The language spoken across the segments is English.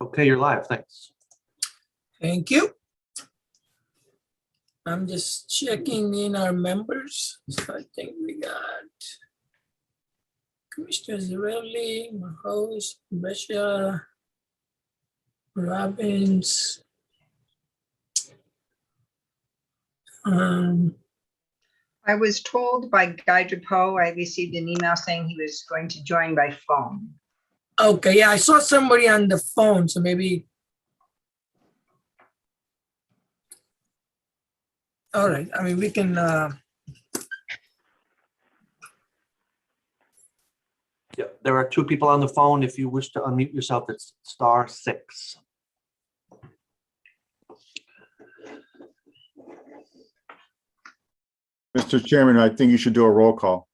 Okay, you're live. Thanks. Thank you. I'm just checking in our members. So I think we got Commissioner Zarelli, Mahos, Brescia, Robbins. I was told by Guy Drapeau, I received an email saying he was going to join by phone. Okay, yeah, I saw somebody on the phone, so maybe. All right, I mean, we can, Yeah, there are two people on the phone. If you wish to unmute yourself, it's *6. Mr. Chairman, I think you should do a roll call.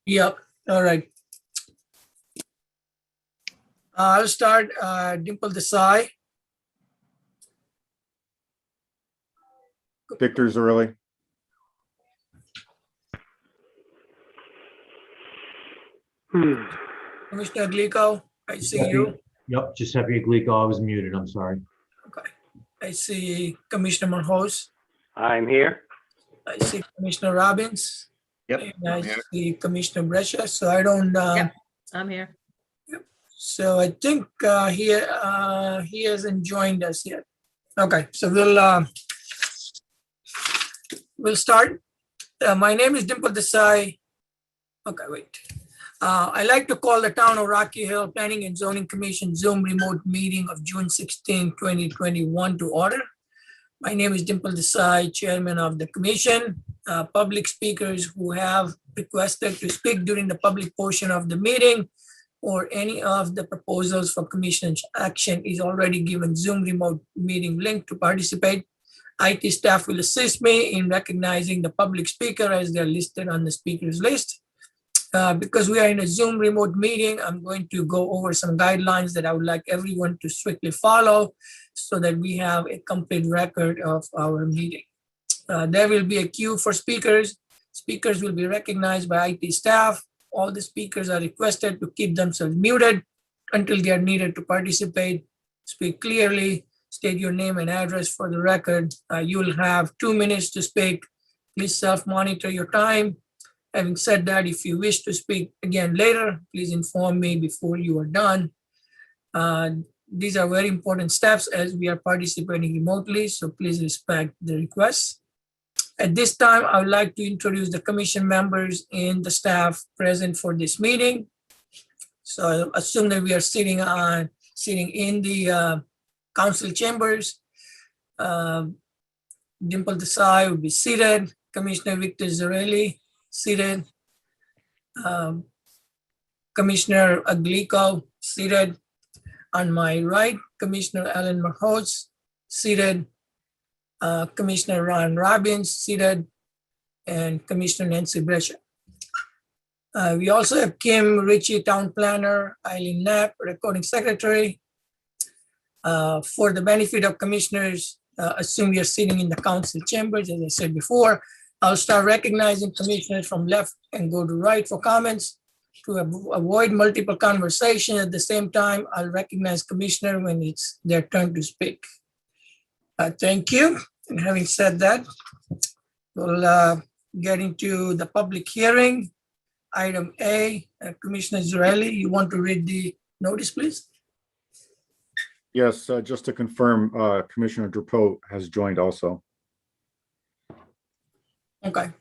yep, all right. I'll start, Dimple Desai, Victor Zarelli, Commissioner Glico, I see you. Yep, Giuseppe Glico, I was muted, I'm sorry. Okay, I see Commissioner Monjos. I'm here. I see Commissioner Robbins. Yep, And I see Commissioner Brescia, so I don't, Yep. I'm here. so I think he hasn't joined us yet. Okay, so we'll start. My name is Dimple Desai. Okay, wait. I'd like to call the Town of Rocky Hill Planning and Zoning Commission Zoom remote meeting of June 16, 2021 to order. My name is Dimple Desai, Chairman of the Commission. Public speakers who have requested to speak during the public portion of the meeting or any of the proposals for Commission's action is already given Zoom remote meeting link to participate. IT staff will assist me in recognizing the public speaker as they're listed on the speakers list. Because we are in a Zoom remote meeting, I'm going to go over some guidelines that I would like everyone to strictly follow so that we have a complete record of our meeting. There will be a queue for speakers. Speakers will be recognized by IT staff. All the speakers are requested to keep themselves muted until they are needed to participate. Speak clearly, state your name and address for the record. You will have 2 minutes to speak. Please self-monitor your time. Having said that, if you wish to speak again later, please inform me before you are done. These are very important steps as we are participating remotely, so please respect the requests. At this time, I would like to introduce the commission members and the staff present for this meeting. So I assume that we are sitting in the council chambers. Dimple Desai will be seated. Commissioner Victor Zarelli, seated. Commissioner Glico, seated. On my right, Commissioner Alan Mahos, seated. Commissioner Ron Robbins, seated. And Commissioner Nancy Brescia. We also have Kim Ritchie, Town Planner, Eileen Knapp, Recording Secretary. For the benefit of commissioners, assume you're sitting in the council chambers, as I said before. I'll start recognizing commissioners from left and go to right for comments. To avoid multiple conversation at the same time, I'll recognize commissioner when it's their turn to speak. Thank you. And having said that, we'll get into the public hearing. Item A, Commissioner Zarelli, you want to read the notice, please? Yes, just to confirm, Commissioner Drapeau has joined also. Okay.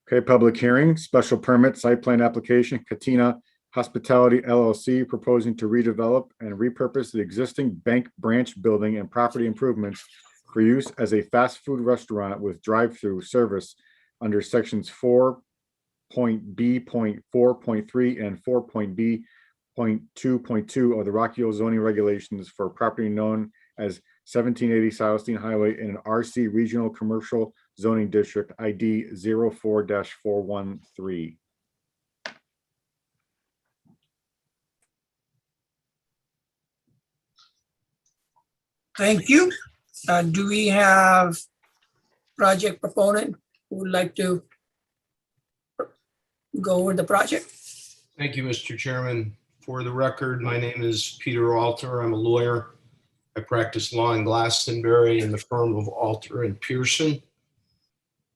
Okay, public hearing, special permit, site plan application, Katina Hospitality LLC, proposing to redevelop and repurpose the existing bank branch building and property improvements for use as a fast food restaurant with drive-through service under sections 4.B.4.3 and 4.B.2.2 of the Rocky Hill zoning regulations for property known as 1780 Silestein Highway in an RC Regional Commercial Zoning District ID 04-413. Thank you. Do we have project proponent who would like to go over the project? Thank you, Mr. Chairman. For the record, my name is Peter Alter. I'm a lawyer. I practice law in Glastonbury in the firm of Alter and Pearson.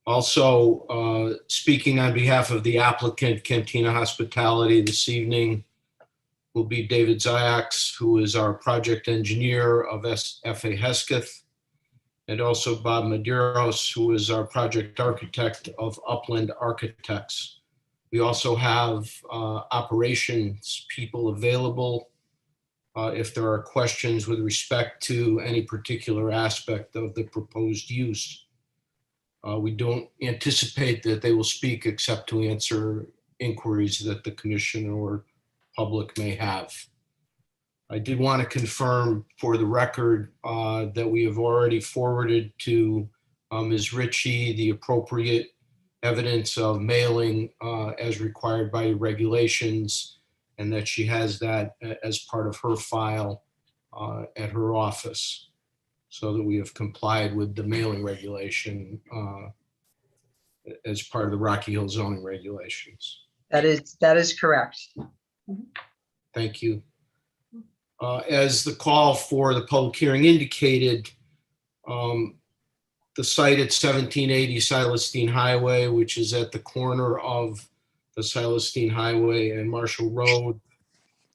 Also, speaking on behalf of the applicant, Cantina Hospitality, this evening will be David Ziax, who is our project engineer of F.A. Hesketh, and also Bob Medeiros, who is our project architect of Upland Architects. We also have operations people available if there are questions with respect to any particular aspect of the proposed use. We don't anticipate that they will speak except to answer inquiries that the commission or public may have. I did want to confirm for the record that we have already forwarded to Ms. Ritchie the appropriate evidence of mailing as required by regulations, and that she has that as part of her file at her office, so that we have complied with the mailing regulation as part of the Rocky Hill zoning regulations. That is correct. Thank you. As the call for the public hearing indicated, the site at 1780 Silestine Highway, which is at the corner of the Silestine Highway and Marshall Road,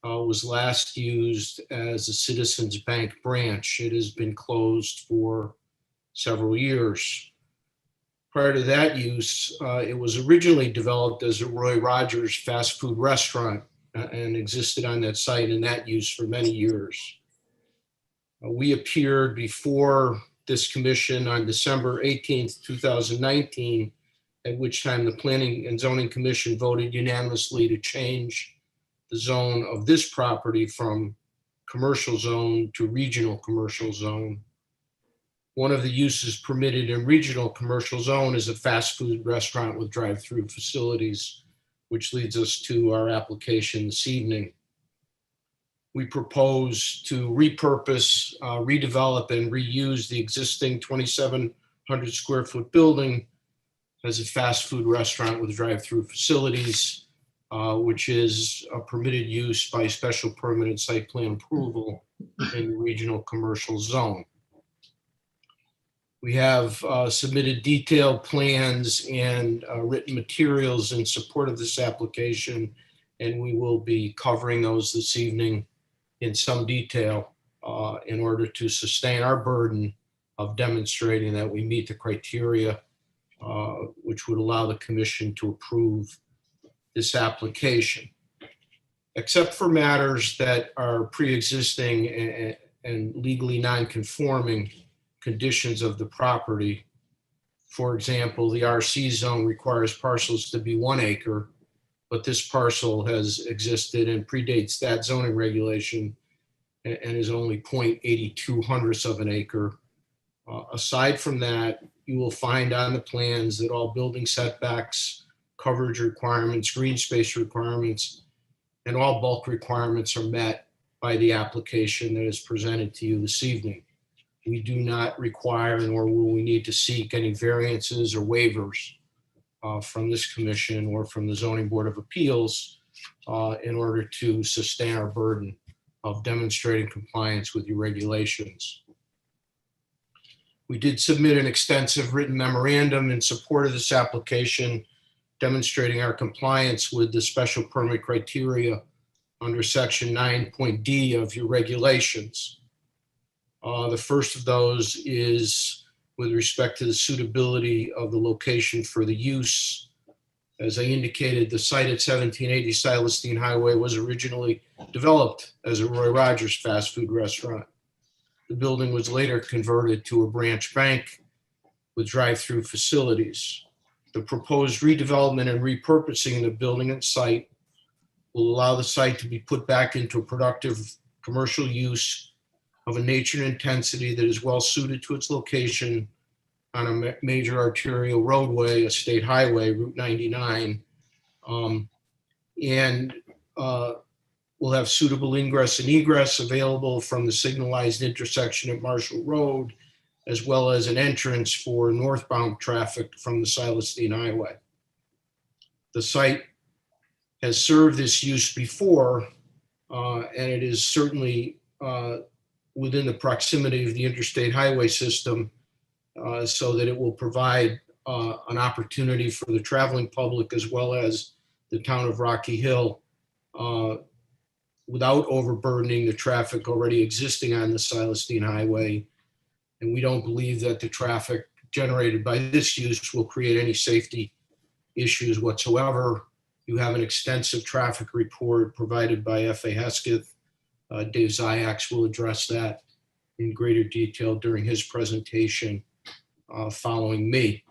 was last used as a Citizens Bank branch. It has been closed for several years. Prior to that use, it was originally developed as a Roy Rogers fast food restaurant and existed on that site in that use for many years. We appeared before this commission on December 18th, 2019, at which time the Planning and Zoning Commission voted unanimously to change the zone of this property from commercial zone to regional commercial zone. One of the uses permitted in regional commercial zone is a fast food restaurant with drive-through facilities, which leads us to our application this evening. We propose to repurpose, redevelop, and reuse the existing 2,700 square foot building as a fast food restaurant with drive-through facilities, which is a permitted use by special permit and site plan approval in the regional commercial zone. We have submitted detailed plans and written materials in support of this application, and we will be covering those this evening in some detail in order to sustain our burden of demonstrating that we meet the criteria which would allow the commission to approve this application. Except for matters that are pre-existing and legally non-conforming conditions of the property. For example, the RC zone requires parcels to be 1 acre, but this parcel has existed and predates that zoning regulation and is only 0.82 of an acre. Aside from that, you will find on the plans that all building setbacks, coverage requirements, green space requirements, and all bulk requirements are met by the application that is presented to you this evening. We do not require, nor will we need to seek any variances or waivers from this commission or from the Zoning Board of Appeals in order to sustain our burden of demonstrating compliance with your regulations. We did submit an extensive written memorandum in support of this application, demonstrating our compliance with the special permit criteria under section 9.d of your regulations. The first of those is with respect to the suitability of the location for the use. As I indicated, the site at 1780 Silestine Highway was originally developed as a Roy Rogers fast food restaurant. The building was later converted to a branch bank with drive-through facilities. The proposed redevelopment and repurposing of the building and site will allow the site to be put back into a productive commercial use of a nature and intensity that is well suited to its location on a major arterial roadway, a state highway, Route 99, and will have suitable ingress and egress available from the signalized intersection at Marshall Road, as well as an entrance for northbound traffic from the Silestine Highway. The site has served this use before and it is certainly within the proximity of the interstate highway system, so that it will provide an opportunity for the traveling public as well as the town of Rocky Hill without overburdening the traffic already existing on the Silas Deane Highway. And we don't believe that the traffic generated by this use will create any safety issues whatsoever. You have an extensive traffic report provided by F.A. Hesketh. Dave Ziyax will address that in greater detail during his presentation following me.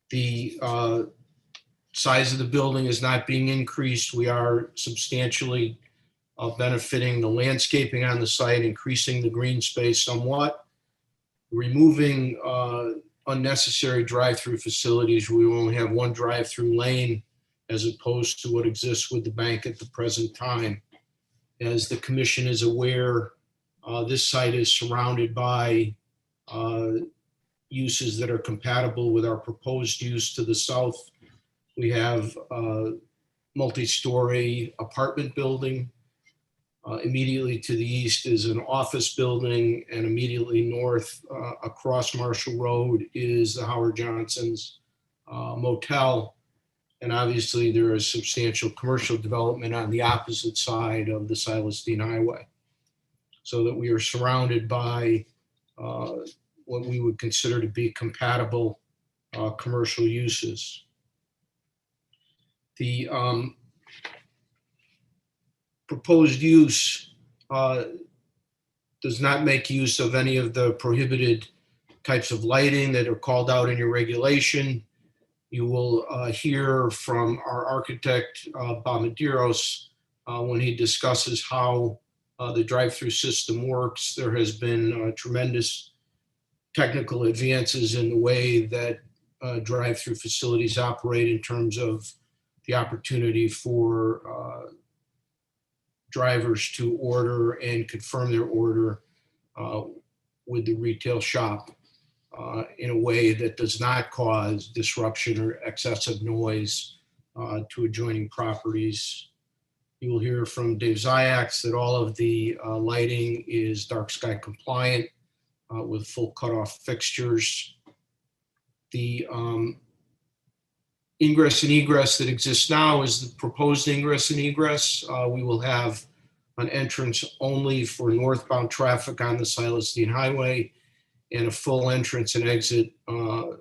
The size of the building is not being increased. We are substantially benefiting the landscaping on the site, increasing the green space somewhat, removing unnecessary drive-through facilities. We will only have one drive-through lane as opposed to what exists with the bank at the present time. As the commission is aware, this site is surrounded by uses that are compatible with our proposed use to the south. We have a multi-story apartment building. Immediately to the east is an office building, and immediately north across Marshall Road is the Howard Johnson's motel. And obviously there is substantial commercial development on the opposite side of the Silas Deane Highway. So that we are surrounded by what we would consider to be compatible commercial uses. The proposed use does not make use of any of the prohibited types of lighting that are called out in your regulation. You will hear from our architect, Bob Medeiros, when he discusses how the drive-through system works. There has been tremendous technical advances in the way that drive-through facilities operate in terms of the opportunity for drivers to order and confirm their order with the retail shop in a way that does not cause disruption or excessive noise to adjoining properties. You will hear from Dave Ziyax that all of the lighting is dark sky compliant with full cutoff fixtures. The ingress and egress that exists now is the proposed ingress and egress. We will have an entrance only for northbound traffic on the Silas Deane Highway, and a full entrance and exit on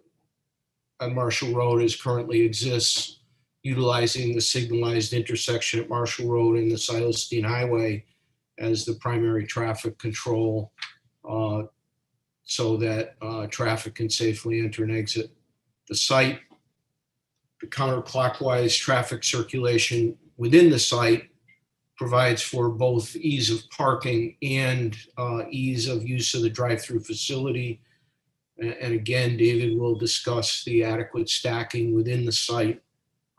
Marshall Road as currently exists, utilizing the signalized intersection at Marshall Road and the Silas Deane Highway as the primary traffic control so that traffic can safely enter and exit the site. The counterclockwise traffic circulation within the site provides for both ease of parking and ease of use of the drive-through facility. And again, David will discuss the adequate stacking within the site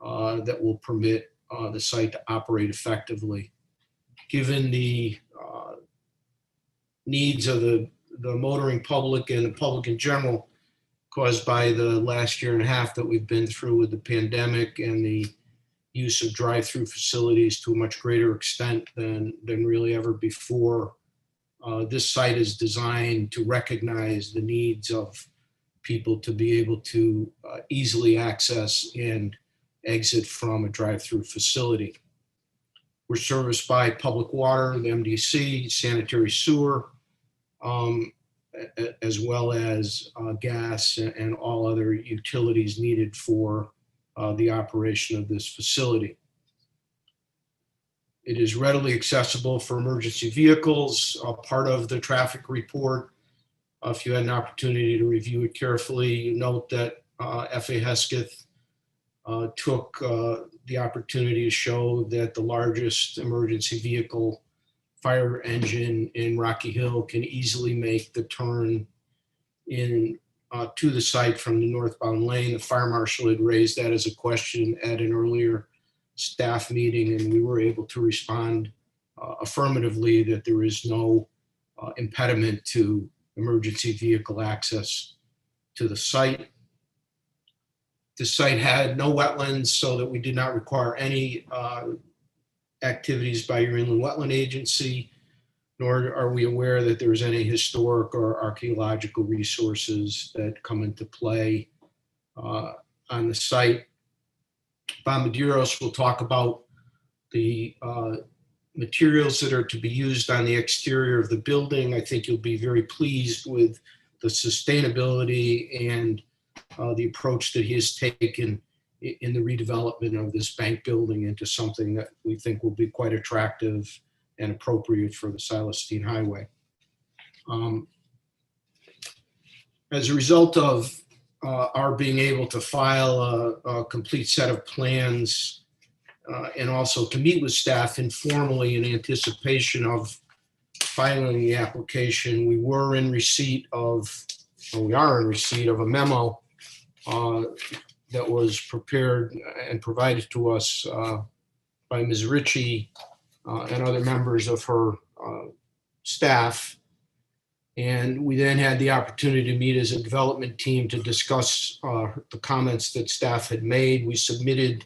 that will permit the site to operate effectively. Given the needs of the motoring public and the public in general, caused by the last year and a half that we've been through with the pandemic and the use of drive-through facilities to a much greater extent than really ever before. This site is designed to recognize the needs of people to be able to easily access and exit from a drive-through facility. We're serviced by public water, the MDC, sanitary sewer, as well as gas and all other utilities needed for the operation of this facility. It is readily accessible for emergency vehicles. Part of the traffic report, if you had an opportunity to review it carefully, you note that F.A. Hesketh took the opportunity to show that the largest emergency vehicle fire engine in Rocky Hill can easily make the turn in to the site from the northbound lane. The fire marshal had raised that as a question at an earlier staff meeting, and we were able to respond affirmatively that there is no impediment to emergency vehicle access to the site. The site had no wetlands, so that we did not require any activities by your inland wetland agency, nor are we aware that there's any historic or archaeological resources that come into play on the site. Bob Medeiros will talk about the materials that are to be used on the exterior of the building. I think you'll be very pleased with the sustainability and the approach that he has taken in the redevelopment of this bank building into something that we think will be quite attractive and appropriate for the Silas Deane Highway. As a result of our being able to file a complete set of plans and also to meet with staff informally in anticipation of filing the application, we are in receipt of a memo that was prepared and provided to us by Ms. Ritchie and other members of her staff. And we then had the opportunity to meet as a development team to discuss the comments that staff had made. We submitted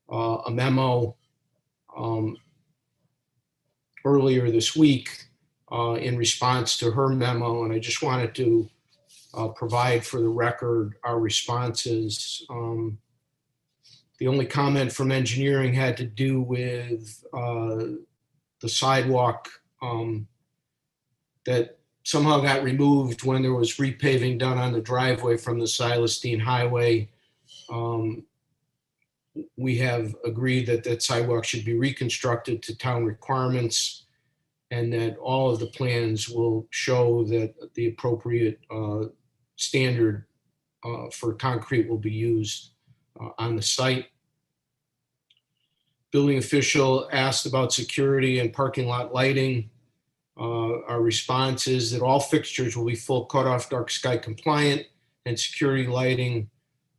a memo earlier this week in response to her memo, and I just wanted to provide for the record our responses. The only comment from engineering had to do with the sidewalk that somehow got removed when there was repaving done on the driveway from the Silas Deane Highway. We have agreed that that sidewalk should be reconstructed to town requirements and that all of the plans will show that the appropriate standard for concrete will be used on the site. Building official asked about security and parking lot lighting. Our response is that all fixtures will be full cutoff dark sky compliant and security lighting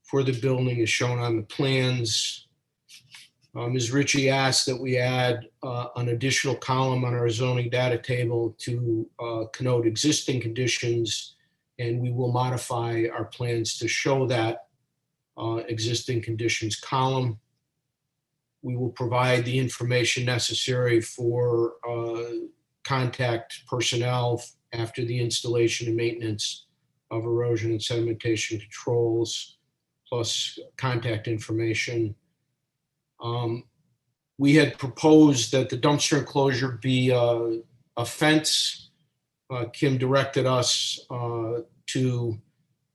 for the building is shown on the plans. Ms. Ritchie asked that we add an additional column on our zoning data table to connote existing conditions, and we will modify our plans to show that existing conditions column. We will provide the information necessary for contact personnel after the installation and maintenance of erosion and sedimentation controls, plus contact information. We had proposed that the dumpster enclosure be a fence. Kim directed us to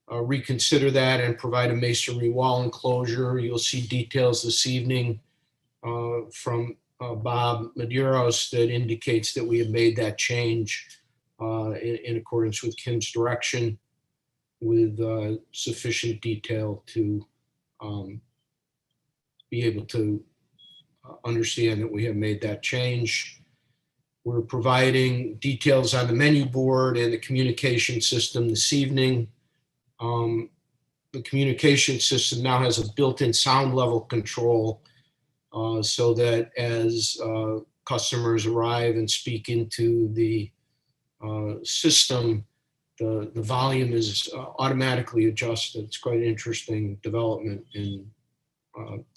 reconsider that and provide a masonry wall enclosure. You'll see details this evening from Bob Medeiros that indicates that we have made that change in accordance with Kim's direction with sufficient detail to be able to understand that we have made that change. We're providing details on the menu board and the communication system this evening. The communication system now has a built-in sound level control so that as customers arrive and speak into the system, the volume is automatically adjusted. It's quite an interesting development in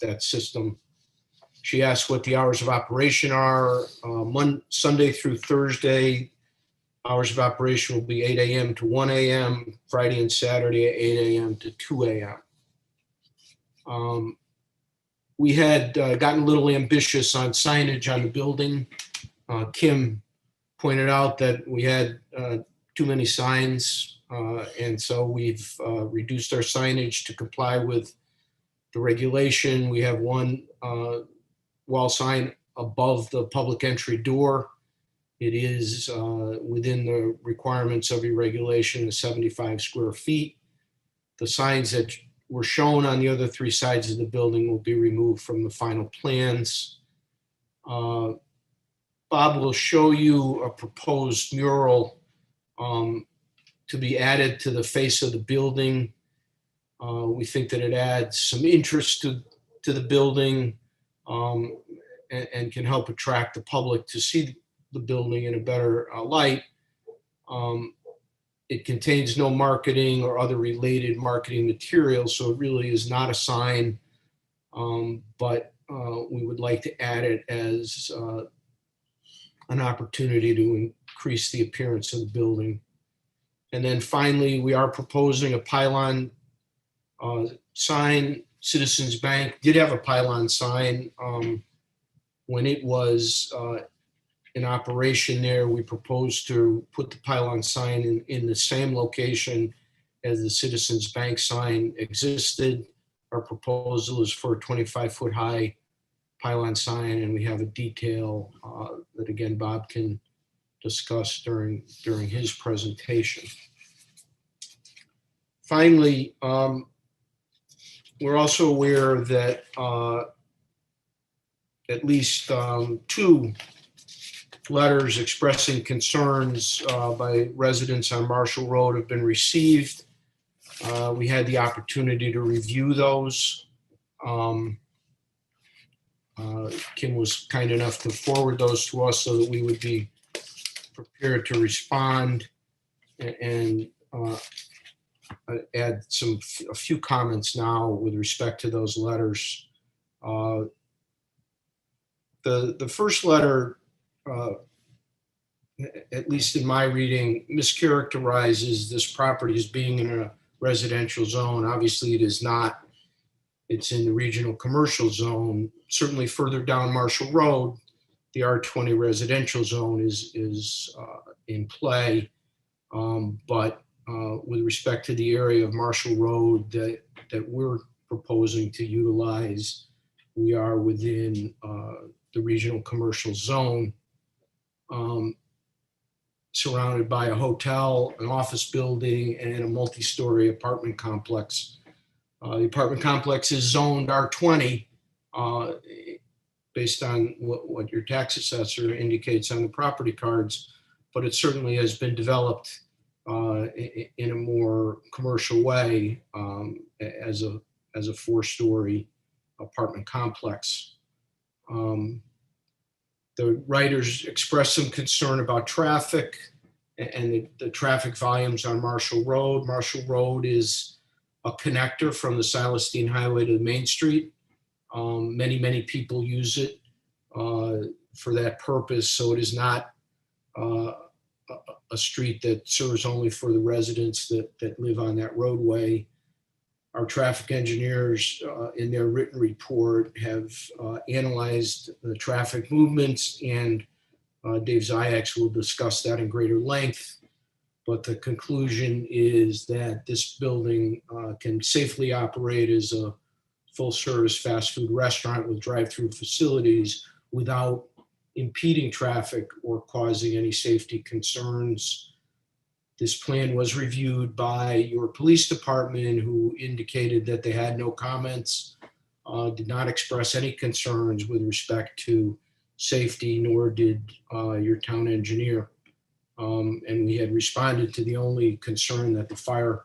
that system. She asked what the hours of operation are. Sunday through Thursday, hours of operation will be 8 a.m. to 1 a.m., Friday and Saturday, 8 a.m. to 2 a.m. We had gotten a little ambitious on signage on the building. Kim pointed out that we had too many signs, and so we've reduced our signage to comply with the regulation. We have one wall sign above the public entry door. It is within the requirements of your regulation of 75 square feet. The signs that were shown on the other three sides of the building will be removed from the final plans. Bob will show you a proposed mural to be added to the face of the building. We think that it adds some interest to the building and can help attract the public to see the building in a better light. It contains no marketing or other related marketing materials, so it really is not a sign, but we would like to add it as an opportunity to increase the appearance of the building. And then finally, we are proposing a pylon sign. Citizens Bank did have a pylon sign when it was in operation there. We proposed to put the pylon sign in the same location as the Citizens Bank sign existed. Our proposal is for a 25-foot high pylon sign, and we have a detail that again Bob can discuss during his presentation. Finally, we're also aware that at least 2 letters expressing concerns by residents on Marshall Road have been received. We had the opportunity to review those. Kim was kind enough to forward those to us so that we would be prepared to respond and add a few comments now with respect to those letters. The first letter, at least in my reading, mischaracterizes this property as being in a residential zone. Obviously, it is not. It's in the regional commercial zone. Certainly further down Marshall Road, the R20 residential zone is in play. But with respect to the area of Marshall Road that we're proposing to utilize, we are within the regional commercial zone, surrounded by a hotel, an office building, and a multi-story apartment complex. The apartment complex is zoned R20 based on what your tax assessor indicates on the property cards, but it certainly has been developed in a more commercial way as a 4-story apartment complex. The writers expressed some concern about traffic and the traffic volumes on Marshall Road. Marshall Road is a connector from the Silas Deane Highway to the Main Street. Many people use it for that purpose, so it is not a street that serves only for the residents that live on that roadway. Our traffic engineers in their written report have analyzed the traffic movements, and Dave Ziyax will discuss that in greater length. But the conclusion is that this building can safely operate as a full-service fast food restaurant with drive-through facilities without impeding traffic or causing any safety concerns. This plan was reviewed by your police department, who indicated that they had no comments, did not express any concerns with respect to safety, nor did your town engineer. And we had responded to the only concern that the fire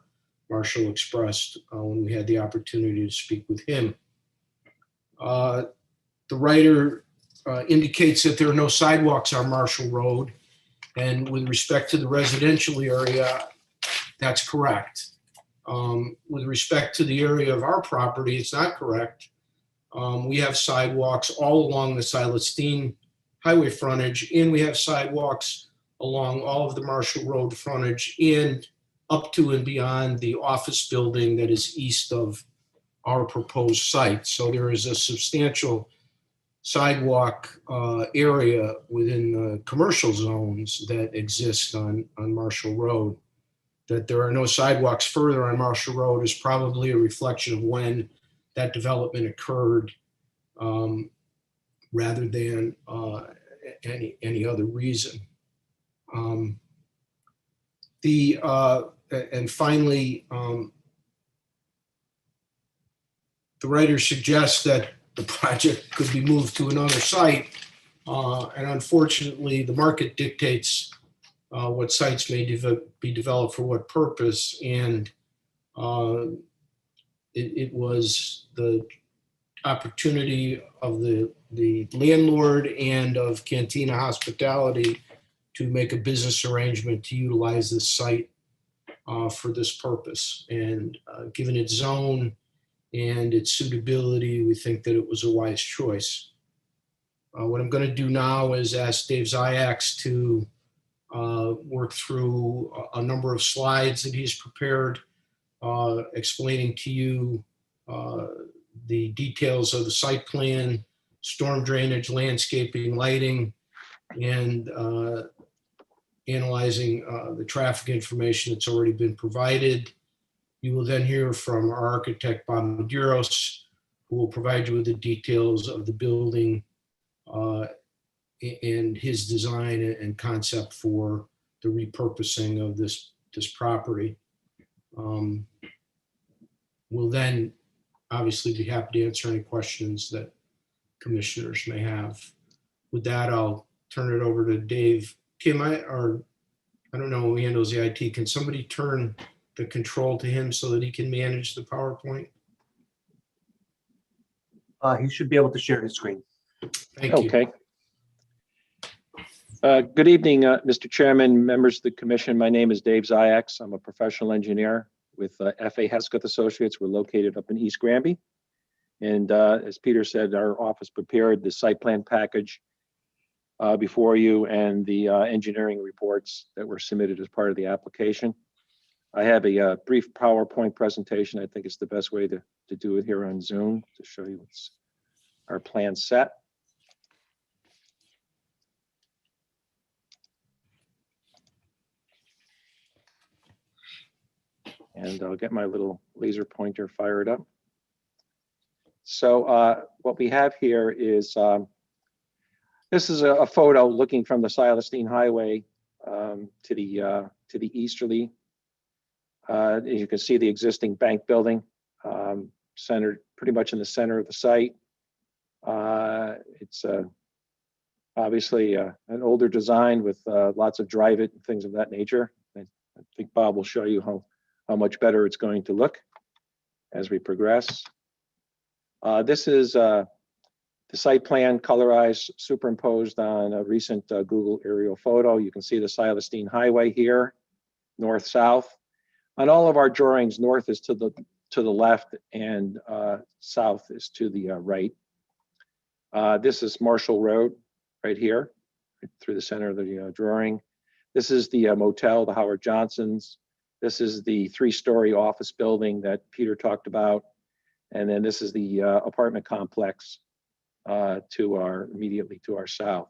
marshal expressed when we had the opportunity to speak with him. The writer indicates that there are no sidewalks on Marshall Road. And with respect to the residential area, that's correct. With respect to the area of our property, it's not correct. We have sidewalks all along the Silas Deane Highway frontage, and we have sidewalks along all of the Marshall Road frontage and up to and beyond the office building that is east of our proposed site. So there is a substantial sidewalk area within the commercial zones that exist on Marshall Road. That there are no sidewalks further on Marshall Road is probably a reflection of when that development occurred rather than any other reason. And finally, the writer suggests that the project could be moved to another site. And unfortunately, the market dictates what sites may be developed for what purpose. And it was the opportunity of the landlord and of Cantina Hospitality to make a business arrangement to utilize this site for this purpose. And given its zone and its suitability, we think that it was a wise choice. What I'm going to do now is ask Dave Ziyax to work through a number of slides that he's prepared, explaining to you the details of the site plan, storm drainage, landscaping, lighting, and analyzing the traffic information that's already been provided. You will then hear from our architect, Bob Medeiros, who will provide you with the details of the building and his design and concept for the repurposing of this property. We'll then obviously be happy to answer any questions that commissioners may have. With that, I'll turn it over to Dave. Kim, I don't know who handles the IT. Can somebody turn the control to him so that he can manage the PowerPoint? He should be able to share his screen. Thank you. Okay. Good evening, Mr. Chairman, members of the commission. My name is Dave Ziyax. I'm a professional engineer with F.A. Hesketh Associates. We're located up in East Granby. And as Peter said, our office prepared the site plan package before you and the engineering reports that were submitted as part of the application. I have a brief PowerPoint presentation. I think it's the best way to do it here on Zoom to show you what's our plan set. And I'll get my little laser pointer fired up. So what we have here is, this is a photo looking from the Silas Deane Highway to the easterly. As you can see, the existing bank building centered pretty much in the center of the site. It's obviously an older design with lots of drive-it and things of that nature. I think Bob will show you how much better it's going to look as we progress. This is the site plan colorized, superimposed on a recent Google aerial photo. You can see the Silas Deane Highway here, north-south. On all of our drawings, north is to the left and south is to the right. This is Marshall Road right here, right through the center of the drawing. This is the motel, the Howard Johnson's. This is the 3-story office building that Peter talked about. And then this is the apartment complex immediately to our south.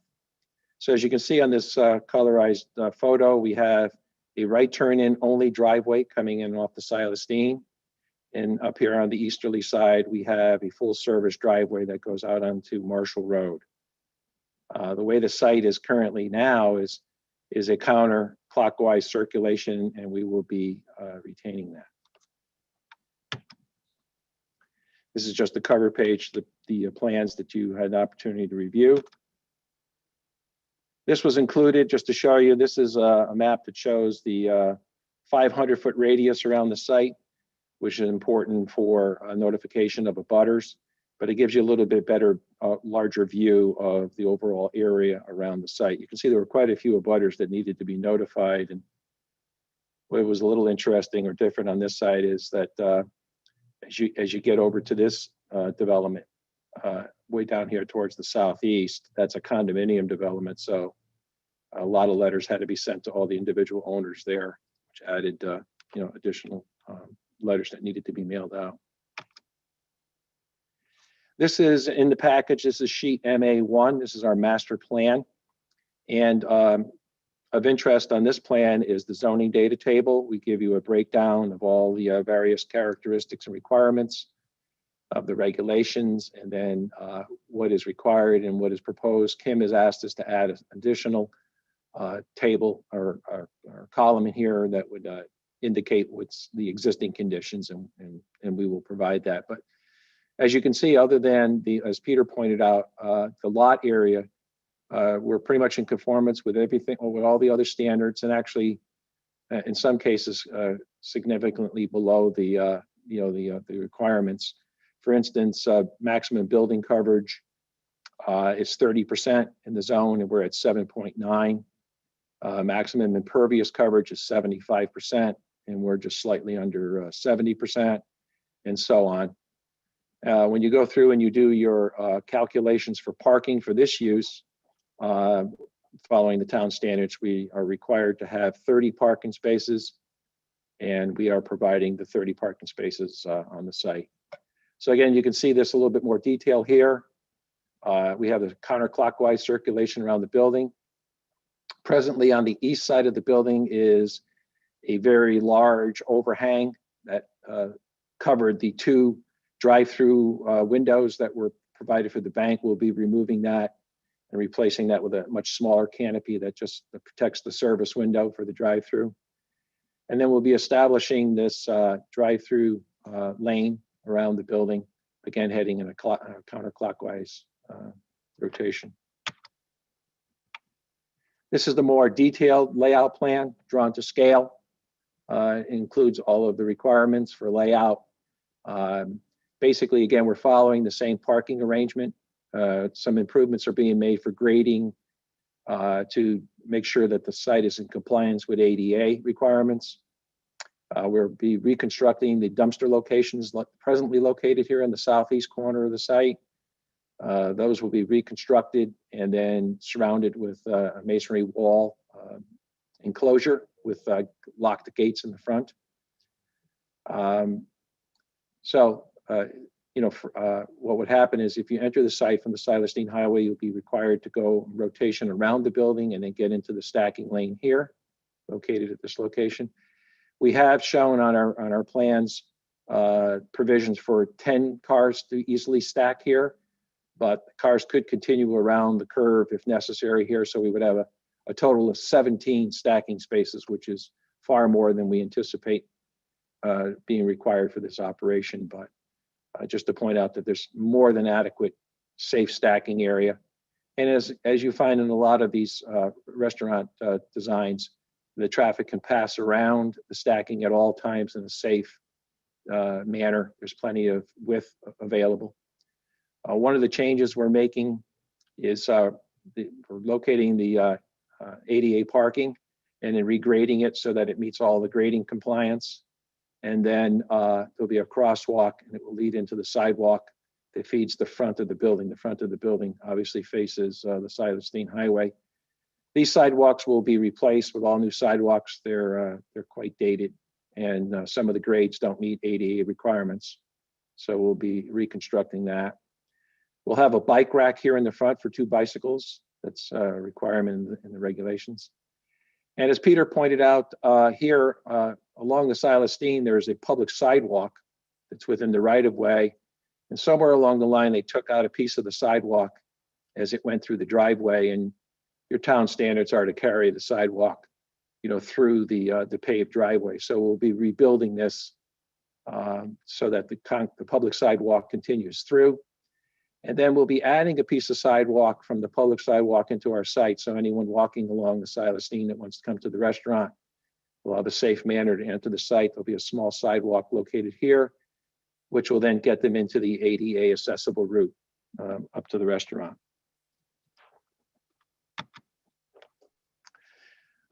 So as you can see on this colorized photo, we have a right turn in only driveway coming in off the Silas Deane. And up here on the easterly side, we have a full service driveway that goes out onto Marshall Road. The way the site is currently now is a counterclockwise circulation, and we will be retaining that. This is just the cover page, the plans that you had an opportunity to review. This was included just to show you. This is a map that shows the 500-foot radius around the site, which is important for notification of abutters, but it gives you a little bit better, larger view of the overall area around the site. You can see there were quite a few abutters that needed to be notified. And what was a little interesting or different on this side is that as you get over to this development, way down here towards the southeast, that's a condominium development. So a lot of letters had to be sent to all the individual owners there, which added additional letters that needed to be mailed out. This is in the package. This is sheet MA1. This is our master plan. And of interest on this plan is the zoning data table. We give you a breakdown of all the various characteristics and requirements of the regulations, and then what is required and what is proposed. Kim has asked us to add an additional table or column in here that would indicate what's the existing conditions, and we will provide that. But as you can see, other than as Peter pointed out, the lot area, we're pretty much in conformance with everything, with all the other standards, and actually, in some cases, significantly below the requirements. For instance, maximum building coverage is 30% in the zone, and we're at 7.9. Maximum impervious coverage is 75%, and we're just slightly under 70%, and so on. When you go through and you do your calculations for parking for this use, following the town standards, we are required to have 30 parking spaces, and we are providing the 30 parking spaces on the site. So again, you can see this a little bit more detail here. We have a counterclockwise circulation around the building. Presently on the east side of the building is a very large overhang that covered the two drive-through windows that were provided for the bank. We'll be removing that and replacing that with a much smaller canopy that just protects the service window for the drive-through. And then we'll be establishing this drive-through lane around the building, again heading in a counterclockwise rotation. This is the more detailed layout plan drawn to scale. It includes all of the requirements for layout. Basically, again, we're following the same parking arrangement. Some improvements are being made for grading to make sure that the site is in compliance with ADA requirements. We'll be reconstructing the dumpster locations presently located here in the southeast corner of the site. Those will be reconstructed and then surrounded with a masonry wall enclosure with locked gates in the front. What would happen is if you enter the site from the Silas Deane Highway, you'll be required to go rotation around the building and then get into the stacking lane here, located at this location. We have shown on our plans provisions for 10 cars to easily stack here, but cars could continue around the curve if necessary here. So we would have a total of 17 stacking spaces, which is far more than we anticipate being required for this operation. But just to point out that there's more than adequate safe stacking area. And as you find in a lot of these restaurant designs, the traffic can pass around the stacking at all times in a safe manner. There's plenty of width available. One of the changes we're making is we're locating the ADA parking and then regrading it so that it meets all the grading compliance. And then there'll be a crosswalk and it will lead into the sidewalk that feeds the front of the building. The front of the building obviously faces the Silas Deane Highway. These sidewalks will be replaced with all new sidewalks. They're quite dated and some of the grades don't meet ADA requirements. So we'll be reconstructing that. We'll have a bike rack here in the front for 2 bicycles. That's a requirement in the regulations. And as Peter pointed out here, along the Silas Deane, there's a public sidewalk that's within the right of way. And somewhere along the line, they took out a piece of the sidewalk as it went through the driveway. And your town standards are to carry the sidewalk, through the paved driveway. So we'll be rebuilding this so that the public sidewalk continues through. And then we'll be adding a piece of sidewalk from the public sidewalk into our site. So anyone walking along the Silas Deane that wants to come to the restaurant will have a safe manner to enter the site. There'll be a small sidewalk located here, which will then get them into the ADA accessible route up to the restaurant.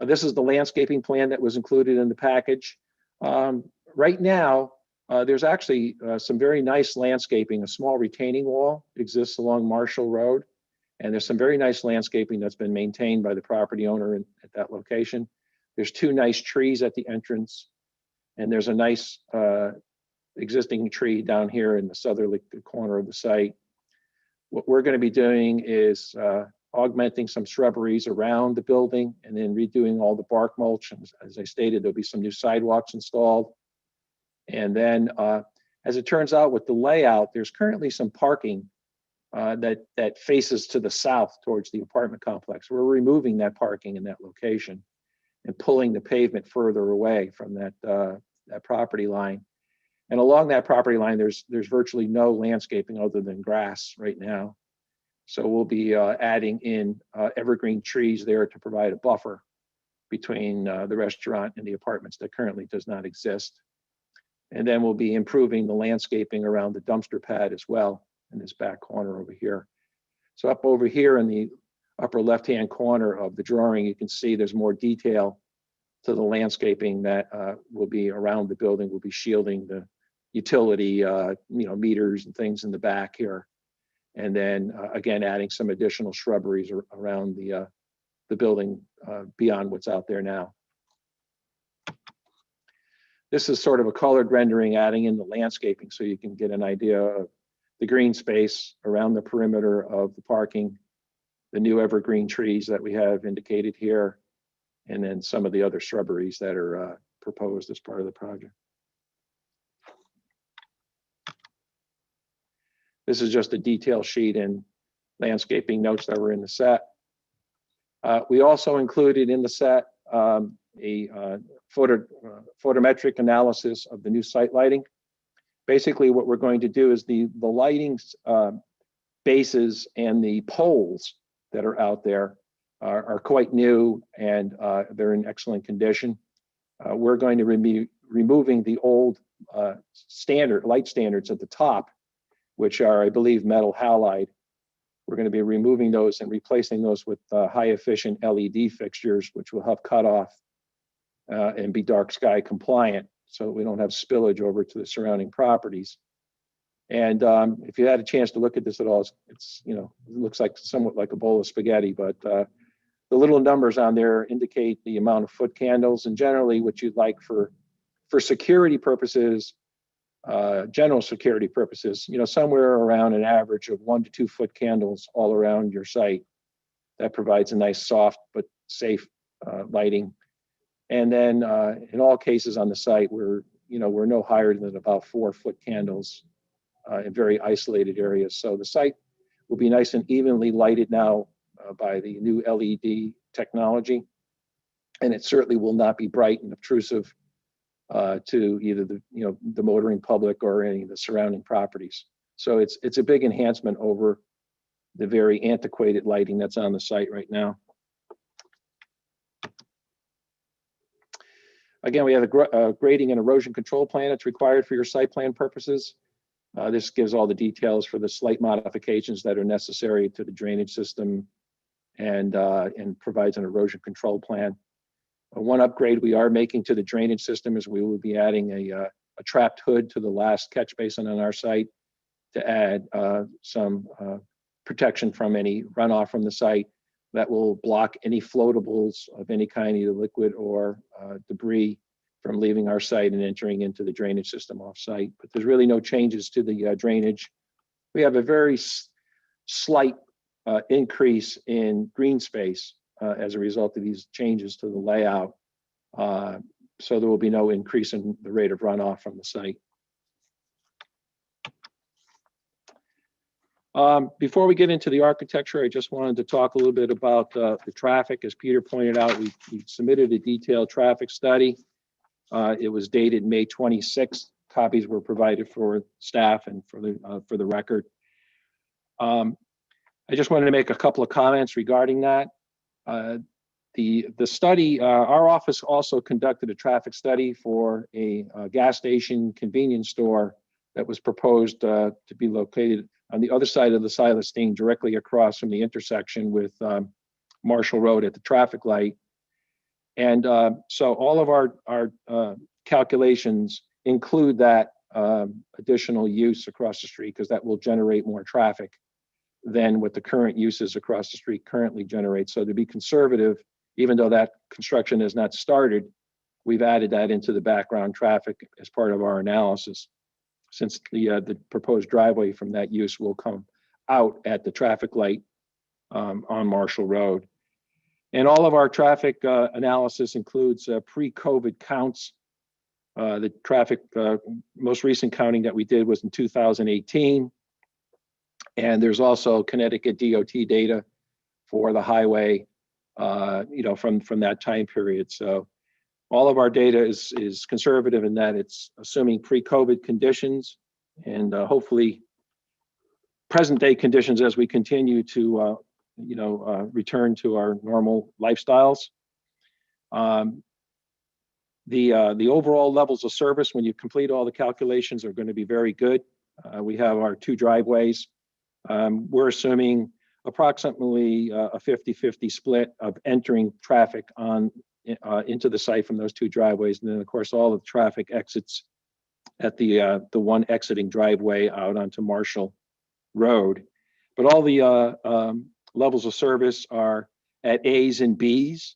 This is the landscaping plan that was included in the package. Right now, there's actually some very nice landscaping. A small retaining wall exists along Marshall Road, and there's some very nice landscaping that's been maintained by the property owner at that location. There's 2 nice trees at the entrance, and there's a nice existing tree down here in the southerly corner of the site. What we're going to be doing is augmenting some shrubberies around the building and then redoing all the bark mulch. And as I stated, there'll be some new sidewalks installed. And then, as it turns out with the layout, there's currently some parking that faces to the south towards the apartment complex. We're removing that parking in that location and pulling the pavement further away from that property line. And along that property line, there's virtually no landscaping other than grass right now. So we'll be adding in evergreen trees there to provide a buffer between the restaurant and the apartments that currently does not exist. And then we'll be improving the landscaping around the dumpster pad as well in this back corner over here. So up over here in the upper left-hand corner of the drawing, you can see there's more detail to the landscaping that will be around the building. We'll be shielding the utility, meters and things in the back here. And then again, adding some additional shrubberies around the building beyond what's out there now. This is sort of a colored rendering, adding in the landscaping so you can get an idea of the green space around the perimeter of the parking, the new evergreen trees that we have indicated here, and then some of the other shrubberies that are proposed as part of the project. This is just a detail sheet and landscaping notes that were in the set. We also included in the set a photometric analysis of the new site lighting. Basically, what we're going to do is the lighting bases and the poles that are out there are quite new, and they're in excellent condition. We're going to be removing the old light standards at the top, which are, I believe, metal halide. We're going to be removing those and replacing those with high efficient LED fixtures, which will have cutoff and be dark sky compliant, so we don't have spillage over to the surrounding properties. And if you had a chance to look at this at all, it's it looks like somewhat like a bowl of spaghetti, but the little numbers on there indicate the amount of foot candles, and generally what you'd like for security purposes, general security purposes, somewhere around an average of 1 to 2 foot candles all around your site. That provides a nice soft but safe lighting. And then in all cases on the site, we're no higher than about 4 foot candles in very isolated areas. So the site will be nice and evenly lighted now by the new LED technology. And it certainly will not be bright and obtrusive to either the motoring public or any of the surrounding properties. So it's a big enhancement over the very antiquated lighting that's on the site right now. Again, we have a grading and erosion control plan that's required for your site plan purposes. This gives all the details for the slight modifications that are necessary to the drainage system, and provides an erosion control plan. One upgrade we are making to the drainage system is we will be adding a trapped hood to the last catch basin on our site to add some protection from any runoff from the site that will block any floatables of any kind, either liquid or debris, from leaving our site and entering into the drainage system off-site. But there's really no changes to the drainage. We have a very slight increase in green space as a result of these changes to the layout. So there will be no increase in the rate of runoff from the site. Before we get into the architecture, I just wanted to talk a little bit about the traffic. As Peter pointed out, we submitted a detailed traffic study. It was dated May 26th. Copies were provided for staff and for the record. I just wanted to make a couple of comments regarding that. The study, our office also conducted a traffic study for a gas station convenience store that was proposed to be located on the other side of the Silas Deane, directly across from the intersection with Marshall Road at the traffic light. And so all of our calculations include that additional use across the street, because that will generate more traffic than what the current uses across the street currently generate. So to be conservative, even though that construction has not started, we've added that into the background traffic as part of our analysis, since the proposed driveway from that use will come out at the traffic light on Marshall Road. And all of our traffic analysis includes pre-COVID counts. The traffic, most recent counting that we did was in 2018. And there's also Connecticut DOT data for the highway, from that time period. So all of our data is conservative in that it's assuming pre-COVID conditions, and hopefully present day conditions as we continue to return to our normal lifestyles. The overall levels of service, when you complete all the calculations, are going to be very good. We have our 2 driveways. We're assuming approximately a 50-50 split of entering traffic into the site from those 2 driveways. And then of course, all of the traffic exits at the one exiting driveway out onto Marshall Road. But all the levels of service are at A's and B's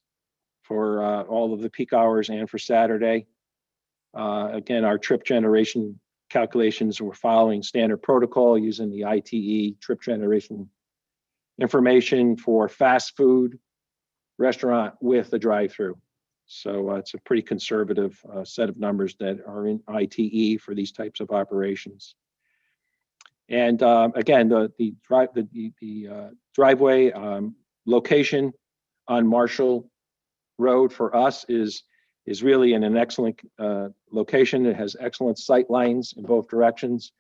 for all of the peak hours and for Saturday. Again, our trip generation calculations were following standard protocol using the ITE trip generation information for fast food restaurant with a drive-through. So it's a pretty conservative set of numbers that are in ITE for these types of operations. And again, the driveway location on Marshall Road for us is really in an excellent location. It has excellent sight lines in both directions.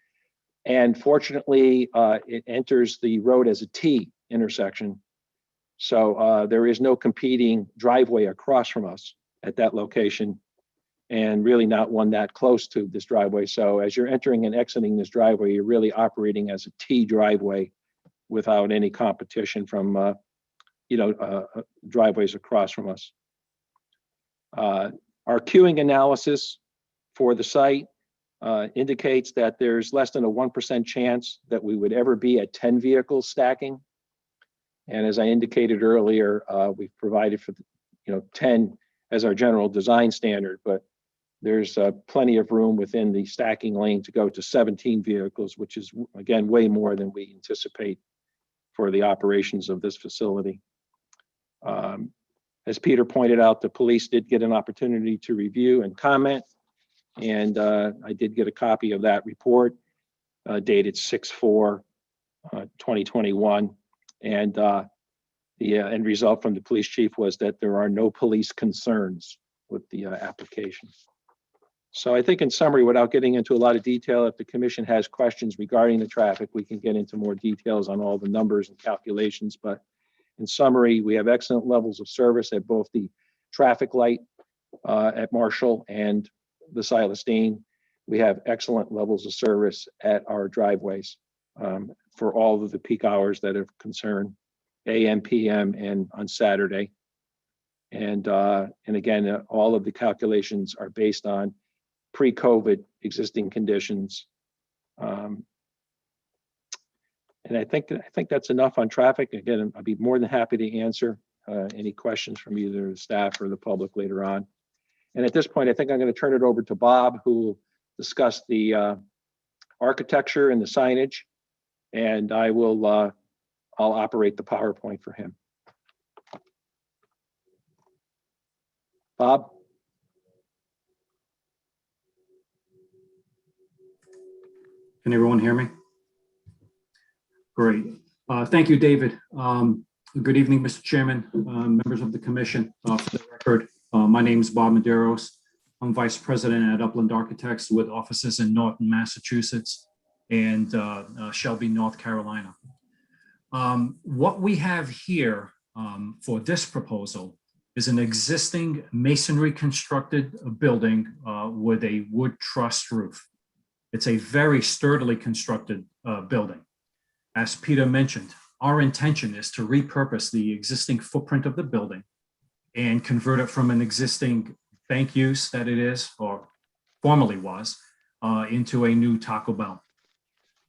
And fortunately, it enters the road as a T intersection. So there is no competing driveway across from us at that location, and really not one that close to this driveway. So as you're entering and exiting this driveway, you're really operating as a T driveway without any competition from driveways across from us. Our queuing analysis for the site indicates that there's less than a 1% chance that we would ever be at 10 vehicles stacking. And as I indicated earlier, we've provided for 10 as our general design standard, but there's plenty of room within the stacking lane to go to 17 vehicles, which is, again, way more than we anticipate for the operations of this facility. As Peter pointed out, the police did get an opportunity to review and comment, and I did get a copy of that report dated 6/4/2021. And the end result from the police chief was that there are no police concerns with the application. So I think in summary, without getting into a lot of detail, if the commission has questions regarding the traffic, we can get into more details on all the numbers and calculations. But in summary, we have excellent levels of service at both the traffic light at Marshall and the Silestine. We have excellent levels of service at our driveways for all of the peak hours that are concerned, AM, PM, and on Saturday. And again, all of the calculations are based on pre-COVID existing conditions. And I think that's enough on traffic. Again, I'd be more than happy to answer any questions from either the staff or the public later on. And at this point, I think I'm going to turn it over to Bob, who will discuss the architecture and the signage. And I'll operate the PowerPoint for him. Bob? Can everyone hear me? Great. Thank you, David. Good evening, Mr. Chairman, members of the commission. For the record, my name is Bob Medeiros. I'm Vice President at Upland Architects with offices in Norton, Massachusetts and Shelby, North Carolina. What we have here for this proposal is an existing masonry constructed building with a wood truss roof. It's a very sturdily constructed building. As Peter mentioned, our intention is to repurpose the existing footprint of the building and convert it from an existing bank use that it is, or formerly was, into a new Taco Bell.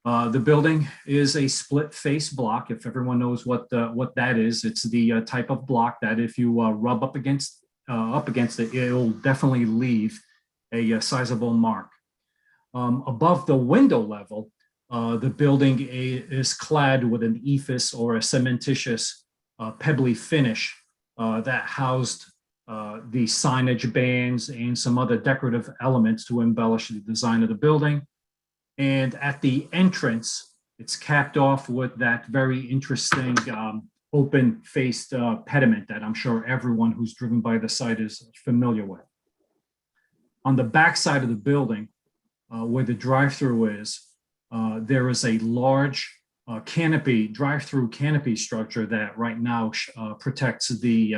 The building is a split face block. If everyone knows what that is, it's the type of block that if you rub up against it, it'll definitely leave a sizable mark. Above the window level, the building is clad with an ephes or a cementitious pebbly finish that housed the signage bands and some other decorative elements to embellish the design of the building. And at the entrance, it's capped off with that very interesting open-faced pediment that I'm sure everyone who's driven by the site is familiar with. On the back side of the building, where the drive-through is, there is a large canopy, drive-through canopy structure that right now protects the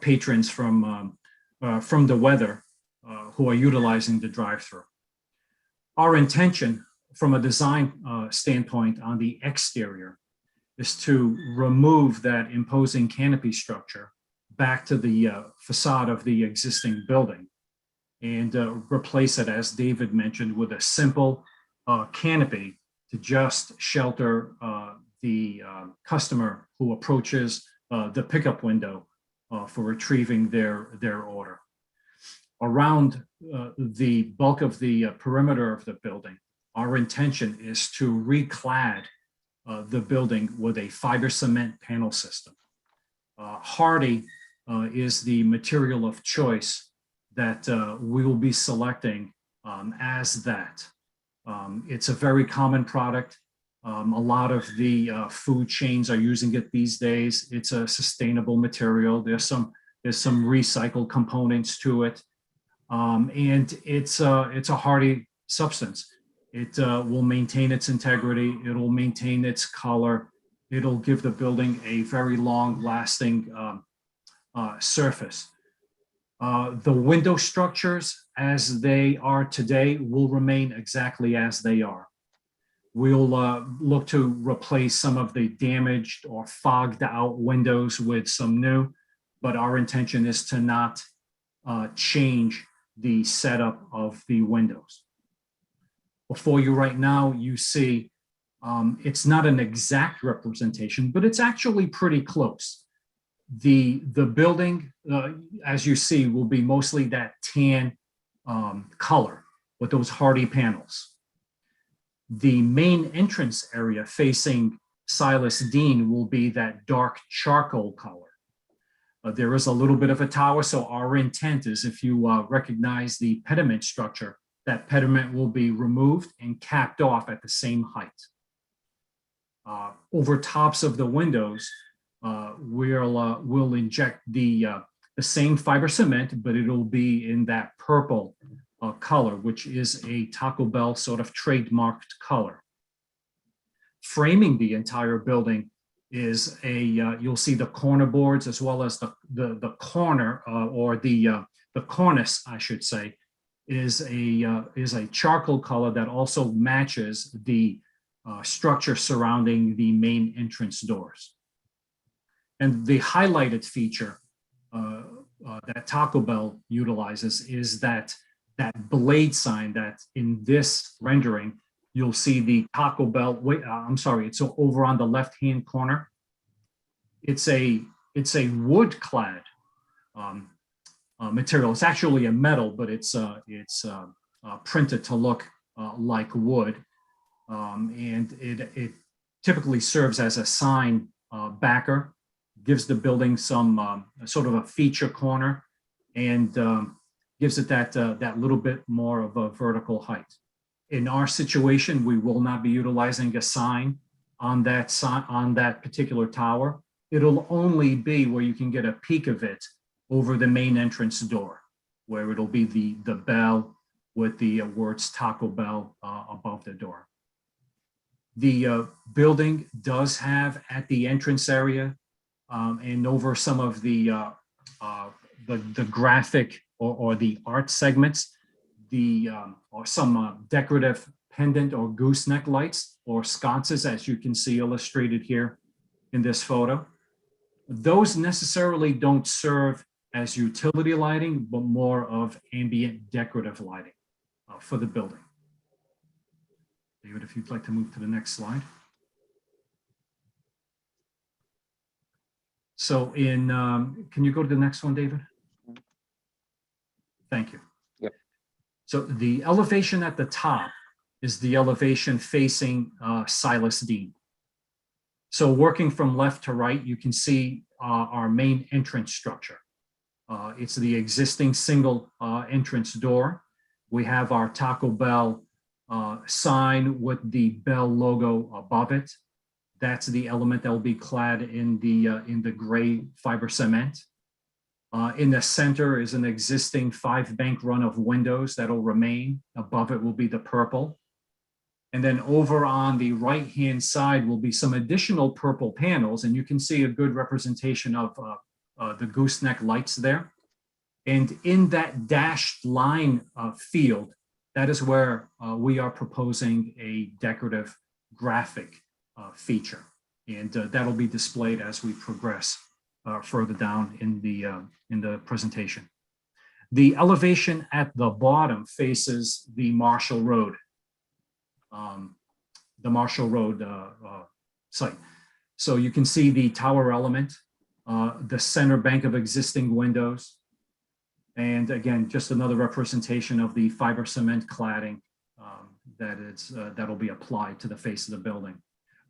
patrons from the weather who are utilizing the drive-through. Our intention from a design standpoint on the exterior is to remove that imposing canopy structure back to the facade of the existing building and replace it, as David mentioned, with a simple canopy to just shelter the customer who approaches the pickup window for retrieving their order. Around the bulk of the perimeter of the building, our intention is to reclad the building with a fiber cement panel system. Hardy is the material of choice that we will be selecting as that. It's a very common product. A lot of the food chains are using it these days. It's a sustainable material. There's some recycled components to it, and it's a hardy substance. It will maintain its integrity. It'll maintain its color. It'll give the building a very long-lasting surface. The window structures as they are today will remain exactly as they are. We'll look to replace some of the damaged or fogged out windows with some new, but our intention is to not change the setup of the windows. Before you right now, you see it's not an exact representation, but it's actually pretty close. The building, as you see, will be mostly that tan color with those hardy panels. The main entrance area facing Silas Dean will be that dark charcoal color. There is a little bit of a tower, so our intent is, if you recognize the pediment structure, that pediment will be removed and capped off at the same height. Over tops of the windows, we'll inject the same fiber cement, but it'll be in that purple color, which is a Taco Bell sort of trademarked color. Framing the entire building is you'll see the corner boards as well as the corner or the cornice, I should say, is a charcoal color that also matches the structure surrounding the main entrance doors. And the highlighted feature that Taco Bell utilizes is that blade sign that in this rendering, you'll see the Taco Bell, I'm sorry, it's over on the left-hand corner. It's a wood clad material. It's actually a metal, but it's printed to look like wood. And it typically serves as a sign backer, gives the building some sort of a feature corner, and gives it that little bit more of a vertical height. In our situation, we will not be utilizing a sign on that particular tower. It'll only be where you can get a peek of it over the main entrance door, where it'll be the bell with the words Taco Bell above the door. The building does have at the entrance area and over some of the graphic or the art segments, or some decorative pendant or gooseneck lights or sconces, as you can see illustrated here in this photo. Those necessarily don't serve as utility lighting, but more of ambient decorative lighting for the building. David, if you'd like to move to the next slide. So can you go to the next one, David? Thank you. Yep. So the elevation at the top is the elevation facing Silas Dean. So working from left to right, you can see our main entrance structure. It's the existing single entrance door. We have our Taco Bell sign with the Bell logo above it. That's the element that will be clad in the gray fiber cement. In the center is an existing 5-bank run of windows that'll remain. Above it will be the purple. And then over on the right-hand side will be some additional purple panels, and you can see a good representation of the gooseneck lights there. And in that dashed line field, that is where we are proposing a decorative graphic feature. And that'll be displayed as we progress further down in the presentation. The elevation at the bottom faces the Marshall Road. The Marshall Road site. So you can see the tower element, the center bank of existing windows. And again, just another representation of the fiber cement cladding that'll be applied to the face of the building.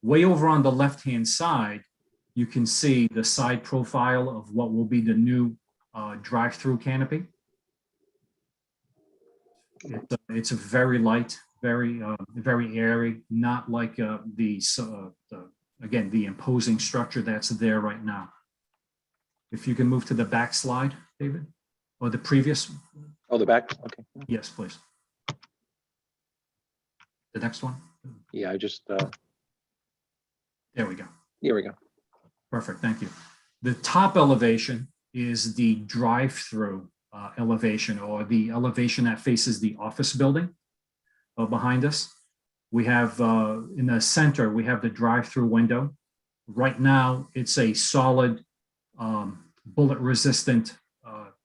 Way over on the left-hand side, you can see the side profile of what will be the new drive-through canopy. It's a very light, very airy, not like again, the imposing structure that's there right now. If you can move to the back slide, David, or the previous. Oh, the back, okay. Yes, please. The next one. Yeah, I just, There we go. here we go. Perfect, thank you. The top elevation is the drive-through elevation, or the elevation that faces the office building behind us. We have in the center, we have the drive-through window. Right now, it's a solid bullet-resistant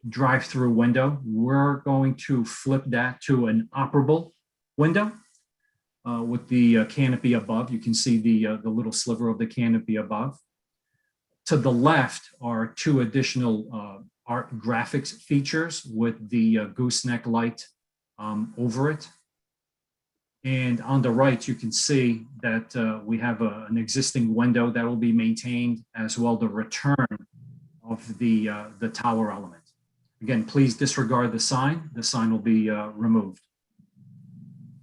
drive-through window. We're going to flip that to an operable window with the canopy above. You can see the little sliver of the canopy above. To the left are two additional art graphics features with the gooseneck light over it. And on the right, you can see that we have an existing window that will be maintained, as well the return of the tower element. Again, please disregard the sign. The sign will be removed.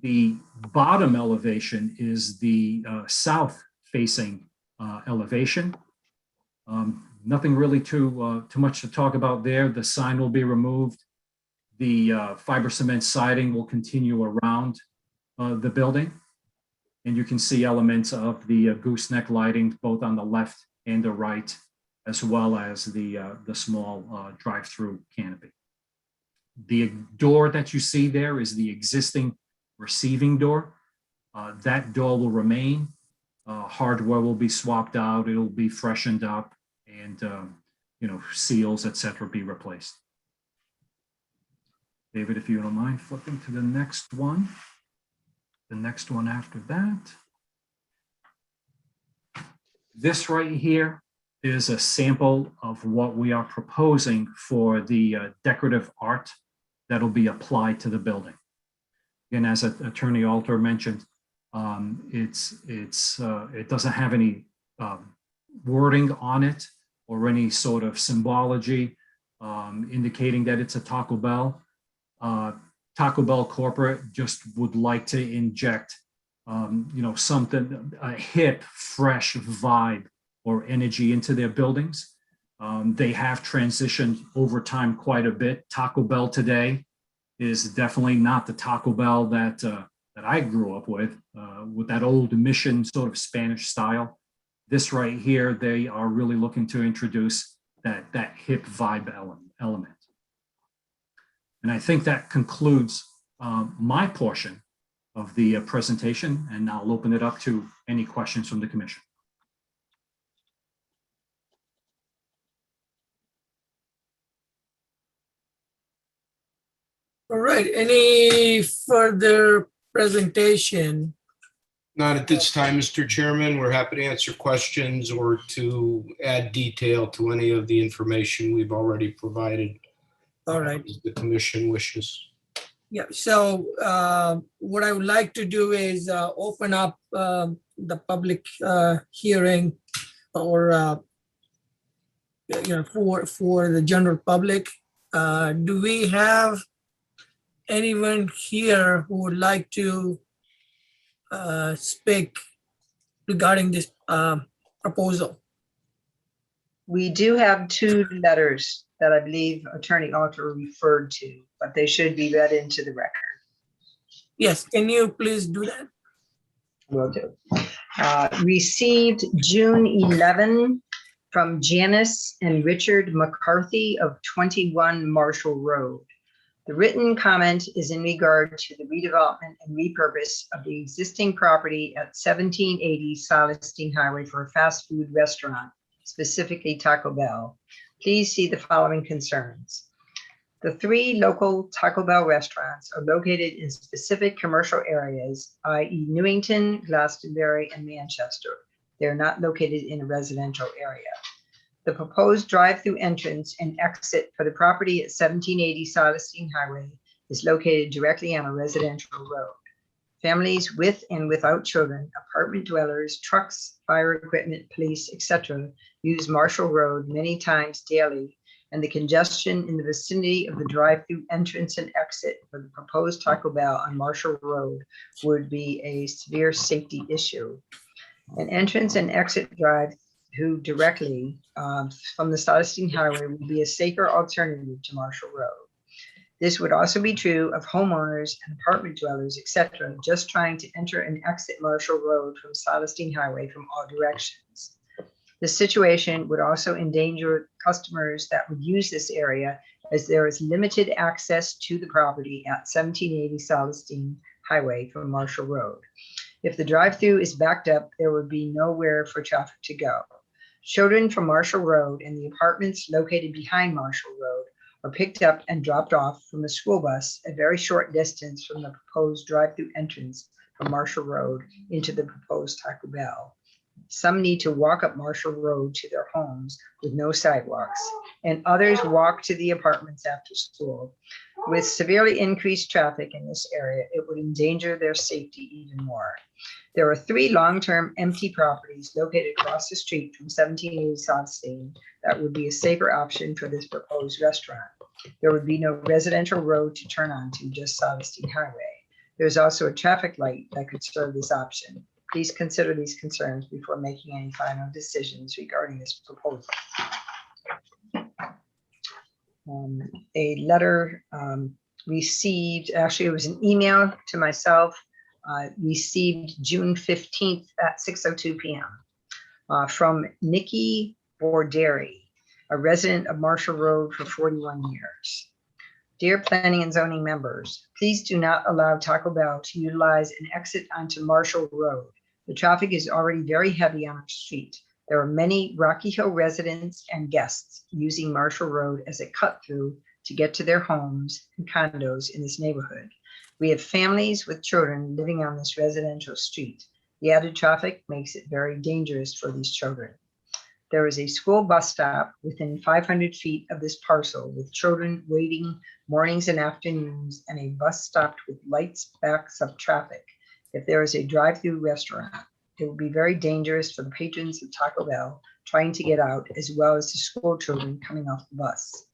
The bottom elevation is the south-facing elevation. Nothing really too much to talk about there. The sign will be removed. The fiber cement siding will continue around the building. And you can see elements of the gooseneck lighting both on the left and the right, as well as the small drive-through canopy. The door that you see there is the existing receiving door. That door will remain. Hardware will be swapped out. It'll be freshened up, and seals, etc., be replaced. David, if you don't mind flipping to the next one. The next one after that. This right here is a sample of what we are proposing for the decorative art that'll be applied to the building. Again, as Attorney Alter mentioned, it doesn't have any wording on it or any sort of symbology indicating that it's a Taco Bell. Taco Bell corporate just would like to inject, something, a hip, fresh vibe or energy into their buildings. They have transitioned over time quite a bit. Taco Bell today is definitely not the Taco Bell that I grew up with that old mission sort of Spanish style. This right here, they are really looking to introduce that hip vibe element. And I think that concludes my portion of the presentation, and I'll open it up to any questions from the commission. All right, any further presentation? Not at this time, Mr. Chairman. We're happy to answer questions or to add detail to any of the information we've already provided. All right. As the commission wishes. Yeah, so what I would like to do is open up the public hearing, or for the general public. Do we have anyone here who would like to speak regarding this proposal? We do have two letters that I believe Attorney Alter referred to, but they should be read into the record. Yes, can you please do that? Will do. Received June 11 from Janice and Richard McCarthy of 21 Marshall Road. The written comment is in regard to the redevelopment and repurpose of the existing property at 1780 Solestein Highway for a fast food restaurant, specifically Taco Bell. Please see the following concerns. The 3 local Taco Bell restaurants are located in specific commercial areas, i.e. Newington, Glastonbury, and Manchester. They are not located in a residential area. The proposed drive-through entrance and exit for the property at 1780 Solstein Highway is located directly on a residential road. Families with and without children, apartment dwellers, trucks, fire equipment, police, etc. use Marshall Road many times daily, and the congestion in the vicinity of the drive-through entrance and exit for the proposed Taco Bell on Marshall Road would be a severe safety issue. An entrance and exit drive-through directly from the Solstein Highway would be a safer alternative to Marshall Road. This would also be true of homeowners and apartment dwellers, etc., just trying to enter and exit Marshall Road from Solstein Highway from all directions. This situation would also endanger customers that would use this area, as there is limited access to the property at 1780 Solstein Highway from Marshall Road. If the drive-through is backed up, there would be nowhere for traffic to go. Children from Marshall Road and the apartments located behind Marshall Road are picked up and dropped off from a school bus a very short distance from the proposed drive-through entrance from Marshall Road into the proposed Taco Bell. Some need to walk up Marshall Road to their homes with no sidewalks, and others walk to the apartments after school. With severely increased traffic in this area, it would endanger their safety even more. There are 3 long-term empty properties located across the street from 1780 Solstein that would be a safer option for this proposed restaurant. There would be no residential road to turn onto, just Solstein Highway. There's also a traffic light that could serve this option. Please consider these concerns before making any final decisions regarding this proposal. A letter received, actually it was an email to myself, received June 15th at 6:02 p.m. From Nikki Borderi, a resident of Marshall Road for 41 years. Dear Planning and Zoning members, please do not allow Taco Bell to utilize an exit onto Marshall Road. The traffic is already very heavy on our street. There are many Rocky Hill residents and guests using Marshall Road as a cut through to get to their homes and condos in this neighborhood. We have families with children living on this residential street. The added traffic makes it very dangerous for these children. There is a school bus stop within 500 feet of this parcel with children waiting mornings and afternoons, and a bus stopped with lights backs up traffic. If there is a drive-through restaurant, it will be very dangerous for the patrons of Taco Bell trying to get out, as well as the school children coming off the bus.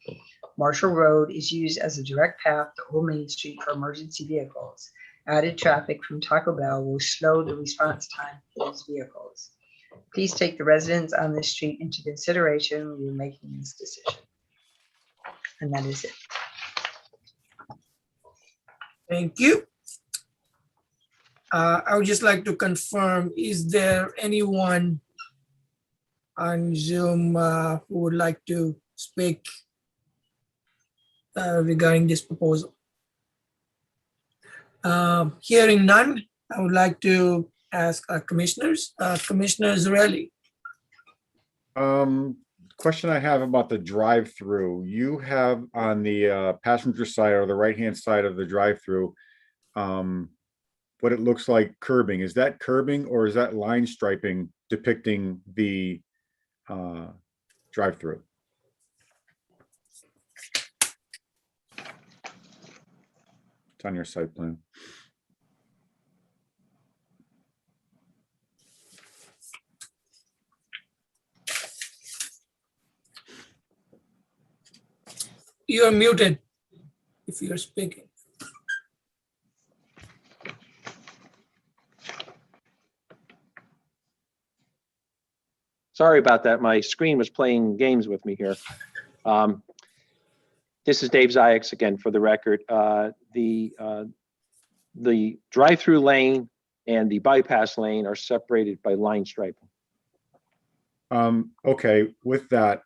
Marshall Road is used as a direct path to Old Main Street for emergency vehicles. Added traffic from Taco Bell will slow the response time for these vehicles. Please take the residents on this street into consideration when you're making this decision. And that is it. Thank you. I would just like to confirm, is there anyone on Zoom who would like to speak regarding this proposal? Hearing none, I would like to ask our commissioners. Commissioner Zarelli. Question I have about the drive-through. You have on the passenger side or the right-hand side of the drive-through, what it looks like curbing. Is that curbing or is that line striping depicting the drive-through? It's on your site plan. You are muted if you're speaking. Sorry about that. My screen was playing games with me here. This is Dave Ziyax again for the record. The drive-through lane and the bypass lane are separated by line striping. Okay, with that,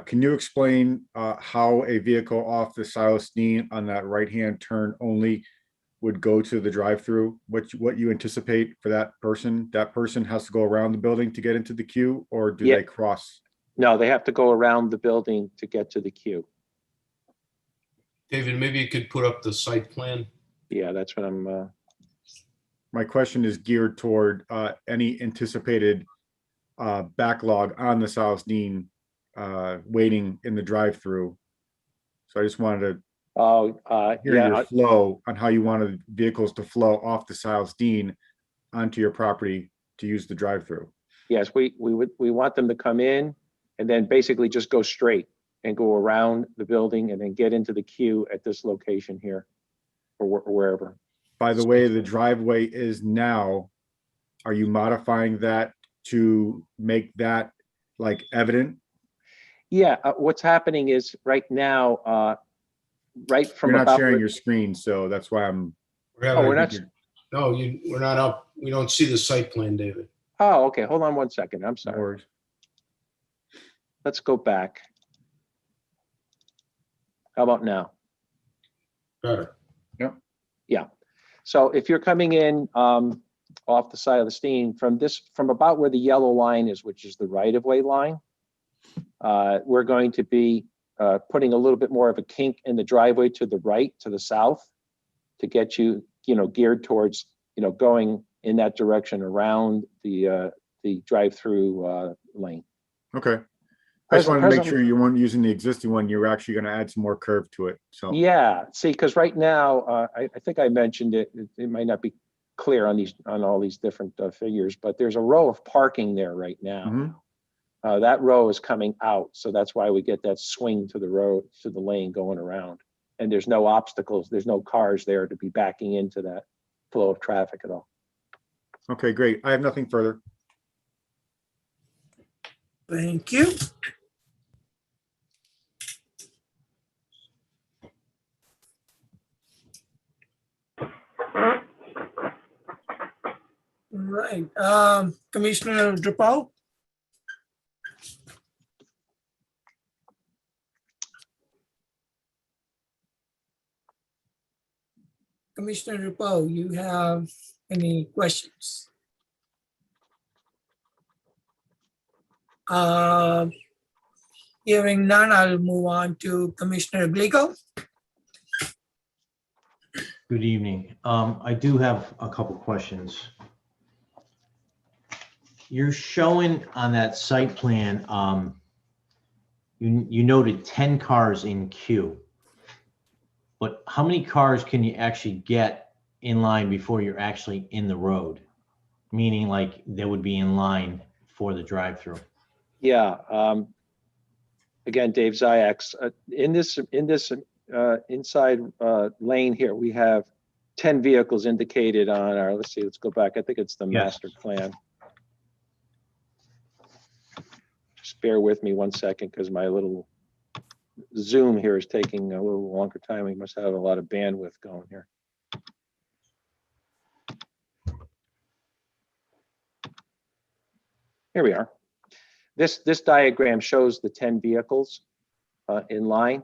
can you explain how a vehicle off the Solstein on that right-hand turn only would go to the drive-through? What you anticipate for that person? That person has to go around the building to get into the queue, or do they cross? No, they have to go around the building to get to the queue. David, maybe you could put up the site plan. Yeah, that's what I'm, My question is geared toward any anticipated backlog on the South Dean waiting in the drive-through. So I just wanted to hear yeah, your flow on how you wanted vehicles to flow off the South Dean onto your property to use the drive-through. yes, we want them to come in and then basically just go straight and go around the building and then get into the queue at this location here or wherever. By the way, the driveway is now, are you modifying that to make that like evident? Yeah, what's happening is right now, right from You're not about, sharing where- your screen, so that's why I'm. Oh, we're not, No, we're not up. We don't see the site plan, David. oh, okay, hold on one second, I'm sorry. Or- Let's go back. How about now? Better. So if you're coming in off the side of the Steen, from about where the yellow line is, which is the right-of-way line, we're going to be putting a little bit more of a kink in the driveway to the right, to the south, to get you, geared towards, going in that direction around the drive-through lane. Okay. I just wanted to make Presently- sure you weren't using the existing one. You're actually going to add some more curve to it. So. Yeah, see, because right now, I think I mentioned it, it might not be clear on all these different figures, but there's a row of parking there right now. Mhm. That row is coming out, so that's why we get that swing to the road, to the lane going around. And there's no obstacles, there's no cars there to be backing into that flow of traffic at all. Okay, great. I have nothing further. Thank you. Right, Commissioner Drapal? Commissioner Drapal, you have any questions? Hearing none, I'll move on to Commissioner Glico. Good evening. I do have a couple questions. You're showing on that site plan, you noted 10 cars in queue. But how many cars can you actually get in line before you're actually in the road? Meaning like they would be in line for the drive-through. Yeah, again, Dave Ziyax, in this inside lane here, we have 10 vehicles indicated on our, let's go back. I think it's the Yes. master plan. Just bear with me one second because my little Zoom here is taking a little longer time. We must have a lot of bandwidth going here. Here we are. This diagram shows the 10 vehicles in line.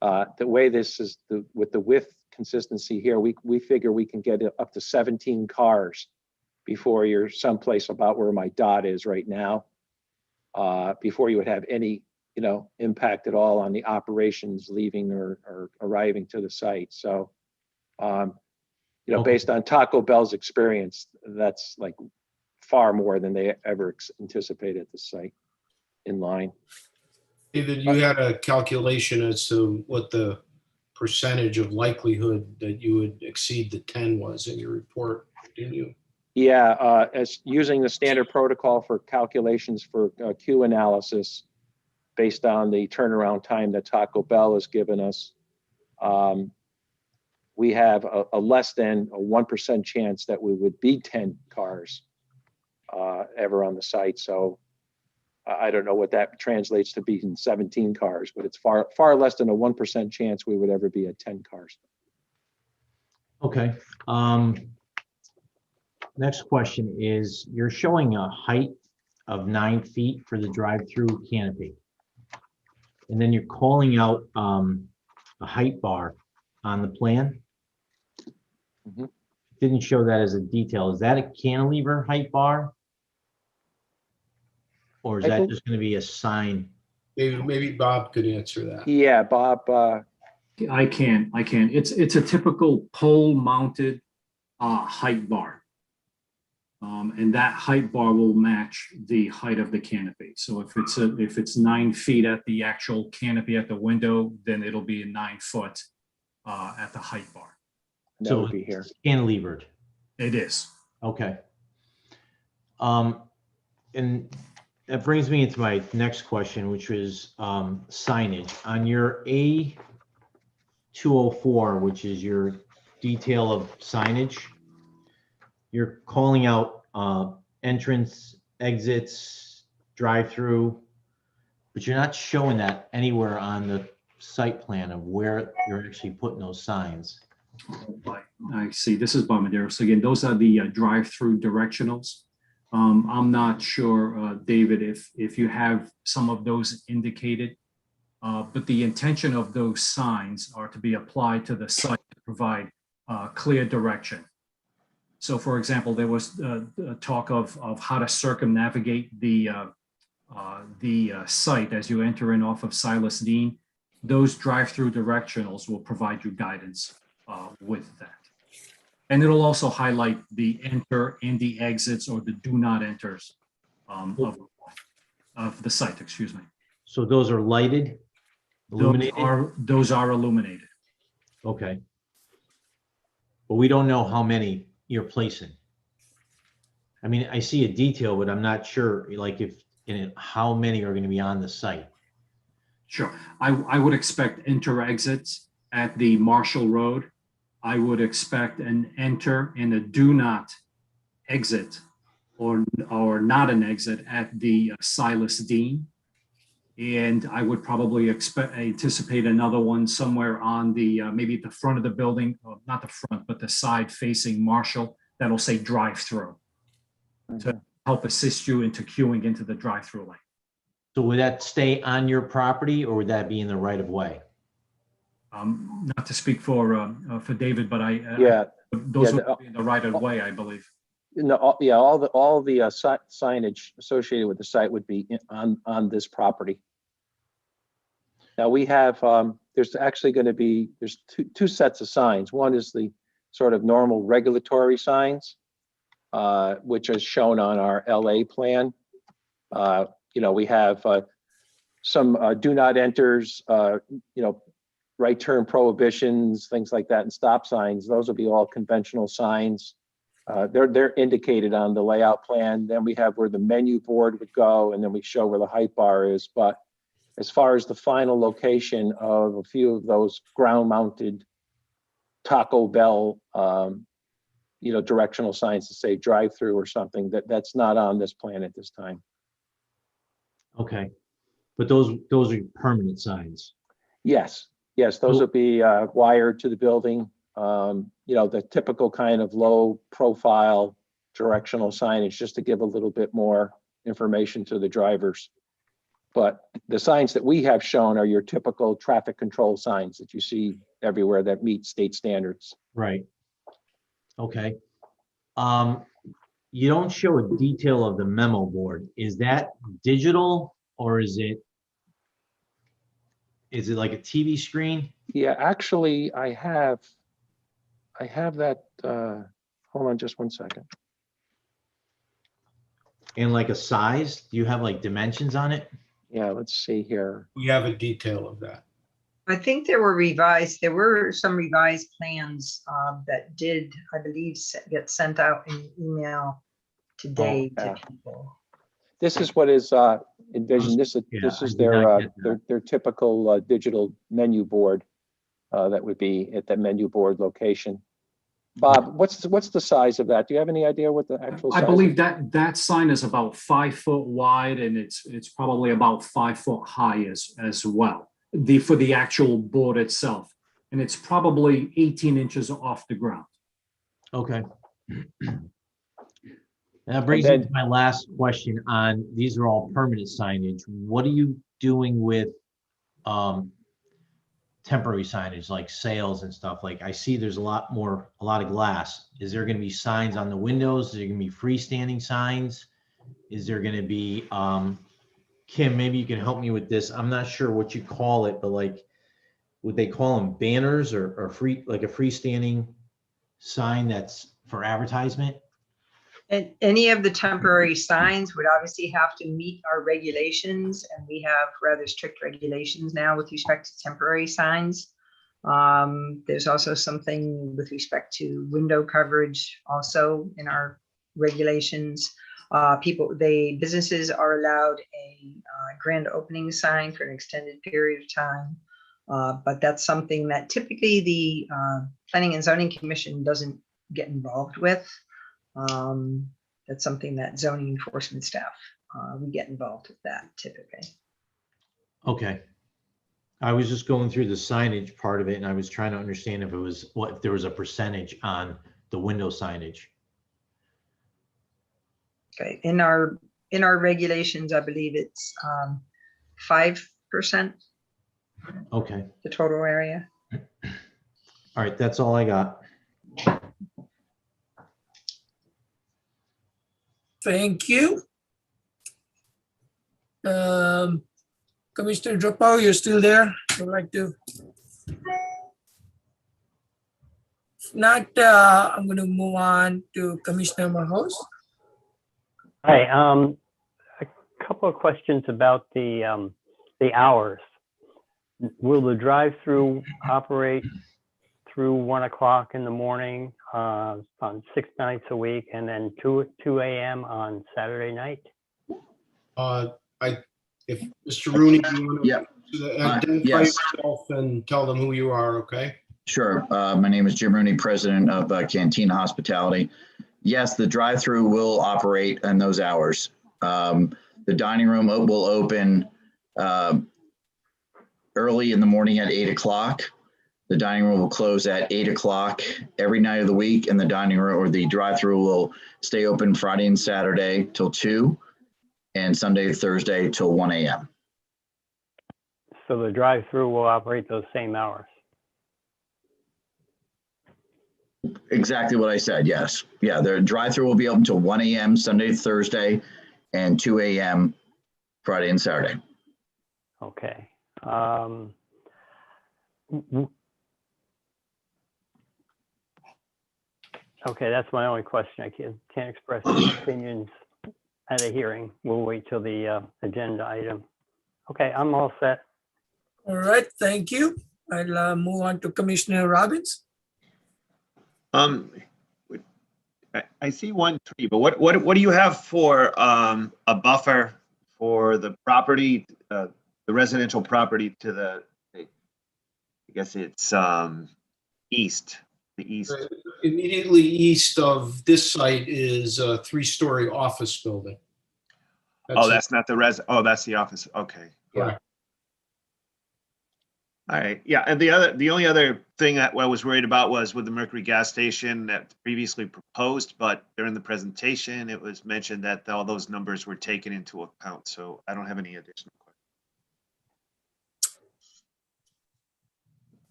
The way this is, with the width consistency here, we figure we can get it up to 17 cars before you're someplace about where my dot is right now, before you would have any, impact at all on the operations leaving or arriving to the site. So, Okay. based on Taco Bell's experience, that's like far more than they ever anticipated at the site in line. David, you had a calculation as to what the percentage of likelihood that you would exceed the 10 was in your report, didn't you? Yeah, as using the standard protocol for calculations for queue analysis based on the turnaround time that Taco Bell has given us, we have a less than a 1% chance that we would be 10 cars ever on the site. So I don't know what that translates to being 17 cars, but it's far less than a 1% chance we would ever be at 10 cars. Okay. Next question is, you're showing a height of 9 feet for the drive-through canopy. And then you're calling out a height bar on the plan. Mhm. Didn't show that as a detail. Is that a cantilever height bar? Or is I that think- just going to be a sign? Maybe Bob could answer that. Yeah, Bob, I can. It's a typical pole mounted height bar. And that height bar will match the height of the canopy. So if it's 9 feet at the actual canopy at the window, then it'll be 9 foot at the height bar. That So would be here. cantilevered. It is. Okay. And that brings me into my next question, which was signage. On your A204, which is your detail of signage, you're calling out entrance, exits, drive-through, but you're not showing that anywhere on the site plan of where you're actually putting those signs. I see. This is Bob Maderos. Again, those are the drive-through directionals. I'm not sure, David, if you have some of those indicated, but the intention of those signs are to be applied to the site to provide clear direction. So, for example, there was talk of how to circumnavigate the site as you enter in off of Silas Dean. Those drive-through directionals will provide you guidance with that. And it'll also highlight the enter and the exits or the do not enters of the site, excuse me. So those are lighted, illuminated? Those are illuminated. Okay. But we don't know how many you're placing. I mean, I see a detail, but I'm not sure, like, if how many are going to be on the site. Sure. I would expect enter exits at the Marshall Road. I would expect an enter and a do not exit or not an exit at the Silas Dean. And I would probably anticipate another one somewhere on the, maybe the front of the building, not the front, but the side facing Marshall, that'll say drive-through to help assist you into queuing into the drive-through lane. So would that stay on your property or would that be in the right of way? Not to speak for David, but those would be in the right of way, I believe. No, all the signage associated with the site would be on this property. Now we have, there's actually going to be, there's two sets of signs. One is the sort of normal regulatory signs, which is shown on our LA plan. We have some do not enters, right turn prohibitions, things like that, and stop signs. Those will be all conventional signs. They're indicated on the layout plan. Then we have where the menu board would go, and then we show where the height bar is. But as far as the final location of a few of those ground-mounted Taco Bell, directional signs to say drive-through or something, that's not on this plan at this time. Okay, but those are permanent signs. Yes, those will be wired to the building. The typical kind of low profile directional signage just to give a little bit more information to the drivers. But the signs that we have shown are your typical traffic control signs that you see everywhere that meet state standards. Right. Okay. You don't show a detail of the memo board. Is that digital or is it like a TV screen? Yeah, actually, I have that. Hold on just one second. And like a size? Do you have like dimensions on it? Yeah, let's see here. We have a detail of that. I think there were some revised plans that did, I believe, get sent out in email today to people. This is what is envisioned. This is their typical digital menu board that would be at the menu board location. Bob, what's the size of that? Do you have any idea what the actual size? I believe that sign is about 5 foot wide and it's probably about 5 foot high as well. For the actual board itself, and it's probably 18 inches off the ground. Okay. That brings me to my last question on, these are all permanent signage. What are you doing with temporary signage like sales and stuff? Like I see there's a lot of glass. Is there going to be signs on the windows? Is there going to be freestanding signs? Is there going to be, Kim, maybe you can help me with this. I'm not sure what you call it, but like would they call them banners or free, like a freestanding sign that's for advertisement? And any of the temporary signs would obviously have to meet our regulations, and we have rather strict regulations now with respect to temporary signs. There's also something with respect to window coverage also in our regulations. Businesses are allowed a grand opening sign for an extended period of time. But that's something that typically the Planning and Zoning Commission doesn't get involved with. That's something that zoning enforcement staff, we get involved with that typically. Okay. I was just going through the signage part of it and I was trying to understand if it was, if there was a percentage on the window signage. Okay, in our regulations, I believe it's 5%, Okay. the total area. All right. That's all I got. Thank you. Commissioner Dropo, you're still there? Would like to? If not, I'm going to move on to Commissioner Mahos. Hi, a couple of questions about the hours. Will the drive-through operate through 1 o'clock in the morning on 6 nights a week, and then 2 a.m. on Saturday night? If Mr. Rooney, you want Yeah. to identify Yes. yourself and tell them who you are, okay? Sure. My name is Jim Rooney, president of Cantina Hospitality. Yes, the drive-through will operate in those hours. The dining room will open early in the morning at 8 o'clock. The dining room will close at 8 o'clock every night of the week, and the dining room or the drive-through will stay open Friday and Saturday till 2, and Sunday, Thursday till 1 a.m. So the drive-through will operate those same hours? Exactly what I said, yes. Yeah, the drive-through will be open till 1 a.m. Sunday, Thursday, and 2 a.m. Friday and Saturday. Okay. Okay, that's my only question. I can't express opinions at a hearing. We'll wait till the agenda item. Okay, I'm all set. All right, thank you. I'll move on to Commissioner Robbins. I see one tree, but what do you have for a buffer for the property, the residential property to the, I guess it's east, the east? Immediately east of this site is a 3-story office building. Oh, that's not the that's the office. Okay. Correct. All right, yeah, and the only other thing that I was worried about was with the Mercury gas station that previously proposed, but during the presentation, it was mentioned that all those numbers were taken into account, so I don't have any additional questions.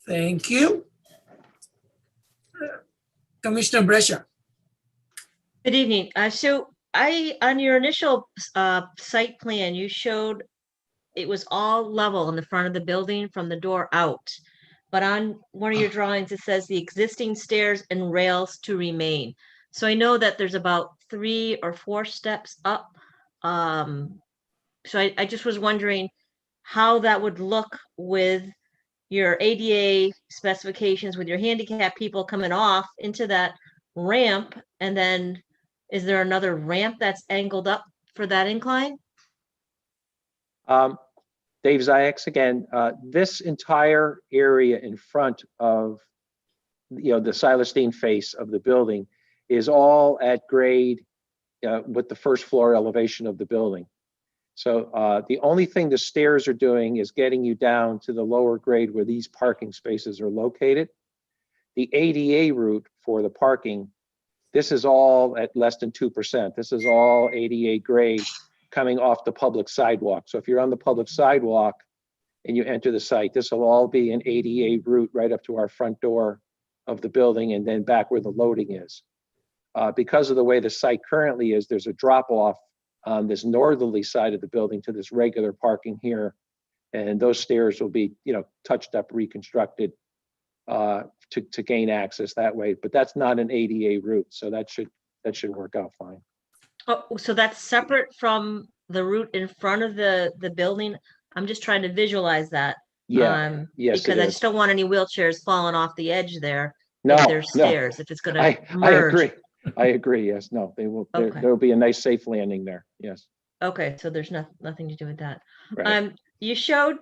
Thank you. Commissioner Brescia. Good evening. On your initial site plan, you showed it was all level in the front of the building from the door out. But on one of your drawings, it says the existing stairs and rails to remain. So I know that there's about 3 or 4 steps up. So I just was wondering how that would look with your ADA specifications, with your handicap people coming off into that ramp. And then is there another ramp that's angled up for that incline? Dave Ziyax again. This entire area in front of, the Silestein face of the building is all at grade with the first floor elevation of the building. So the only thing the stairs are doing is getting you down to the lower grade where these parking spaces are located. The ADA route for the parking, this is all at less than 2%. This is all ADA grade coming off the public sidewalk. So if you're on the public sidewalk and you enter the site, this will all be an ADA route right up to our front door of the building and then back where the loading is. Because of the way the site currently is, there's a drop off on this northerly side of the building to this regular parking here And those stairs will be, touched up, reconstructed to gain access that way. But that's not an ADA route, so that should work out fine. Oh, so that's separate from the route in front of the building? I'm just trying to visualize that. Yeah, yes, it Because I is. just don't want any wheelchairs falling off the edge there. No, If there's no. stairs, if it's gonna I merge. agree. I agree. Yes, no, they will. Okay. There'll be a nice safe landing there. Yes. Okay, so there's nothing to do with that. Right. You showed,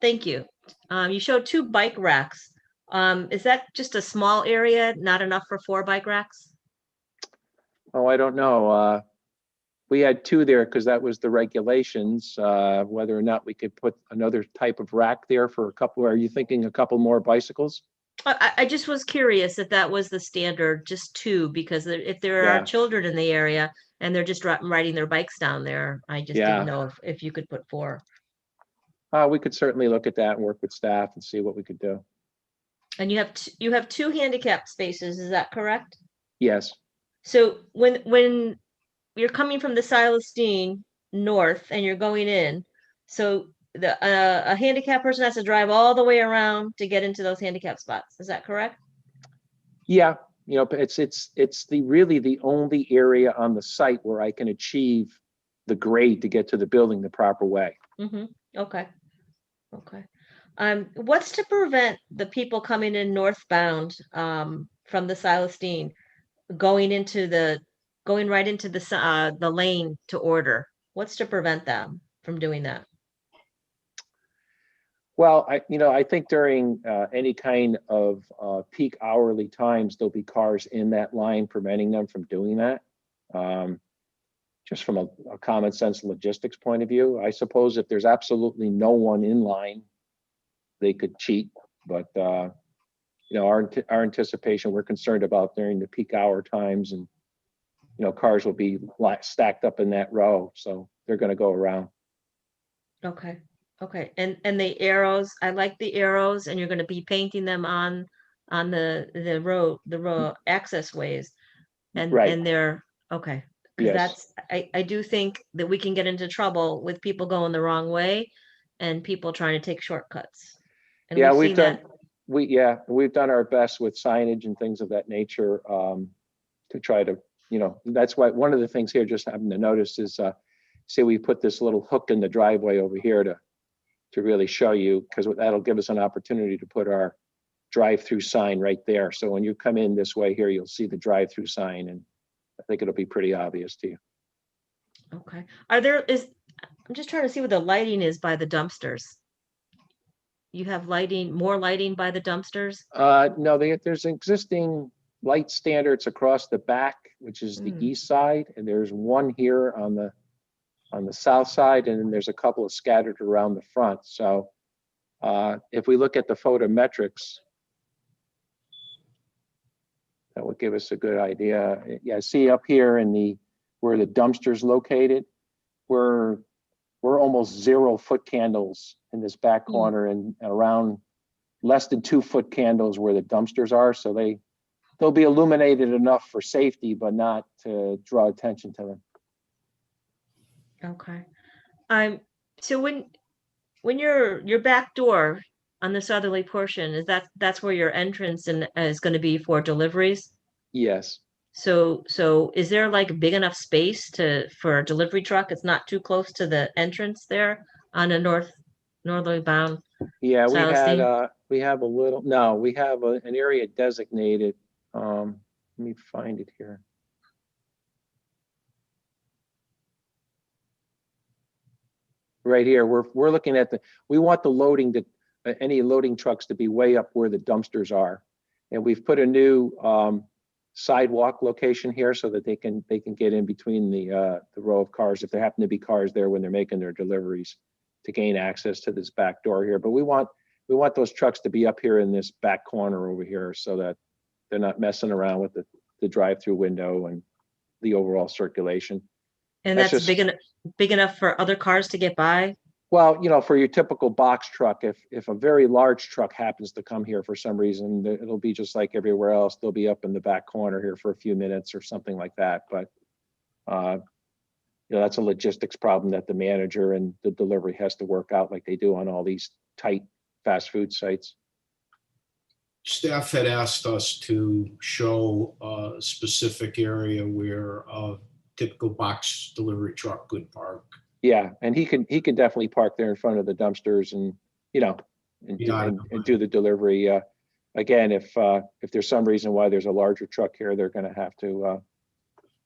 thank you. You showed 2 bike racks. Is that just a small area, not enough for 4 bike racks? Oh, I don't know. We had 2 there because that was the regulations. Whether or not we could put another type of rack there for a couple. Are you thinking a couple more bicycles? I just was curious if that was the standard, just 2, because if there are Yeah. children in the area and they're just riding their bikes down there, I just Yeah. didn't know if you could put 4. We could certainly look at that and work with staff and see what we could do. And you have 2 handicap spaces, is that correct? Yes. So when you're coming from the Silestine north and you're going in, so a handicap person has to drive all the way around to get into those handicap spots. Is that correct? Yeah. It's really the only area on the site where I can achieve the grade to get to the building the proper way. Mm-hmm. Okay. What's to prevent the people coming in northbound from the Silestine going right into the lane to order? What's to prevent them from doing that? Well, I think during any kind of peak hourly times, there'll be cars in that line preventing them from doing that. Just from a common sense logistics point of view, I suppose if there's absolutely no one in line, they could cheat. But our anticipation, we're concerned about during the peak hour times, and cars will be stacked up in that row, so they're going to go around. Okay. And the arrows, I like the arrows, and you're going to be painting them on the road access ways, and Right. and they're okay. Because Yes. I do think that we can get into trouble with people going the wrong way and people trying to take shortcuts. And Yeah, we've seen that. we've done our best with signage and things of that nature to try to, that's why one of the things here, just having to notice is, say we put this little hook in the driveway over here to really show you, because that'll give us an opportunity to put our drive-through sign right there. So when you come in this way here, you'll see the drive-through sign, and I think it'll be pretty obvious to you. Okay. I'm just trying to see what the lighting is by the dumpsters. You have more lighting by the dumpsters? No, there's existing light standards across the back, which is the east side, and there's one here on the south side, and then there's a couple of scattered around the front. So if we look at the photometrics, that would give us a good idea. Yeah, see up here where the dumpster's located, we're almost 0 foot candles in this back corner, and around less than 2 foot candles where the dumpsters are. So they'll be illuminated enough for safety, but not to draw attention to them. Okay. So when your back door on the southerly portion, that's where your entrance is going to be for deliveries? Yes. So is there like big enough space for a delivery truck? It's not too close to the entrance there on a northerly bound? Yeah, Celestine? we have an area designated. Let me find it here. Right here, we're looking at we want the loading any loading trucks to be way up where the dumpsters are. And we've put a new sidewalk location here so that they can get in between the row of cars if there happen to be cars there when they're making their deliveries, to gain access to this back door here. But we want those trucks to be up here in this back corner over here so that they're not messing around with the drive-through window and the overall circulation. And that's big enough for other cars to get by? Well, for your typical box truck, if a very large truck happens to come here for some reason, it'll be just like everywhere else. They'll be up in the back corner here for a few minutes or something like that. But that's a logistics problem that the manager and the delivery has to work out like they do on all these tight fast food sites. Staff had asked us to show a specific area where a typical box delivery truck could park. Yeah, and he can definitely park there in front of the dumpsters and, and do the delivery. Again, if there's some reason why there's a larger truck here, they're going to have to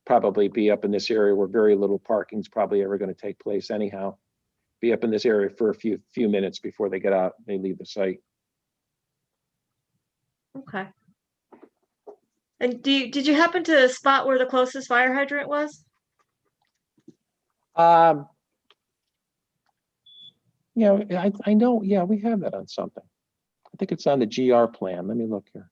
probably be up in this area where very little parking is probably ever going to take place anyhow. Be up in this area for a few minutes before they get out, they leave the site. Okay. And did you happen to spot where the closest fire hydrant was? I know, yeah, we have that on something. I think it's on the GR plan. Let me look here.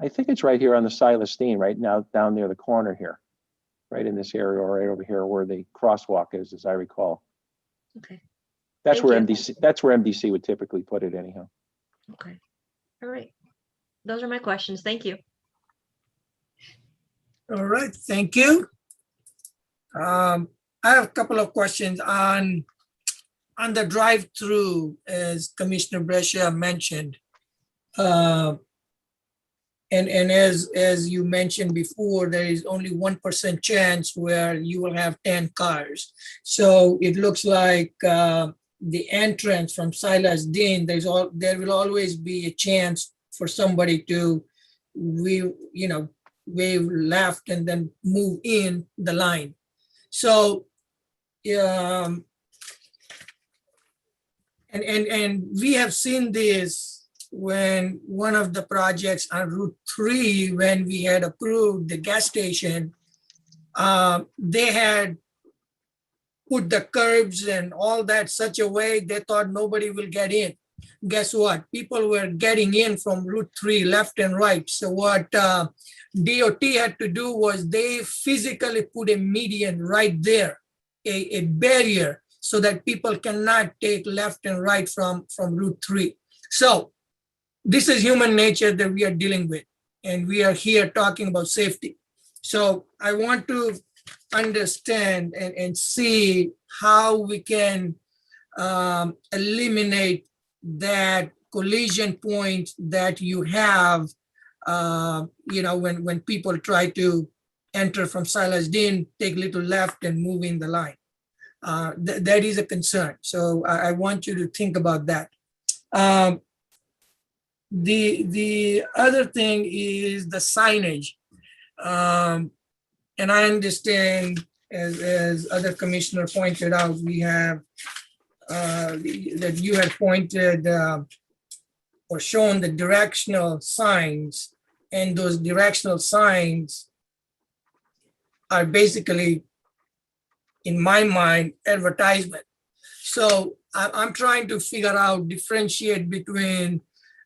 I think it's right here on the Silas Dean, right now down near the corner here, right in this area or right over here where the crosswalk is, as I recall. Okay. That's Thank where you. MDC would typically put it anyhow. Okay. All right. Those are my questions. Thank you. All right, thank you. I have a couple of questions on the drive-through, as Commissioner Brescia mentioned. And as you mentioned before, there is only 1% chance where you will have 10 cars. So it looks like the entrance from Silas Dean, there will always be a chance for somebody to wave left and then move in the line. So and we have seen this when one of the projects on Route 3, when we had approved the gas station, they had put the curbs and all that such a way they thought nobody will get in. Guess what? People were getting in from Route 3 left and right. So what DOT had to do was they physically put a median right there, a barrier, so that people cannot take left and right from Route 3. So this is human nature that we are dealing with, and we are here talking about safety. So I want to understand and see how we can eliminate that collision point that you have, when people try to enter from Silas Dean, take a little left and move in the line. That is a concern. So I want you to think about that. The other thing is the signage. And I understand, as other commissioner pointed out, we have that you had pointed or shown the directional signs, and those directional signs are basically, in my mind, advertisement. So I'm trying to figure out, differentiate between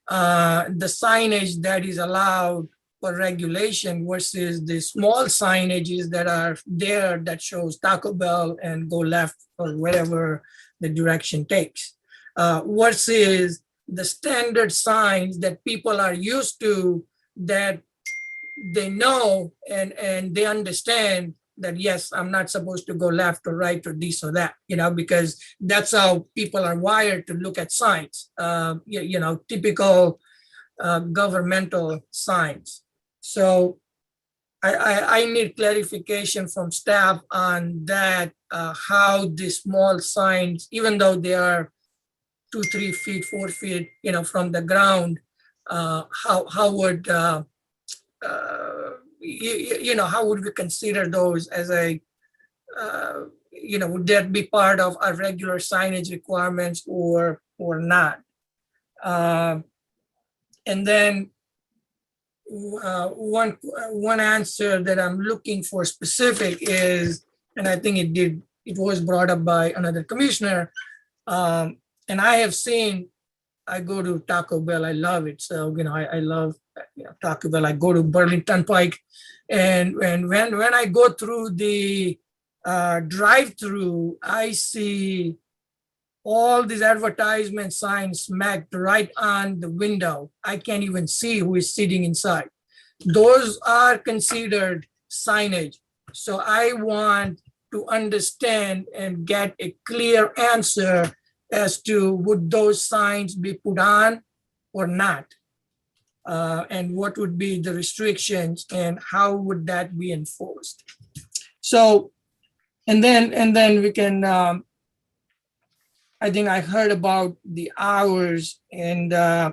the signage that is allowed for regulation versus the small signages that are there that shows Taco Bell and go left or wherever the direction takes, versus the standard signs that people are used to, that they know and they understand that, yes, I'm not supposed to go left or right or this or that, because that's how people are wired to look at signs, typical governmental signs. So I need clarification from staff on that, how the small signs, even though they are 2, 3 feet, 4 feet, from the ground, how would how would we consider those as a, would that be part of our regular signage requirements or not? And then one answer that I'm looking for specific is, and I think it was brought up by another commissioner, and I have seen, I go to Taco Bell, I love it. So, I love Taco Bell. I go to Burlington Pike, and when I go through the drive-through, I see all these advertisement signs smacked right on the window. I can't even see who is sitting inside. Those are considered signage. So I want to understand and get a clear answer as to would those signs be put on or not? And what would be the restrictions and how would that be enforced? So, and then we can, I think I heard about the hours and I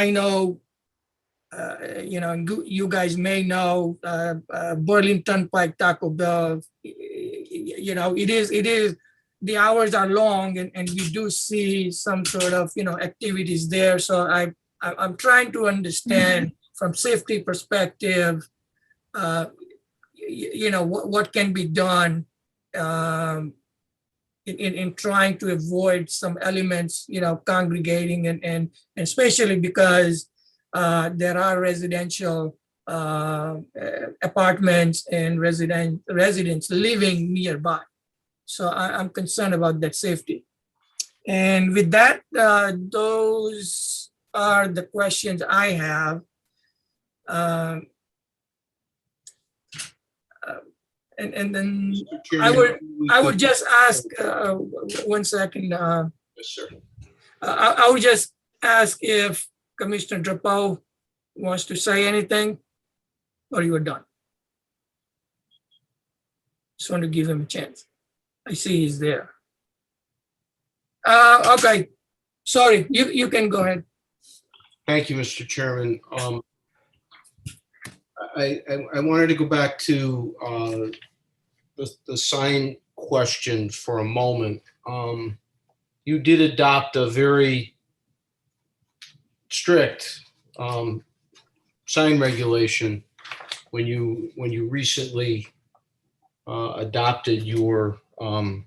know, you guys may know Burlington Pike Taco Bell, it is, the hours are long and we do see some sort of, activities there. So I'm trying to understand from safety perspective, what can be done in trying to avoid some elements, congregating and especially because there are residential apartments and residents living nearby. So I'm concerned about that safety. And with that, those are the questions I have. And then Mr. Chairman, I would just ask, 1 second. Yes, sir. I would just ask if Commissioner Drapeau wants to say anything, or you are done. Just want to give him a chance. I see he's there. Okay, sorry, you can go ahead. Thank you, Mr. Chairman. I wanted to go back to the sign question for a moment. You did adopt a very strict sign regulation when you recently adopted your when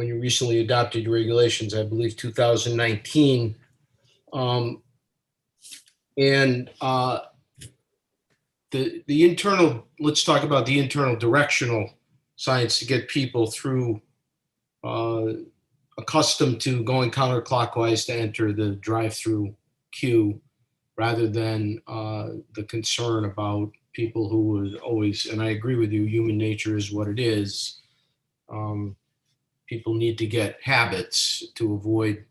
you recently adopted your regulations, I believe 2019. The internal, let's talk about the internal directional signs to get people through accustomed to going counterclockwise to enter the drive-through queue rather than the concern about people who would always, and I agree with you, human nature is what it is. People need to get habits to avoid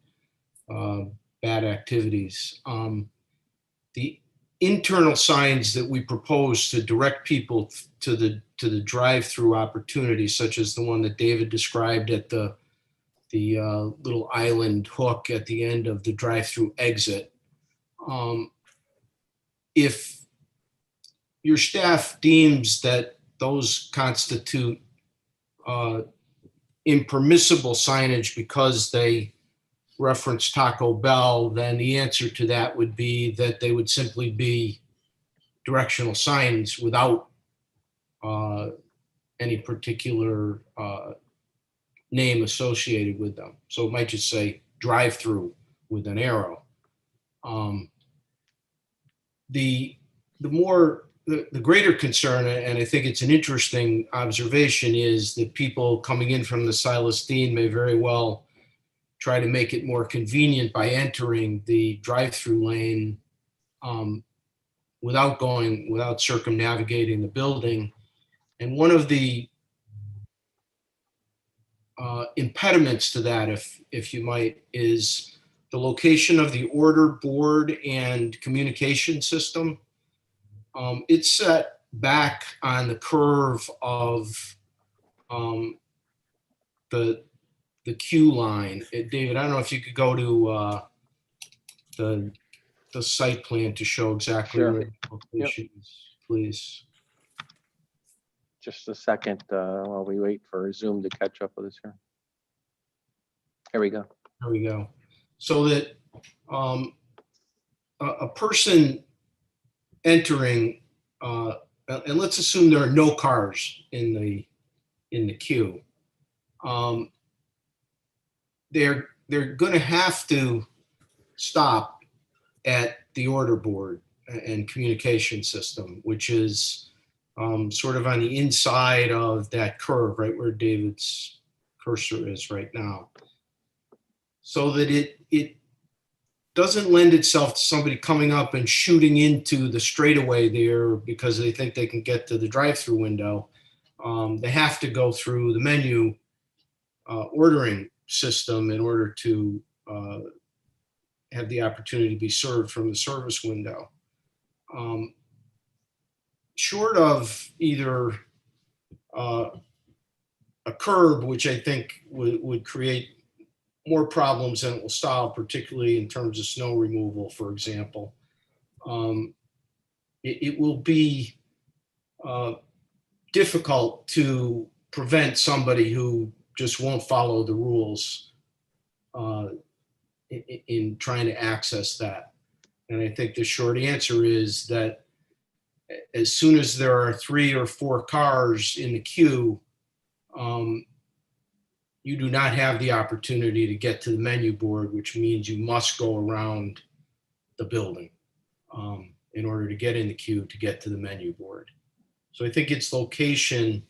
bad activities. The internal signs that we propose to direct people to the drive-through opportunities, such as the one that David described at the little island hook at the end of the drive-through exit. If your staff deems that those constitute impermissible signage because they reference Taco Bell, then the answer to that would be that they would simply be directional signs without any particular name associated with them. So it might just say drive-through with an arrow. The greater concern, and I think it's an interesting observation, is that people coming in from the Silas Deane may very well try to make it more convenient by entering the drive-through lane without circumnavigating the building. And one of the impediments to that, if you might, is the location of the order board and communication system. It's set back on the curve of the queue line. David, I don't know if you could go to the site plan to show exactly Sure. where the location is, please. Just a second while we wait for Zoom to catch up with us here. Here we go. There we go. So that a person entering, and let's assume there are no cars in the queue. They're going to have to stop at the order board and communication system, which is sort of on the inside of that curve, right where David's cursor is right now. So that it doesn't lend itself to somebody coming up and shooting into the straightaway there because they think they can get to the drive-through window. They have to go through the menu ordering system in order to have the opportunity to be served from the service window. Short of either a curb, which I think would create more problems than it will solve, particularly in terms of snow removal, for example, it will be difficult to prevent somebody who just won't follow the rules in trying to access that. And I think the short answer is that as soon as there are 3 or 4 cars in the queue, you do not have the opportunity to get to the menu board, which means you must go around the building in order to get in the queue to get to the menu board. So I think its location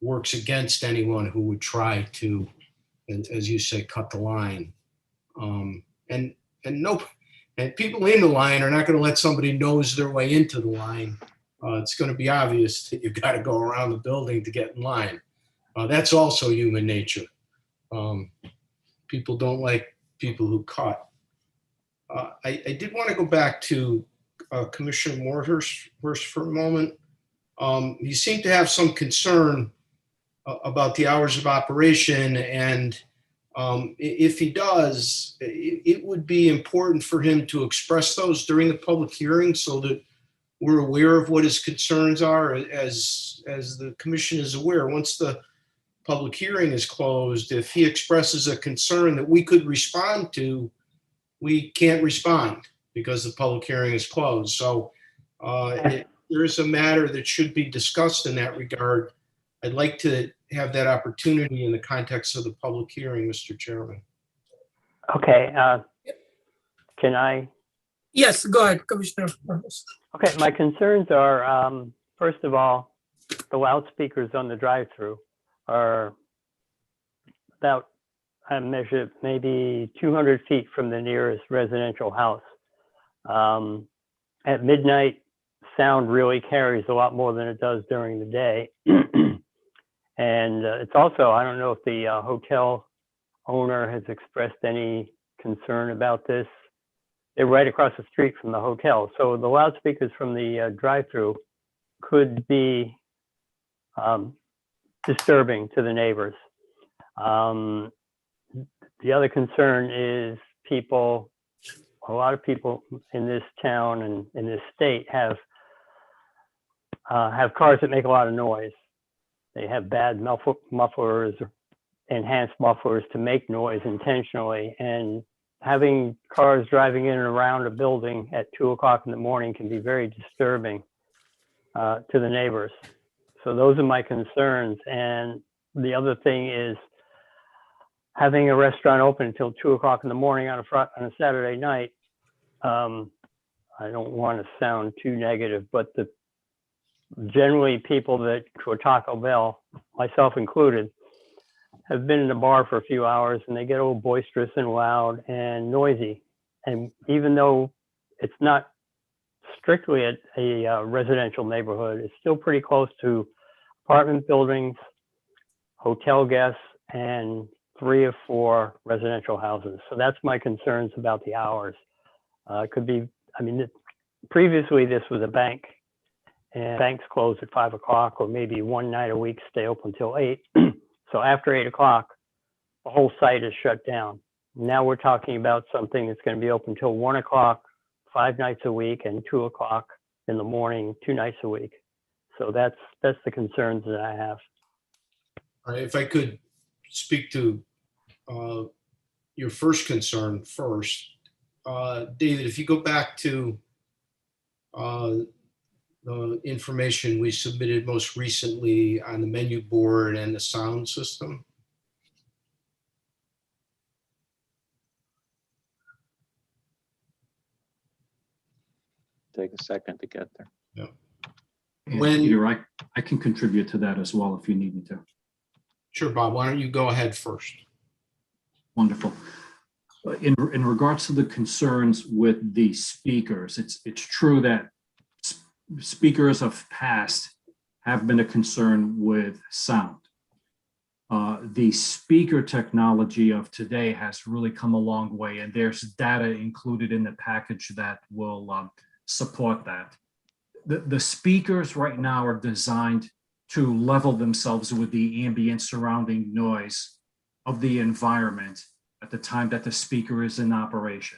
works against anyone who would try to, as you say, cut the line. And people in the line are not going to let somebody nose their way into the line. It's going to be obvious that you've got to go around the building to get in line. That's also human nature. People don't like people who cut. I did want to go back to Commissioner Morhurst for a moment. He seemed to have some concern about the hours of operation, and if he does, it would be important for him to express those during the public hearing so that we're aware of what his concerns are. As the commission is aware, once the public hearing is closed, if he expresses a concern that we could respond to, we can't respond because the public hearing is closed. So there is a matter that should be discussed in that regard. I'd like to have that opportunity in the context of the public hearing, Mr. Chairman. Okay, can I? Yes, go ahead, Commissioner. Okay, my concerns are, first of all, the loudspeakers on the drive-through are about, I measured maybe 200 feet from the nearest residential house. At midnight, sound really carries a lot more than it does during the day. And it's also, I don't know if the hotel owner has expressed any concern about this. They're right across the street from the hotel. So the loudspeakers from the drive-through could be disturbing to the neighbors. The other concern is people, a lot of people in this town and in this state have cars that make a lot of noise. They have bad mufflers, enhanced mufflers to make noise intentionally. And having cars driving in and around a building at 2 o'clock in the morning can be very disturbing to the neighbors. So those are my concerns. And the other thing is having a restaurant open until 2 o'clock in the morning on a Saturday night. I don't want to sound too negative, but generally people that go Taco Bell, myself included, have been in the bar for a few hours and they get all boisterous and loud and noisy. And even though it's not strictly a residential neighborhood, it's still pretty close to apartment buildings, hotel guests, and 3 or 4 residential houses. So that's my concerns about the hours. It could be, I mean, previously this was a bank, and banks close at 5 o'clock, or maybe one night a week stay open until 8. So after 8 o'clock, the whole site is shut down. Now we're talking about something that's going to be open till 1 o'clock, 5 nights a week, and 2 o'clock in the morning, 2 nights a week. So that's the concerns that I have. If I could speak to your first concern first, David, if you go back to the information we submitted most recently on the menu board and the sound system. Take a second to get there. Yeah. And When- Peter, I can contribute to that as well if you need me to. Sure, Bob, why don't you go ahead first? Wonderful. In regards to the concerns with the speakers, it's true that speakers of past have been a concern with sound. The speaker technology of today has really come a long way, and there's data included in the package that will support that. The speakers right now are designed to level themselves with the ambient surrounding noise of the environment at the time that the speaker is in operation.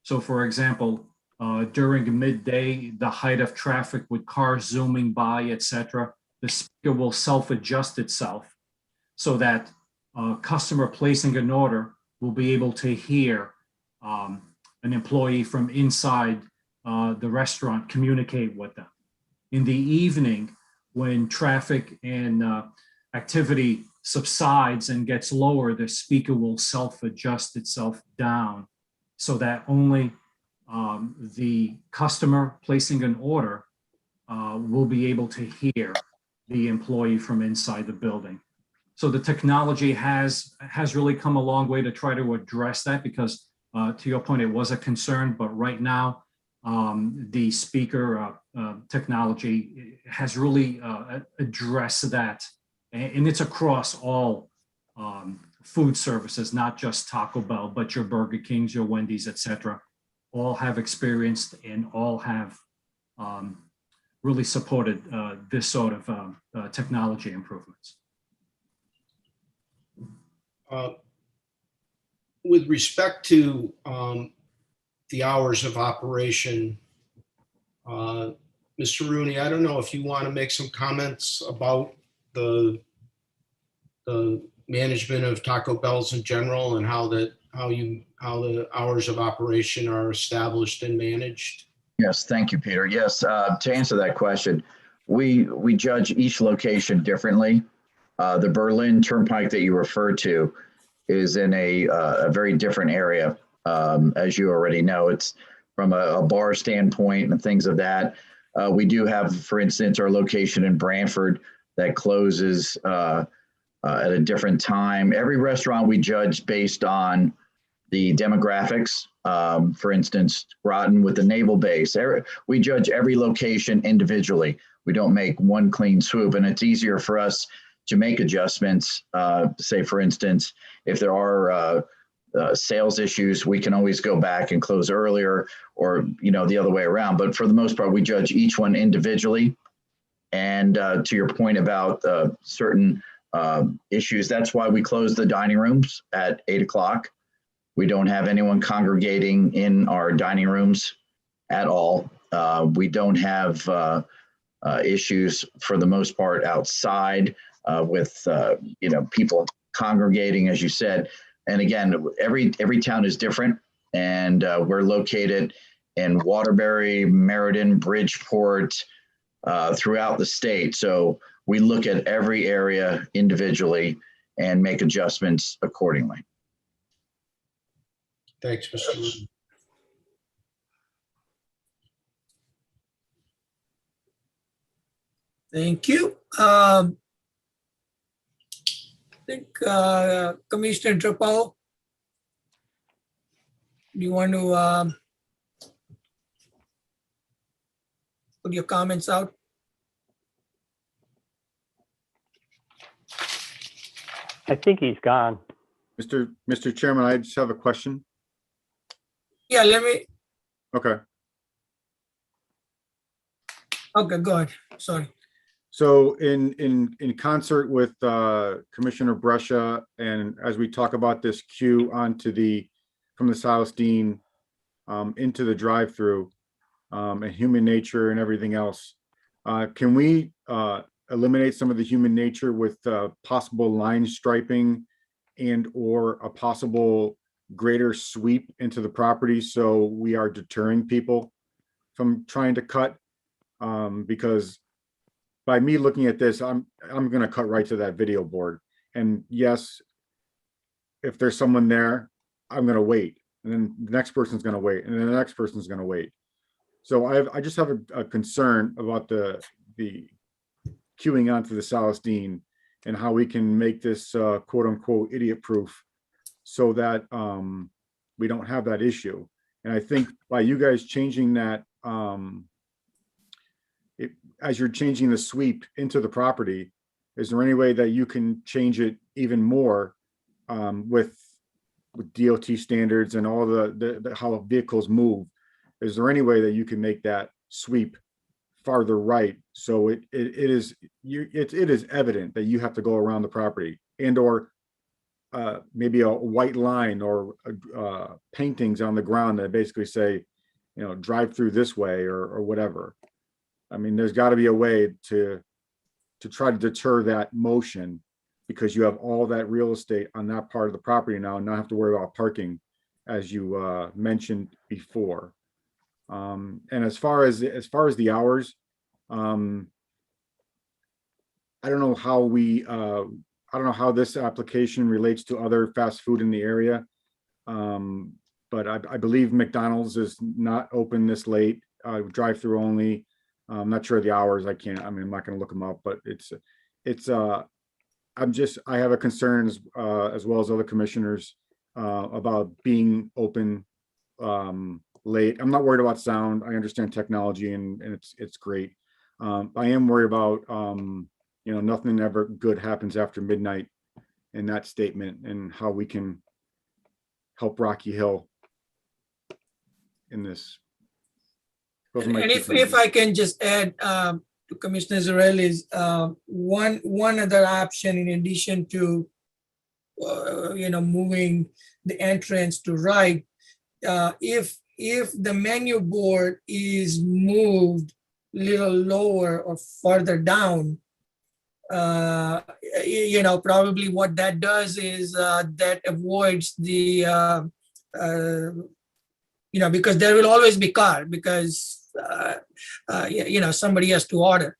So for example, during midday, the height of traffic with cars zooming by, etc., the speaker will self-adjust itself so that a customer placing an order will be able to hear an employee from inside the restaurant communicate with them. In the evening, when traffic and activity subsides and gets lower, the speaker will self-adjust itself down so that only the customer placing an order will be able to hear the employee from inside the building. So the technology has really come a long way to try to address that, because to your point, it was a concern, but right now the speaker technology has really addressed that. And it's across all food services, not just Taco Bell, but your Burger Kings, your Wendy's, etc. All have experienced and all have really supported this sort of technology improvements. With respect to the hours of operation, Mr. Rooney, I don't know if you want to make some comments about the management of Taco Bells in general and how the hours of operation are established and managed. Yes, thank you, Peter. Yes, to answer that question, we judge each location differently. The Berlin Turnpike that you referred to is in a very different area. As you already know, it's from a bar standpoint and things of that. We do have, for instance, our location in Brantford that closes at a different time. Every restaurant we judge based on the demographics. For instance, Groton with the naval base. We judge every location individually. We don't make one clean swoop, and it's easier for us to make adjustments. Say, for instance, if there are sales issues, we can always go back and close earlier, or the other way around. But for the most part, we judge each one individually. And to your point about certain issues, that's why we close the dining rooms at 8 o'clock. We don't have anyone congregating in our dining rooms at all. We don't have issues for the most part outside with people congregating, as you said. And again, every town is different, and we're located in Waterbury, Meriden, Bridgeport, throughout the state. So we look at every area individually and make adjustments accordingly. Thanks, Mr. Rooney. Thank you. I think Commissioner Drapo, do you want to put your comments out? I think he's gone. Mr. Chairman, I just have a question. Yeah, let me, Okay. okay, go ahead. Sorry. So in concert with Commissioner Brescia, and as we talk about this queue onto from the South Dean into the drive-through and human nature and everything else, can we eliminate some of the human nature with possible line striping and or a possible greater sweep into the property, so we are deterring people from trying to cut? Because by me looking at this, I'm going to cut right to that video board. And yes, if there's someone there, I'm going to wait. And then the next person's going to wait. And then the next person's going to wait. So I just have a concern about the the queuing onto the Celestine and how we can make this quote unquote idiot proof so that we don't have that issue. And I think by you guys changing that, as you're changing the sweep into the property, is there any way that you can change it even more with DOT standards and all the how vehicles move? Is there any way that you can make that sweep farther right so it is evident that you have to go around the property, and or maybe a white line or paintings on the ground that basically say, drive through this way or whatever. I mean, there's got to be a way to try to deter that motion, because you have all that real estate on that part of the property now and not have to worry about parking, as you mentioned before. And as far as the hours, I don't know how this application relates to other fast food in the area. But I believe McDonald's is not open this late, drive-through only. I'm not sure the hours. I'm not going to look them up, but I have a concern as well as other commissioners about being open late. I'm not worried about sound. I understand technology and it's great. I am worried about, nothing ever good happens after midnight in that statement, and how we can help Rocky Hill in this. Those are my And two if things. I can just add to Commissioner Zarelli's, one other option in addition to, moving the entrance to right, if the menu board is moved a little lower or further down, probably what that does is that avoids the, because there will always be car, because somebody has to order.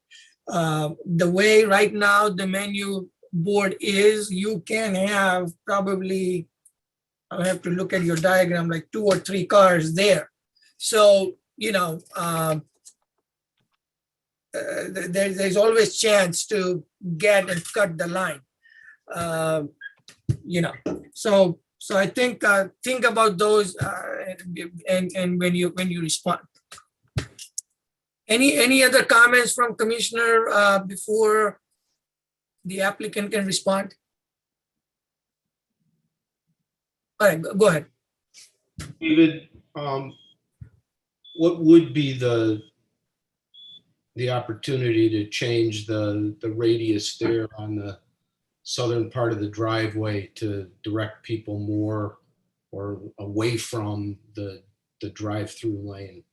The way right now the menu board is, you can have probably, I have to look at your diagram, like 2 or 3 cars there. So, there's always chance to get and cut the line. So I think about those and when you respond. Any other comments from Commissioner before the applicant can respond? All right, go ahead. David, what would be the opportunity to change the radius there on the southern part of the driveway to direct people more or away from the drive-through lane?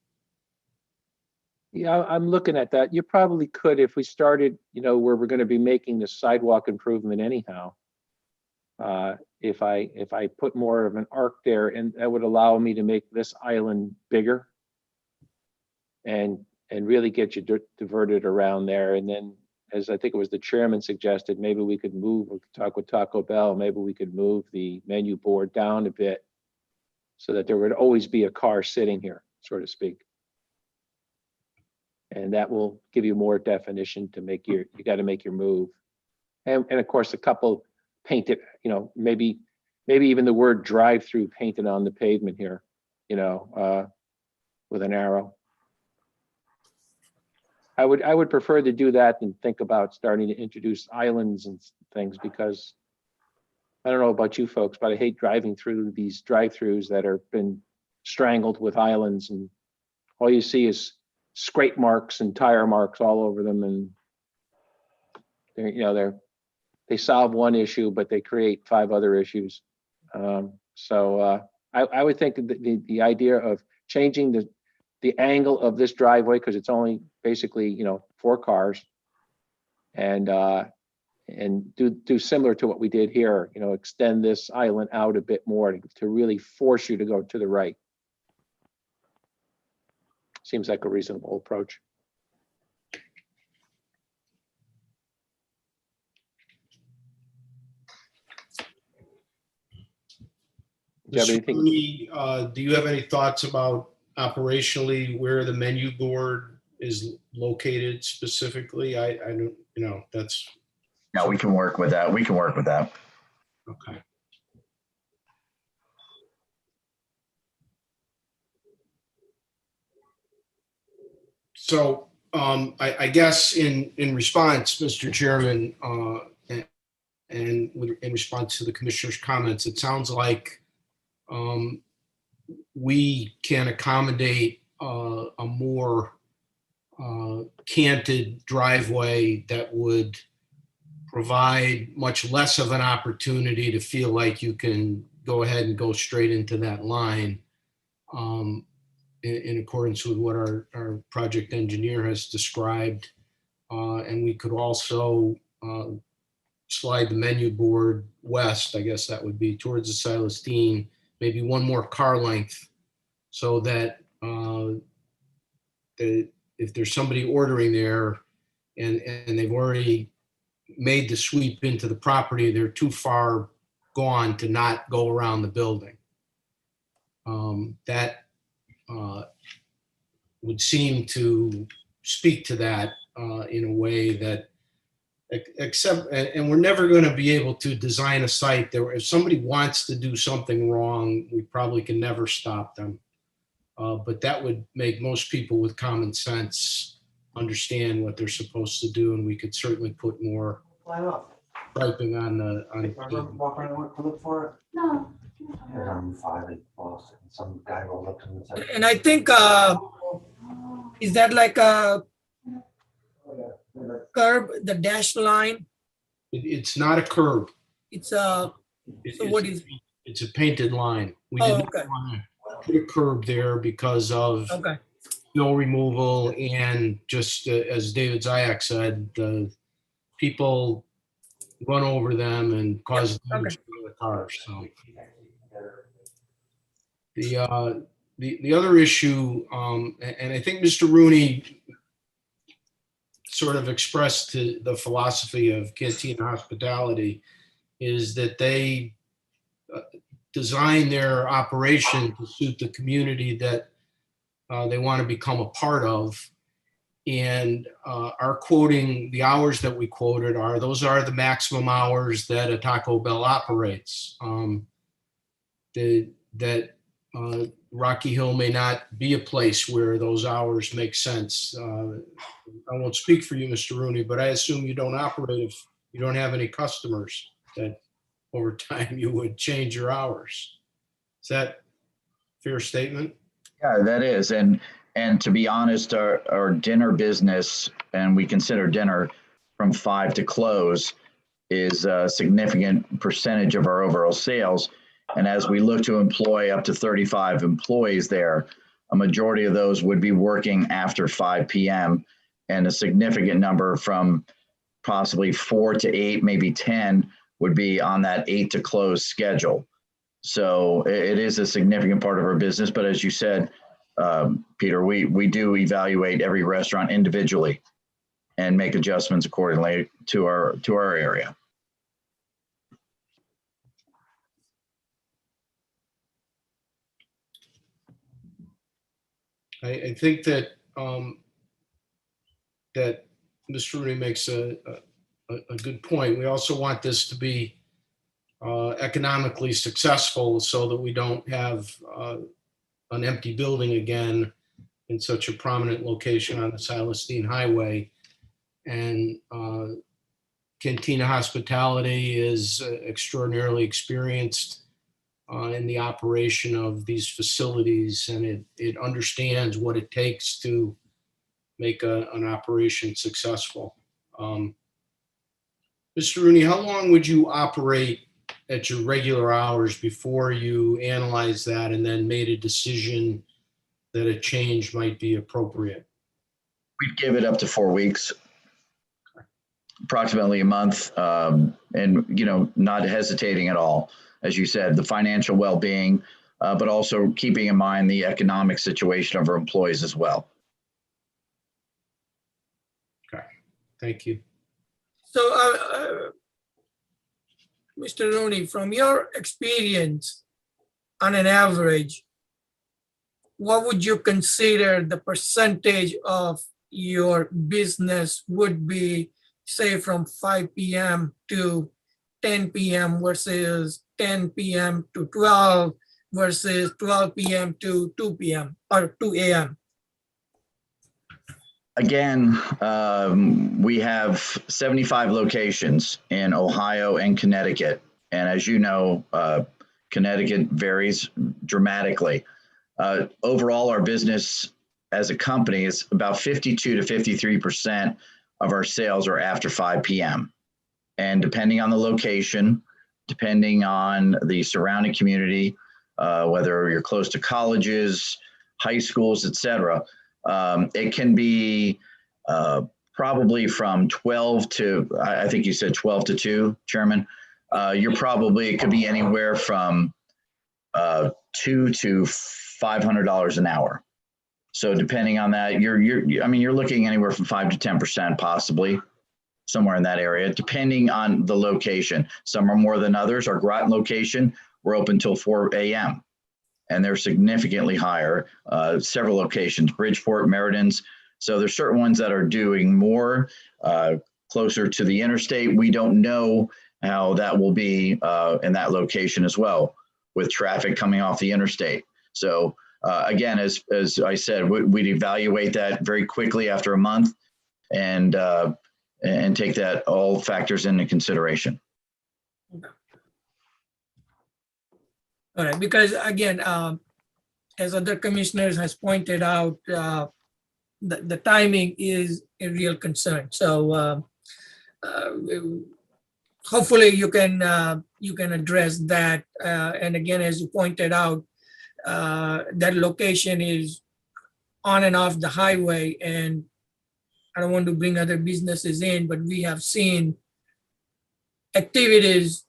Yeah, I'm looking at that. You probably could, if we started, where we're going to be making the sidewalk improvement anyhow. If I put more of an arc there, and that would allow me to make this island bigger and really get you diverted around there. And then, as I think it was the chairman suggested, maybe we could talk with Taco Bell, maybe we could move the menu board down a bit so that there would always be a car sitting here, so to speak. And that will give you more definition to make you got to make your move. And of course, a couple painted, maybe even the word drive-through painted on the pavement here, with an arrow. I would prefer to do that than think about starting to introduce islands and things, because I don't know about you folks, but I hate driving through these drive-throughs that have been strangled with islands, and all you see is scrape marks and tire marks all over them, and they solve one issue, but they create 5 other issues. So I would think that the idea of changing the angle of this driveway, because it's only basically 4 cars, and do similar to what we did here, extend this island out a bit more to really force you to go to the right. Seems like a reasonable approach. Do you have anything? Do you have any thoughts about operationally where the menu board is located specifically? I don't, that's, Yeah, we can work with that. We can work with that. okay. So I guess in response, Mr. Chairman, and in response to the commissioner's comments, it sounds like we can accommodate a more canted driveway that would provide much less of an opportunity to feel like you can go ahead and go straight into that line in accordance with what our project engineer has described. And we could also slide the menu board west, I guess that would be towards the Silas Dean, maybe one more car length, so that if there's somebody ordering there and they've already made the sweep into the property, they're too far gone to not go around the building. That would seem to speak to that in a way that, except, and we're never going to be able to design a site there. If somebody wants to do something wrong, we probably can never stop them. But that would make most people with common sense understand what they're supposed to do, and we could certainly put more striping on the. Walk around and look for it? No. There's on 5 in Boston. Some guy rolled up to him and said. And I think, is that like a curb, the dashed line? It's not a curb. It's a, so what is? It's a painted line. We Oh, didn't okay. want to put a curb there because of Okay, snow removal and just as David Zayak said, people run over them and cause damage to the cars. So the other issue, and I think Mr. Rooney sort of expressed the philosophy of Cantina Hospitality, is that they design their operation to suit the community that they want to become a part of. And our quoting, the hours that we quoted those are the maximum hours that a Taco Bell operates. Rocky Hill may not be a place where those hours make sense. I won't speak for you, Mr. Rooney, but I assume you don't operate if you don't have any customers, that over time you would change your hours. Is that a fair statement? Yeah, that is. And to be honest, our dinner business, and we consider dinner from 5 to close, is a significant percentage of our overall sales. And as we look to employ up to 35 employees there, a majority of those would be working after 5 p.m. and a significant number from possibly 4 to 8, maybe 10 would be on that 8 to close schedule. So it is a significant part of our business. But as you said, Peter, we do evaluate every restaurant individually and make adjustments accordingly to our area. I think that that Mr. Rooney makes a good point. We also want this to be economically successful so that we don't have an empty building again in such a prominent location on the Silas Dean Highway. And Cantina Hospitality is extraordinarily experienced in the operation of these facilities, and it understands what it takes to make an operation successful. Mr. Rooney, how long would you operate at your regular hours before you analyzed that and then made a decision that a change might be appropriate? We'd give it up to 4 weeks, approximately a month, and not hesitating at all. As you said, the financial well-being, but also keeping in mind the economic situation of our employees as well. Okay, thank you. so, Mr. Rooney, from your experience, on an average, what would you consider the percentage of your business would be, say, from 5 p.m. to 10 p.m. versus 10 p.m. to 12 versus 12 p.m. to 2 p.m. or 2 a.m.? Again, we have 75 locations in Ohio and Connecticut. And as you know, Connecticut varies dramatically. Overall, our business as a company is about 52 to 53% of our sales are after 5 p.m. And depending on the location, depending on the surrounding community, whether you're close to colleges, high schools, et cetera, it can be probably from 12 to, I think you said 12 to 2, Chairman. It could be anywhere from $200 to $500 an hour. So depending on that, you're looking anywhere from 5 to 10% possibly, somewhere in that area, depending on the location. Some are more than others. Our Groton location, we're open till 4 a.m. and they're significantly higher. Several locations, Bridgeport, Meriden's. So there's certain ones that are doing more closer to the interstate. We don't know how that will be in that location as well, with traffic coming off the interstate. So again, as I said, we'd evaluate that very quickly after a month and take that all factors into consideration. All right, because again, as other commissioners has pointed out, the timing is a real concern. So hopefully you can address that. And again, as you pointed out, that location is on and off the highway, and I don't want to bring other businesses in, but we have seen activities,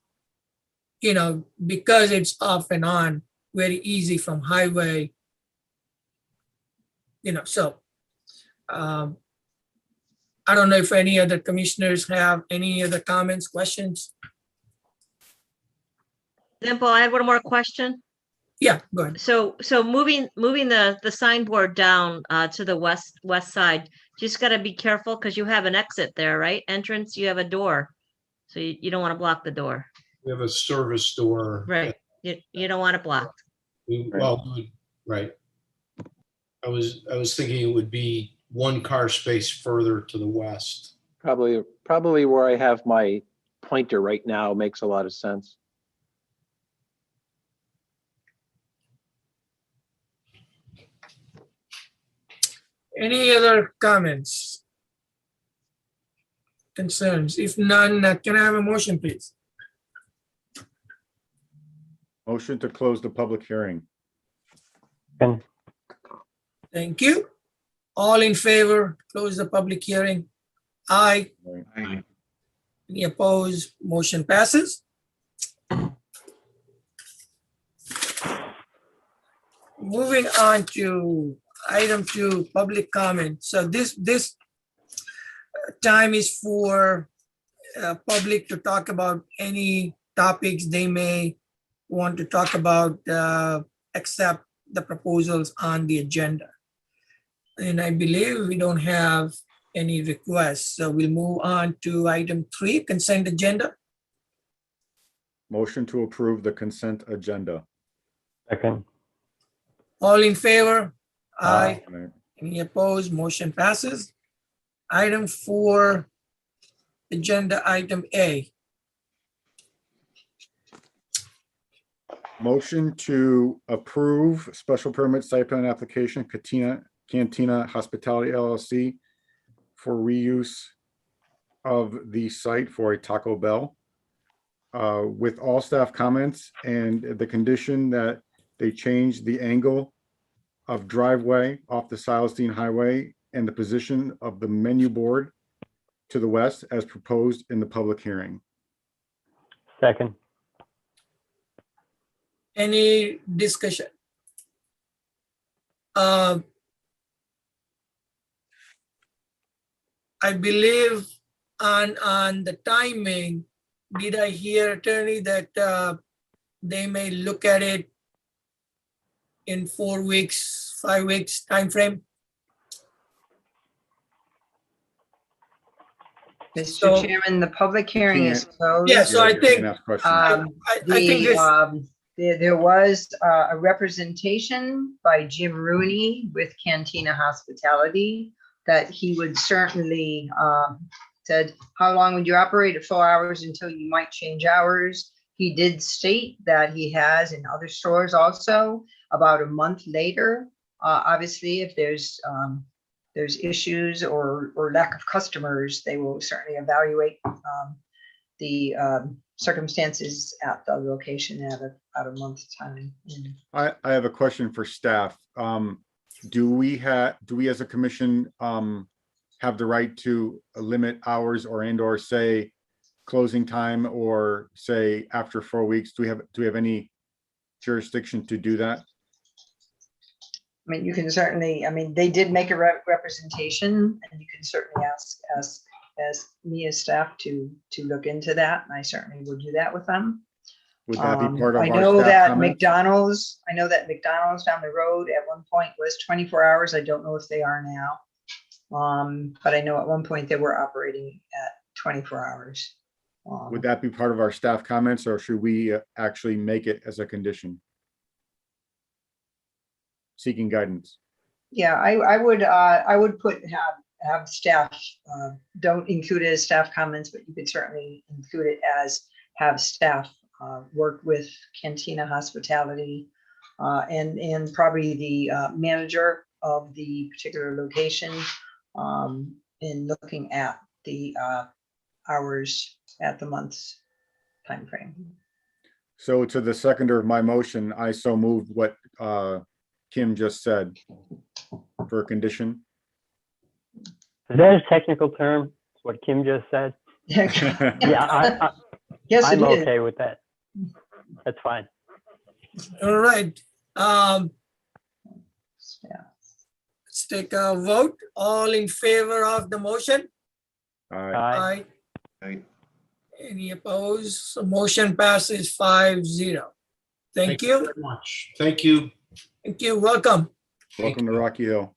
because it's off and on, very easy from highway, so I don't know if any other commissioners have any other comments, questions? Dimple, I have one more question. Yeah, go ahead. So moving the signboard down to the west side, just got to be careful because you have an exit there, right? Entrance, you have a door. So you don't want to block the door. We have a service door. Right. You don't want it blocked. Right. I was thinking it would be one car space further to the west. Probably where I have my pointer right now makes a lot of sense. Any other comments? Concerns? If none, can I have a motion, please? Motion to close the public hearing. Thank you. All in favor, close the public hearing? Aye. Aye. Any opposed? Motion passes. Moving on to item 2, public comment. So this time is for public to talk about any topics they may want to talk about, except the proposals on the agenda. And I believe we don't have any requests. So we'll move on to item 3, consent agenda. Motion to approve the consent agenda. Second. All in favor? Aye. Aye. Any opposed? Motion passes. Item 4, agenda item A. Motion to approve special permit site plan application Cantina Hospitality LLC for reuse of the site for a Taco Bell with all staff comments and the condition that they change the angle of driveway off the Silestein Highway and the position of the menu board to the west as proposed in the public hearing. Second. Any discussion? I believe on the timing, did I hear, attorney, that they may look at it in 4 weeks, 5 weeks timeframe? So- Mr. Chairman, the public hearing is closed. Yeah, so I You think, can ask questions. I think this, There was a representation by Jim Rooney with Cantina Hospitality that he would certainly, said, how long would you operate at 4 hours until you might change hours? He did state that he has in other stores also, about a month later. Obviously, if there's issues or lack of customers, they will certainly evaluate the circumstances at the location at a month's time. I have a question for staff. Do we as a commission, have the right to limit hours or say closing time or say after 4 weeks? Do we have any jurisdiction to do that? I mean, you can certainly, I mean, they did make a representation, and you can certainly ask me as staff to look into that, and I certainly would do that with them. Would that be part of I our know staff that comments? I know that McDonald's down the road at one point was 24 hours. I don't know if they are now. But I know at one point they were operating at 24 hours. Would that be part of our staff comments, or should we actually make it as a condition? Seeking guidance. Yeah, I would have staff, don't include it as staff comments, but you could certainly include it as have staff work with Cantina Hospitality and probably the manager of the particular location in looking at the hours at the month's timeframe. So to the seconder of my motion, I so moved what Kim just said for a condition. Is that a technical term? What Kim just said? Yeah, Yes, I'm it is. okay with that. That's fine. all right. Yeah. Let's take a vote. All in favor of the motion? Aye. Aye. Any opposed? So motion passes 5-0. Thank you. very much. Thank you. Thank you. Welcome. Welcome to Rocky Hill.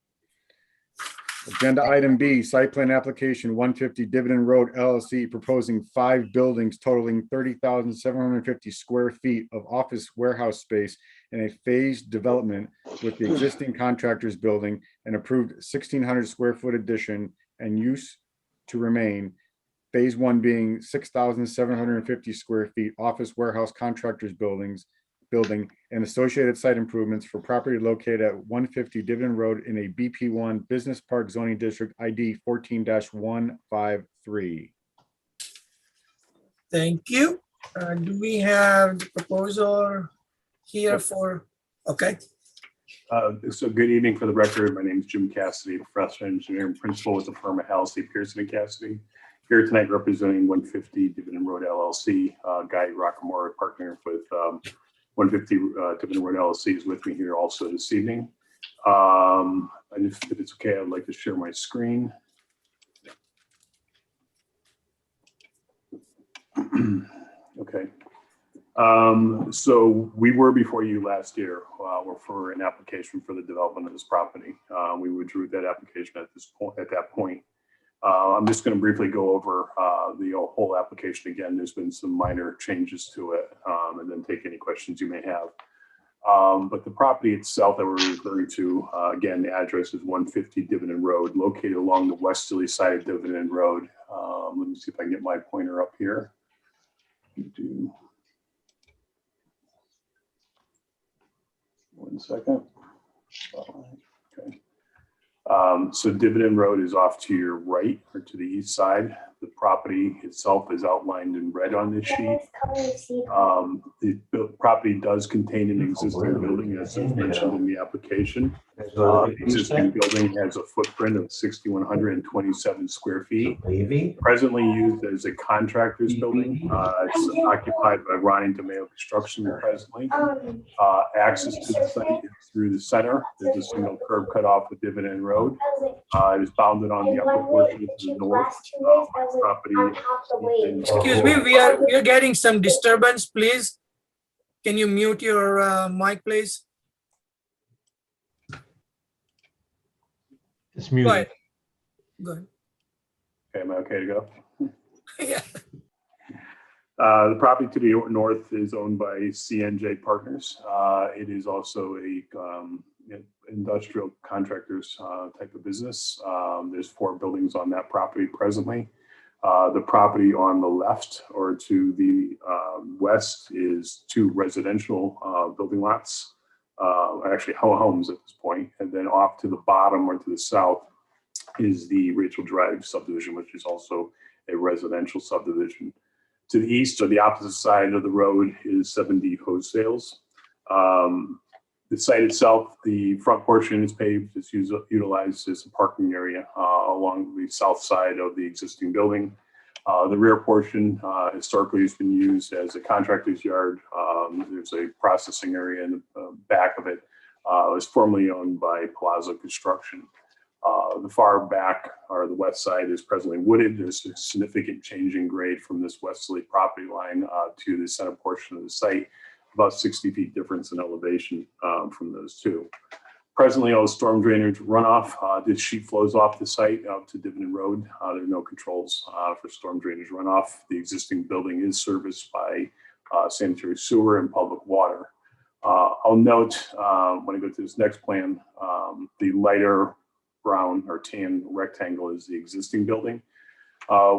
Agenda item B, site plan application 150 Dividend Road LLC, proposing 5 buildings totaling 30,750 square feet of office warehouse space in a phased development with the existing contractors building, an approved 1,600 square foot addition and use to remain. Phase 1 being 6,750 square feet office warehouse contractors building and associated site improvements for property located at 150 Dividend Road in a BP1 Business Park Zoning District ID 14-153. Thank you. Do we have the proposal here for, okay, So good evening. For the record, my name is Jim Cassidy, professor, engineer, and principal with the firm of Halsey, Pearson and Cassidy. Here tonight representing 150 Dividend Road LLC. Guy Rockamore, partner with 150 Dividend Road LLC, is with me here also this evening. If it's okay, I'd like to share my screen. Okay. So we were before you last year for an application for the development of this property. We withdrew that application at that point. I'm just going to briefly go over the whole application again. There's been some minor changes to it, and then take any questions you may have. But the property itself that we're referring to, again, the address is 150 Dividend Road, located along the westerly side of Dividend Road. Let me see if I can get my pointer up here. One second. Okay. So Dividend Road is off to your right or to the east side. The property itself is outlined in red on this sheet. The property does contain an existing building, as is mentioned in the application. The existing building has a footprint of 6,127 square feet. Presently used as a contractor's building. It's occupied by Ryan DeMayo Construction presently. Access to the site is through the center. There's a single curb cut off of Dividend Road. It is bounded on the upper portion to the north. Property. excuse me, we are getting some disturbance, please. Can you mute your mic, please? It's Go muted. ahead. Go ahead. Okay, am I okay to go? Yeah. The property to the north is owned by CNJ Partners. It is also a industrial contractors type of business. There's 4 buildings on that property presently. The property on the left or to the west is 2 residential building lots, actually homes at this point. And then off to the bottom or to the south is the Rachel Drive subdivision, which is also a residential subdivision. To the east or the opposite side of the road is 7D Wholesales. The site itself, the front portion is paved. It's utilized as a parking area along the south side of the existing building. The rear portion historically has been used as a contractor's yard. There's a processing area in the back of it. It was formerly owned by Palazzo Construction. The far back or the west side is presently wooded. There's a significant change in grade from this westerly property line to the center portion of the site, about 60 feet difference in elevation from those two. Presently, all the storm drainage runoff, this sheet flows off the site out to Dividend Road. There are no controls for storm drainage runoff. The existing building is serviced by sanitary sewer and public water. I'll note when I go to this next plan, the lighter brown or tan rectangle is the existing building.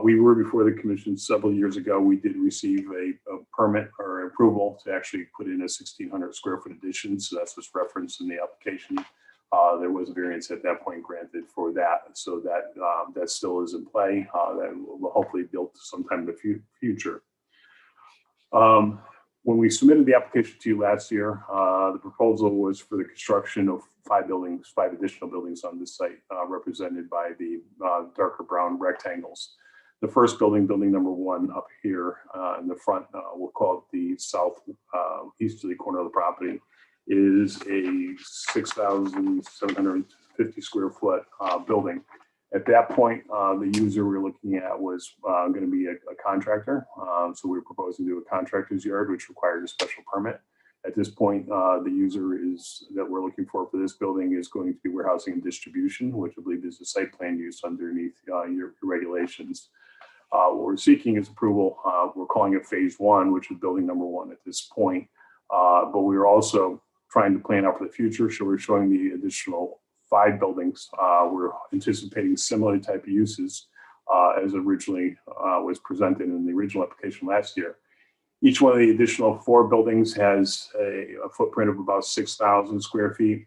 We were before the commission several years ago. We did receive a permit or approval to actually put in a 1,600 square foot addition. So that's what's referenced in the application. There was a variance at that point granted for that. So that still is in play. That will hopefully be built sometime in the future. When we submitted the application to you last year, the proposal was for the construction of 5 additional buildings on this site, represented by the darker brown rectangles. The first building, building number 1 up here in the front, we'll call it the south easterly corner of the property, is a 6,750 square foot building. At that point, the user we're looking at was going to be a contractor. So we were proposing to do a contractor's yard, which required a special permit. At this point, the user that we're looking for this building is going to be warehousing and distribution, which I believe is the site plan use underneath your regulations. What we're seeking is approval. We're calling it phase 1, which is building number 1 at this point. But we're also trying to plan out for the future. So we're showing the additional 5 buildings. We're anticipating similar type of uses as originally was presented in the original application last year. Each one of the additional 4 buildings has a footprint of about 6,000 square feet.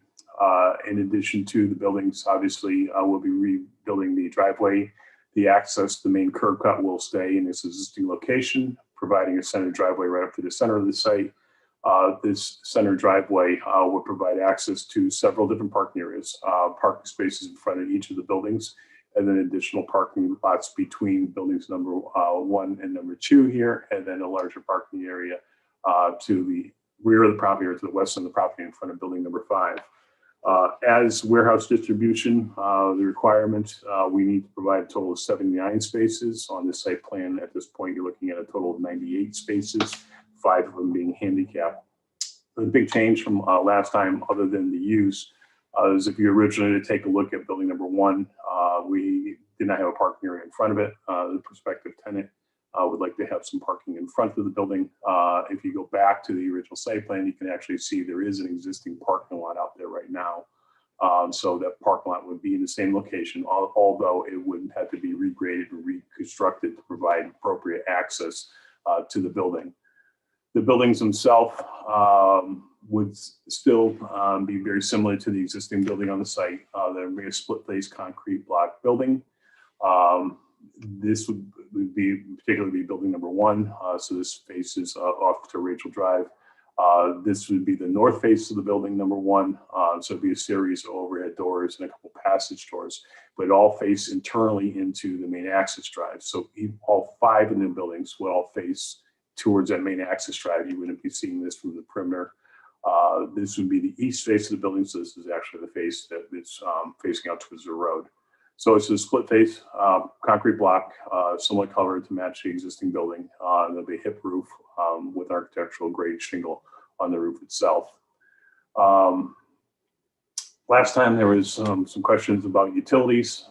In addition to the buildings, obviously, we'll be rebuilding the driveway. The access, the main curb cut will stay in its existing location, providing a center driveway right up to the center of the site. This center driveway will provide access to several different parking areas, parking spaces in front of each of the buildings, and then additional parking lots between buildings number 1 and number 2 here, and then a larger parking area to the rear of the property or to the west of the property in front of building number 5. As warehouse distribution, the requirement, we need to provide a total of 79 spaces. On the site plan at this point, you're looking at a total of 98 spaces, 5 of them being handicapped. The big change from last time, other than the use, is if you originally take a look at building number 1, we did not have a parking area in front of it. The prospective tenant would like to have some parking in front of the building. If you go back to the original site plan, you can actually see there is an existing parking lot out there right now. So that parking lot would be in the same location, although it would have to be regraded and reconstructed to provide appropriate access to the building. The buildings themselves would still be very similar to the existing building on the site. There would be a split-face concrete block building. This would particularly be building number 1. So this faces off to Rachel Drive. This would be the north face of the building number 1. So it'd be a series of overhead doors and a couple passage doors, but it all face internally into the main access drive. So all 5 of the buildings will all face towards that main access drive. You wouldn't be seeing this from the perimeter. This would be the east face of the building. So this is actually the face that is facing out towards the road. So it's a split face concrete block, somewhat colored to match the existing building. There'll be a hip roof with architectural grade shingle on the roof itself. Last time there was some questions about utilities.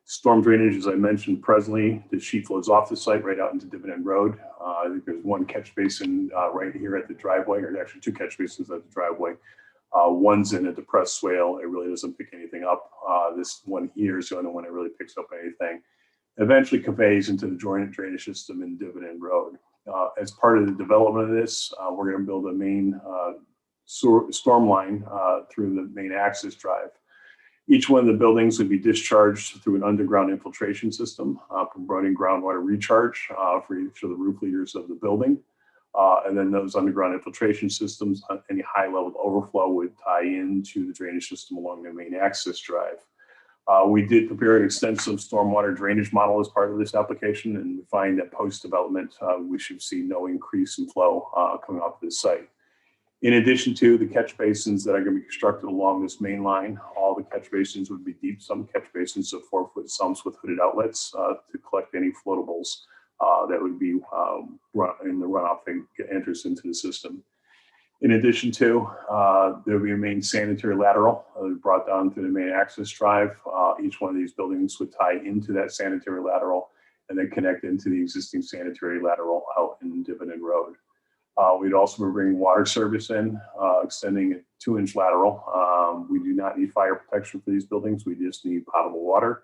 Storm drainage, as I mentioned, presently, the sheet flows off the site right out into Dividend Road. I think there's one catch basin right here at the driveway, or actually two catch basins at the driveway. One's in a depressed swale. It really doesn't pick anything up. This one here is the only one that really picks up anything. Eventually conveys into the joint drainage system in Dividend Road. As part of the development of this, we're going to build a main storm line through the main access drive. Each one of the buildings would be discharged through an underground infiltration system, promoting groundwater recharge for each of the roof leaders of the building. And then those underground infiltration systems, any high level overflow would tie into the drainage system along the main access drive. We did prepare an extensive stormwater drainage model as part of this application, and we find that post-development, we should see no increase in flow coming off this site. In addition to the catch basins that are going to be constructed along this main line, all the catch basins would be deep sump catch basins of 4-foot sumps with hooded outlets to collect any floatables that would be in the runoff that enters into the system. In addition to, there will be a main sanitary lateral brought down through the main access drive. Each one of these buildings would tie into that sanitary lateral and then connect into the existing sanitary lateral out in Dividend Road. We'd also be bringing water service in, extending a 2-inch lateral. We do not need fire protection for these buildings. We just need potable water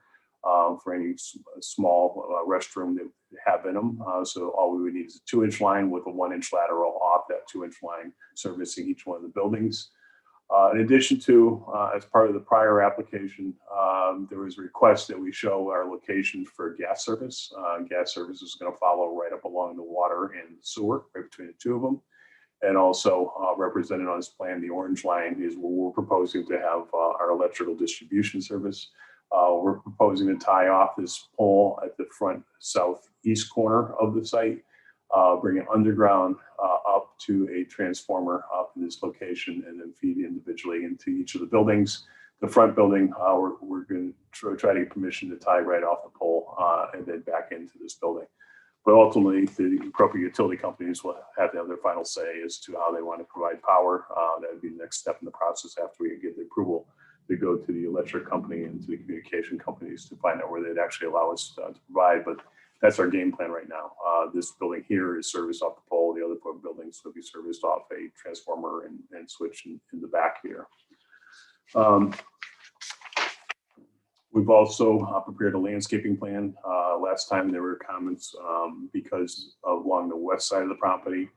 for any small restroom that we have in them. So all we would need is a 2-inch line with a 1-inch lateral off that 2-inch line servicing each one of the buildings. In addition to, as part of the prior application, there was a request that we show our location for gas service. Gas service is going to follow right up along the water and sewer, right between the two of them. And also represented on this plan, the orange line is where we're proposing to have our electrical distribution service. We're proposing to tie off this pole at the front southeast corner of the site, bring it underground up to a transformer up in this location, and then feed individually into each of the buildings. The front building, we're going to try to get permission to tie right off the pole and then back into this building. But ultimately, the appropriate utility companies will have to have their final say as to how they want to provide power. That would be the next step in the process after we get the approval to go to the electric company and to the communication companies to find out where they'd actually allow us to provide. But that's our game plan right now. This building here is serviced off the pole. The other four buildings will be serviced off a transformer and switch in the back here. We've also prepared a landscaping plan. Last time there were comments because along the west side of the property,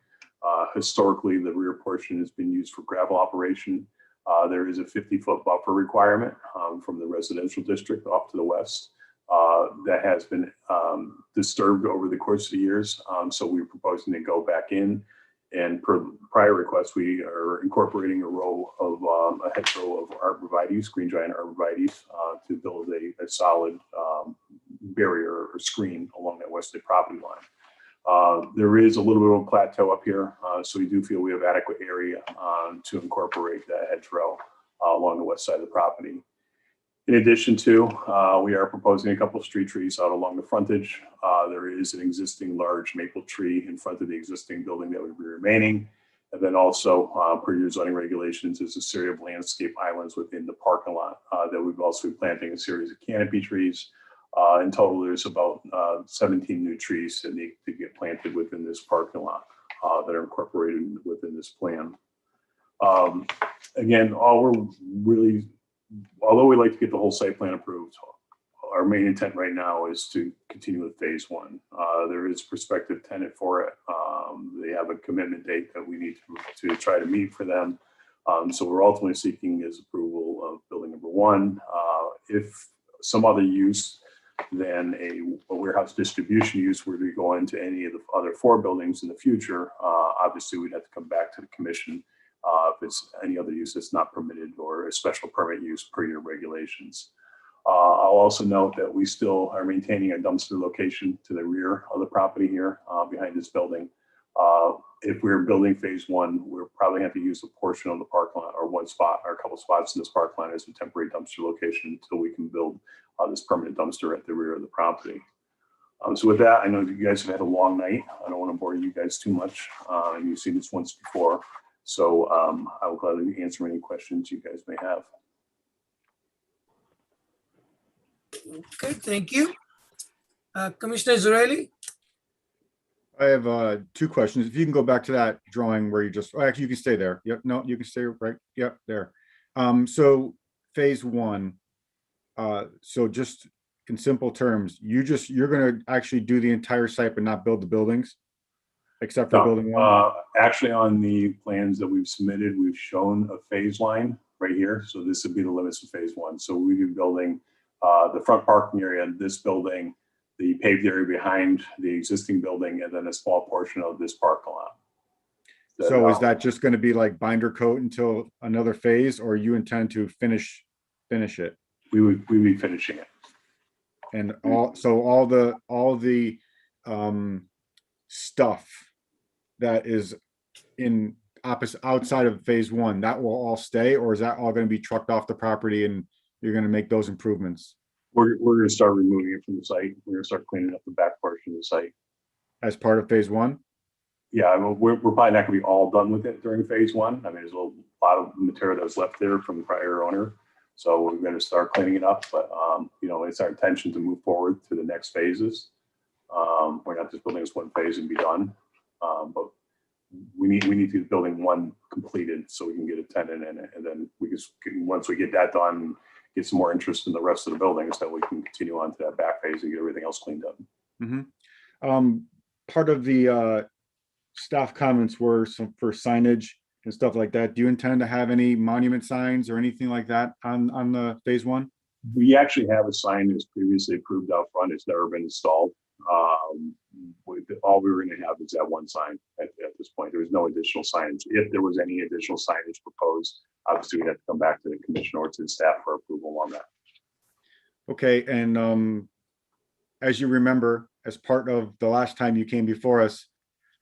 historically the rear portion has been used for gravel operation. There is a 50-foot buffer requirement from the residential district off to the west that has been disturbed over the course of the years. So we're proposing to go back in, and per prior request, we are incorporating a row of a hedgerow of arborvitaes, green giant arborvitaes, to build a solid barrier or screen along that westerly property line. There is a little bit of a plateau up here, so we do feel we have adequate area to incorporate that hedgerow along the west side of the property. In addition to, we are proposing a couple of street trees out along the frontage. There is an existing large maple tree in front of the existing building that would be remaining. And then also, per your zoning regulations, is a series of landscape islands within the parking lot that we've also been planting a series of canopy trees. In total, there's about 17 new trees that need to get planted within this parking lot that are incorporated within this plan. Again, although we like to get the whole site plan approved, our main intent right now is to continue with phase one. There is prospective tenant for it. They have a commitment date that we need to try to meet for them. So we're ultimately seeking his approval of building number one. If some other use than a warehouse distribution use were to go into any of the other four buildings in the future, obviously we'd have to come back to the commission if it's any other use that's not permitted or a special permit use per your regulations. I'll also note that we still are maintaining a dumpster location to the rear of the property here behind this building. If we're building phase one, we'll probably have to use a portion of the park lot or one spot or a couple spots in this park lot as a temporary dumpster location until we can build this permanent dumpster at the rear of the property. So with that, I know that you guys have had a long night. I don't want to bore you guys too much. You've seen this once before. So I will gladly answer any questions you guys may have. Okay, thank you. Commissioner Zarelli? I have two questions. If you can go back to that drawing where you just, oh, actually, you can stay there. Yep, no, you can stay right, yep, there. So phase one, so just in simple terms, you're gonna actually do the entire site but not build the buildings? Except for building one? Actually, on the plans that we've submitted, we've shown a phase line right here. So this would be the limits of phase one. So we'd be building the front parking area in this building, the paved area behind the existing building, and then a small portion of this parking lot. So is that just gonna be like binder coat until another phase, or you intend to finish it? We'd be finishing it. And all the stuff that is in opposite outside of phase one, that will all stay, or is that all gonna be trucked off the property and you're gonna make those improvements We're going to start removing it from the site. We're going to start cleaning up the back portion of the site. as part of phase one? Yeah, I mean, we're probably not going to be all done with it during phase one. I mean, there's a lot of material that's left there from the prior owner. So we're going to start cleaning it up, but it's our intention to move forward to the next phases. We're not just building this one phase and be done. But we need to get building one completed so we can get a tenant in it. And then once we get that done, get some more interest in the rest of the buildings, then we can continue on to that back phase and get everything else cleaned up. Mm-hmm. Part of the staff comments were some for signage and stuff like that. Do you intend to have any monument signs or anything like that on the phase one? We actually have a sign that's previously approved out front. It's never been installed. All we were going to have is that one sign at this point. There was no additional signage. If there was any additional signage proposed, obviously we'd have to come back to the commission or to the staff for approval on that. Okay, and as you remember, as part of the last time you came before us,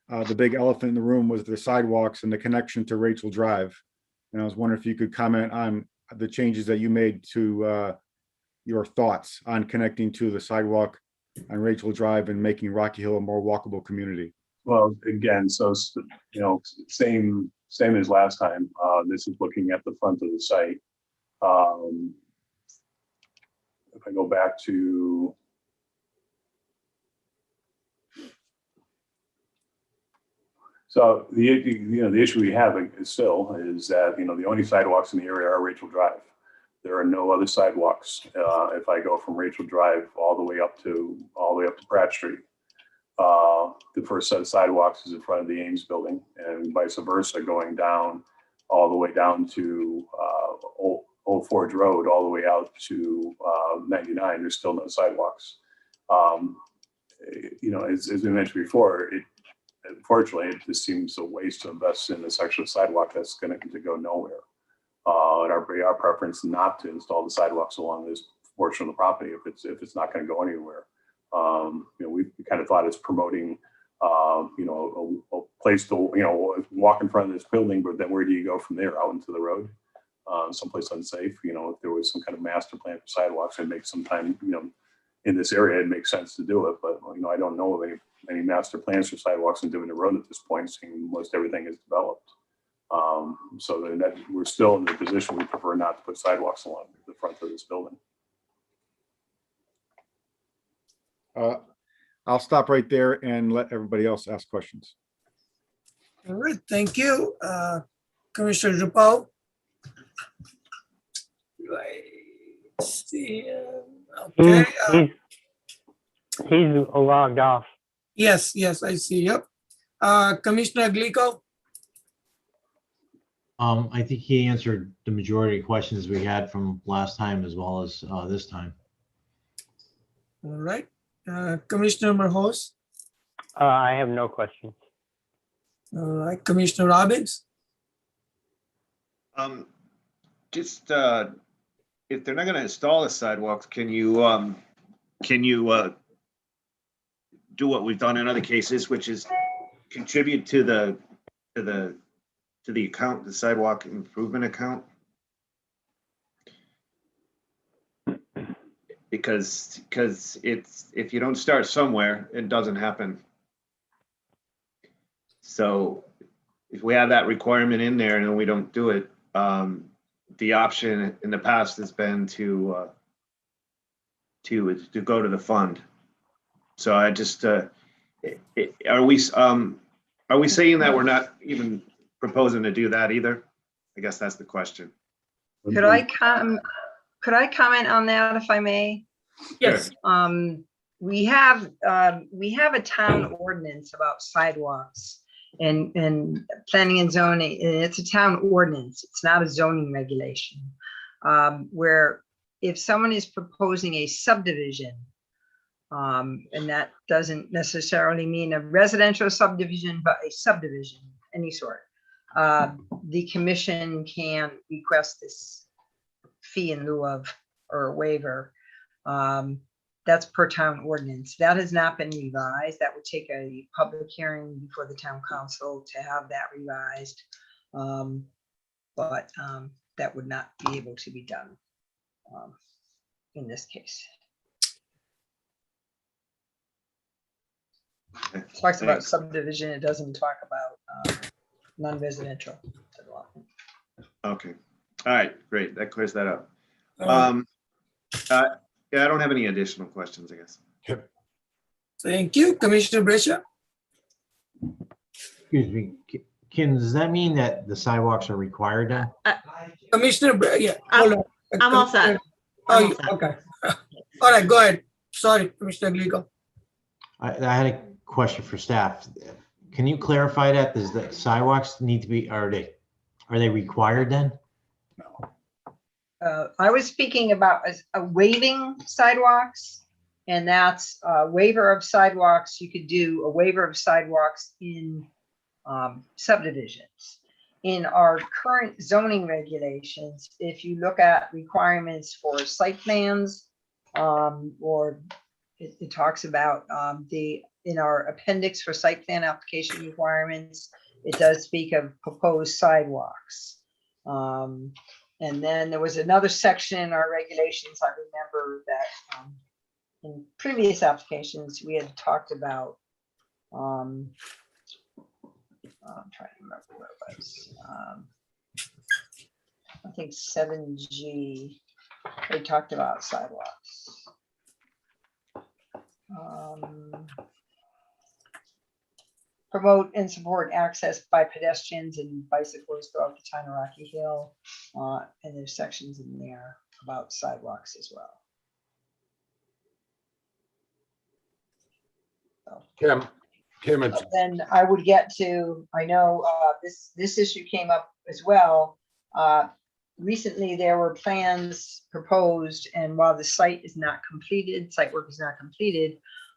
the big elephant in the room was the sidewalks and the connection to Rachel Drive. And I was wondering if you could comment on the changes that you made to your thoughts on connecting to the sidewalk on Rachel Drive and making Rocky Hill a more walkable community. Well, again, so same as last time. This is looking at the front of the site. If I go back to the issue we have is that the only sidewalks in the area are Rachel Drive. There are no other sidewalks. If I go from Rachel Drive all the way up to Pratt Street, the first set of sidewalks is in front of the Ames building, and vice versa, going down all the way down to Old Forge Road, all the way out to 99. There's still no sidewalks. As we mentioned before, unfortunately, it just seems a waste to invest in a section of sidewalk that's going to go nowhere. And our preference not to install the sidewalks along this portion of the property if it's not going to go anywhere. We kind of thought it's promoting, a place to walk in front of this building, but then where do you go from there? Out into the road, someplace unsafe. If there was some kind of master plan for sidewalks, it'd make some time, in this area, it makes sense to do it. But I don't know of any master plans for sidewalks in Divot Road at this point, seeing most everything is developed. So that we're still in the position we prefer not to put sidewalks along the front of this building. I'll stop right there and let everybody else ask questions. All right, thank you. Commissioner Jupal. Okay. He's logged off. Yes, I see. Yep. Commissioner Glico. I think he answered the majority of questions we had from last time as well as this time. All right. Commissioner Merhos. I have no questions. All right. Commissioner Robbins. Just if they're not going to install the sidewalks, can you do what we've done in other cases, which is contribute to the account, the sidewalk improvement account? Because if you don't start somewhere, it doesn't happen. So if we have that requirement in there and then we don't do it, the option in the past has been to to go to the fund. So I just, are we saying that we're not even proposing to do that either? I guess that's the question. Could I comment on that if I may? Yes. We have a town ordinance about sidewalks and planning and zoning, and it's a town ordinance. It's not a zoning regulation. Where if someone is proposing a subdivision, and that doesn't necessarily mean a residential subdivision, but a subdivision, any sort, the commission can request this fee in lieu of, or a waiver. That's per town ordinance. That has not been revised. That would take a public hearing before the town council to have that revised. But that would not be able to be done in this case. Okay, It talks about thanks. subdivision. It doesn't talk about non-residential development. Okay, all right, great, that clears that up. Uh, Yeah, I don't have any additional questions, I guess. Thank you, Commissioner Brescia. Excuse me, Kim, does that mean that the sidewalks are required then? Commissioner, yeah. hold on. I'm all set. Oh, I'm you- all set. okay. All right, go ahead. Sorry, Commissioner Glico. I had a question for staff. Can you clarify that? Does the sidewalks need to be, are they required then? I was speaking about a waiving sidewalks, and that's a waiver of sidewalks. You could do a waiver of sidewalks in subdivisions. In our current zoning regulations, if you look at requirements for site plans, or it talks about in our appendix for site plan application requirements, it does speak of proposed sidewalks. And then there was another section in our regulations, I remember that in previous applications, we had talked about, I'm trying to remember where it was. I think 7G, they talked about sidewalks. Promote and support access by pedestrians and bicyclists throughout the town of Rocky Hill. And there's sections in there about sidewalks as well. So, Kim, it's, then I would get to, I know this issue came up as well. Recently, there were plans proposed, and while the site is not completed, site work is not completed,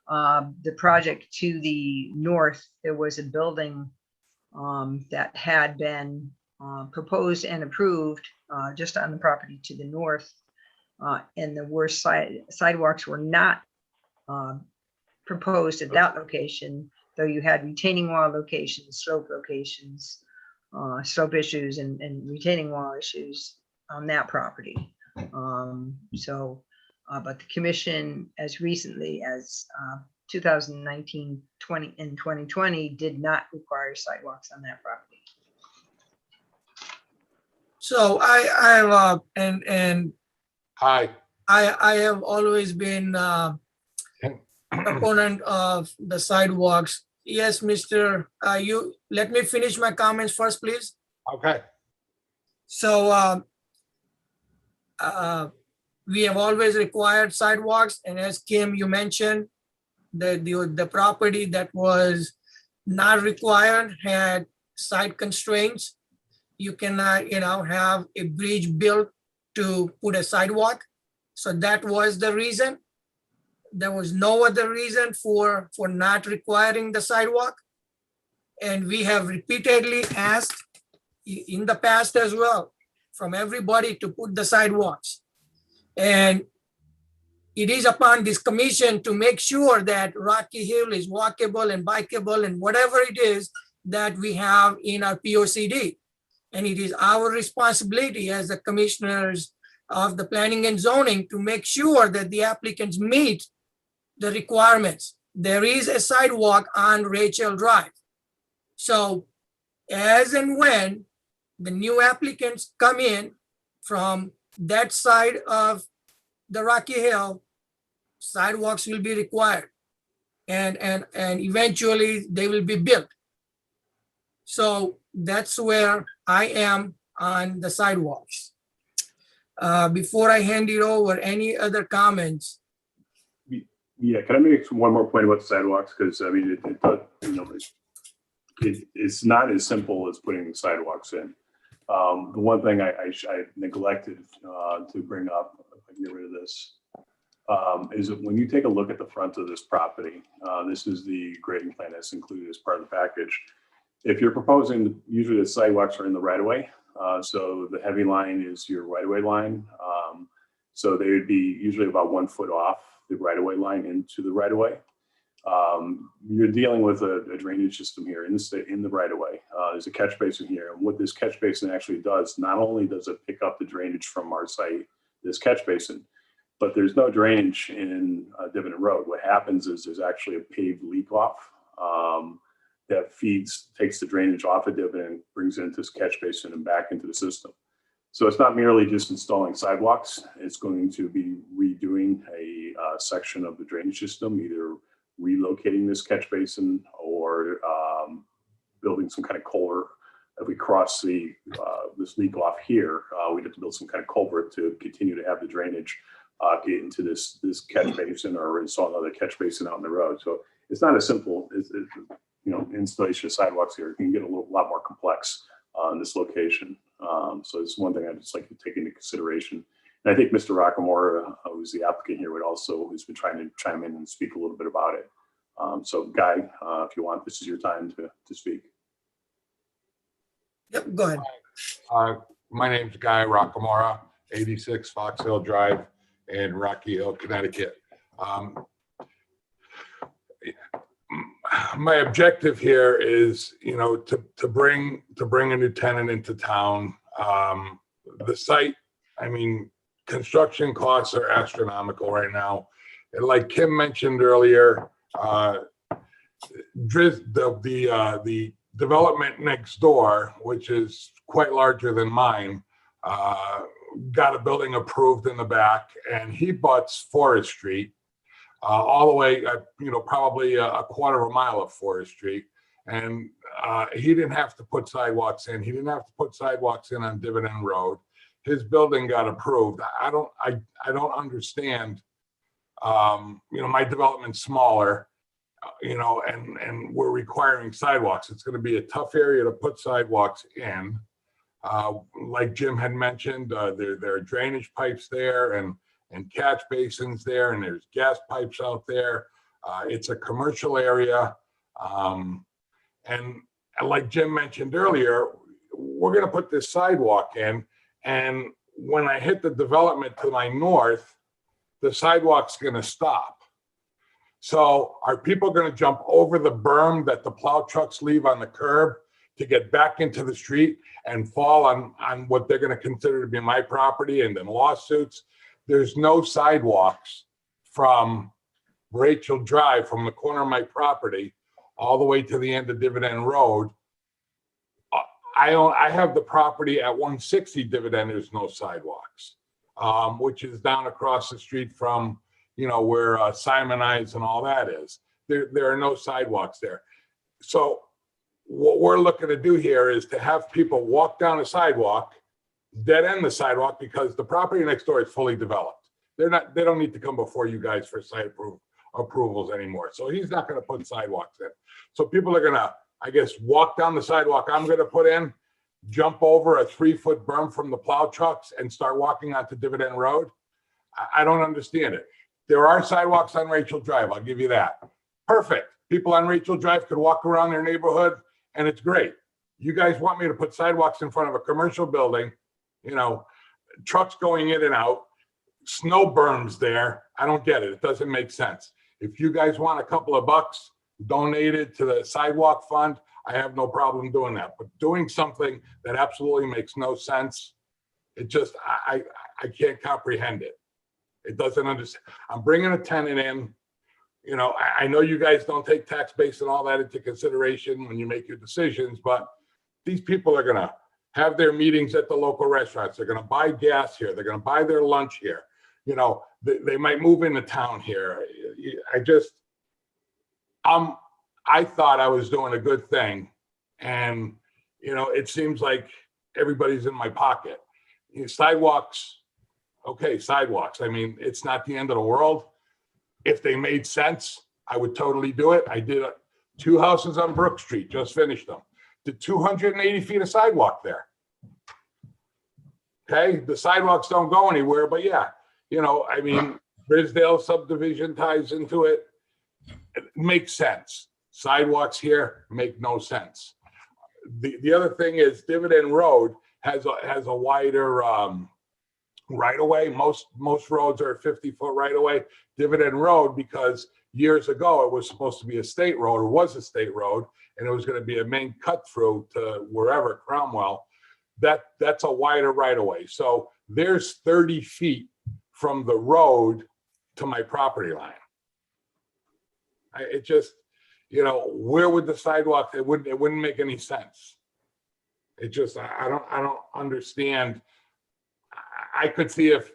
the project to the north, there was a building that had been proposed and approved just on the property to the north. And the worst sidewalks were not proposed at that location, though you had retaining wall locations, slope locations, slope issues and retaining wall issues on that property. But the commission, as recently as 2019, 20 and 2020, did not require sidewalks on that property. So I have, hi. I have always been proponent of the sidewalks. Yes, Mr. You let me finish my comments first, please. Okay. So we have always required sidewalks, and as Kim, you mentioned, the property that was not required had site constraints. You cannot, have a bridge built to put a sidewalk. So that was the reason. There was no other reason for not requiring the sidewalk. And we have repeatedly asked in the past as well from everybody to put the sidewalks. And it is upon this commission to make sure that Rocky Hill is walkable and bikeable and whatever it is that we have in our POCD. And it is our responsibility as the commissioners of the planning and zoning to make sure that the applicants meet the requirements. There is a sidewalk on Rachel Drive. So as and when the new applicants come in from that side of the Rocky Hill, sidewalks will be required. And eventually they will be built. So that's where I am on the sidewalks. Before I hand it over, any other comments? Yeah, can I make one more point about sidewalks? Because I mean, it's not as simple as putting sidewalks in. The one thing I neglected to bring up, if I can get rid of this, is that when you take a look at the front of this property, this is the grading plan that's included as part of the package. If you're proposing, usually the sidewalks are in the right of way. So the heavy line is your right of way line. So they would be usually about 1 foot off the right of way line into the right of way. You're dealing with a drainage system here in the right of way. There's a catch basin here. And what this catch basin actually does, not only does it pick up the drainage from our site, this catch basin, but there's no drainage in Dividend Road. What happens is there's actually a paved leak off that takes the drainage off of Dividend, brings it into this catch basin and back into the system. So it's not merely just installing sidewalks. It's going to be redoing a section of the drainage system, either relocating this catch basin or building some kind of culvert. If we cross this leak off here, we'd have to build some kind of culvert to continue to have the drainage get into this catch basin or install another catch basin out in the road. So it's not as simple as installation of sidewalks here. It can get a lot more complex in this location. So it's one thing I'd just like to take into consideration. And I think Mr. Rockamore, who's the applicant here, who's been trying to chime in and speak a little bit about it. So Guy, if you want, this is your time to speak. Yep, go ahead. My name's Guy Rockamora, 86 Fox Hill Drive in Rocky Hill, Connecticut. My objective here is, to bring a new tenant into town. The site, I mean, construction costs are astronomical right now. And like Kim mentioned earlier, the development next door, which is quite larger than mine, got a building approved in the back, and he butts Forest Street all the way, probably a quarter of a mile of Forest Street. And he didn't have to put sidewalks in. He didn't have to put sidewalks in on Dividend Road. His building got approved. I don't understand. My development's smaller, and we're requiring sidewalks. It's going to be a tough area to put sidewalks in. Like Jim had mentioned, there are drainage pipes there and catch basins there, and there's gas pipes out there. It's a commercial area. And like Jim mentioned earlier, we're going to put this sidewalk in. And when I hit the development to my north, the sidewalk's going to stop. So are people going to jump over the berm that the plow trucks leave on the curb to get back into the street and fall on what they're going to consider to be my property and then lawsuits? There's no sidewalks from Rachel Drive, from the corner of my property, all the way to the end of Dividend Road. I have the property at 160 Dividend. There's no sidewalks, which is down across the street from, where Simonides and all that is. There are no sidewalks there. So what we're looking to do here is to have people walk down a sidewalk, dead end the sidewalk, because the property next door is fully developed. They don't need to come before you guys for site approvals anymore. So he's not going to put sidewalks in. So people are going to, I guess, walk down the sidewalk I'm going to put in, jump over a 3-foot berm from the plow trucks and start walking onto Dividend Road. I don't understand it. There are sidewalks on Rachel Drive. I'll give you that. Perfect. People on Rachel Drive could walk around their neighborhood and it's great. You guys want me to put sidewalks in front of a commercial building, trucks going in and out, snow berms there. I don't get it. It doesn't make sense. If you guys want a couple of bucks donated to the sidewalk fund, I have no problem doing that. But doing something that absolutely makes no sense, it just, I can't comprehend it. It doesn't understand. I'm bringing a tenant in. I know you guys don't take tax base and all that into consideration when you make your decisions, but these people are going to have their meetings at the local restaurants. They're going to buy gas here. They're going to buy their lunch here. they might move into town here. I thought I was doing a good thing. And, it seems like everybody's in my pocket. Sidewalks, okay, sidewalks. I mean, it's not the end of the world. If they made sense, I would totally do it. I did 2 houses on Brook Street, just finished them. Did 280 feet of sidewalk there. Okay, the sidewalks don't go anywhere, but yeah, I mean, Brisdale subdivision ties into it. It makes sense. Sidewalks here make no sense. The other thing is Dividend Road has a wider right of way. Most roads are 50-foot right of way. Dividend Road, because years ago it was supposed to be a state road, or was a state road, and it was going to be a main cut through to wherever, Cromwell. That's a wider right of way. So there's 30 feet from the road to my property line. It just, where would the sidewalk? It wouldn't make any sense. It just, I don't understand. I could see if,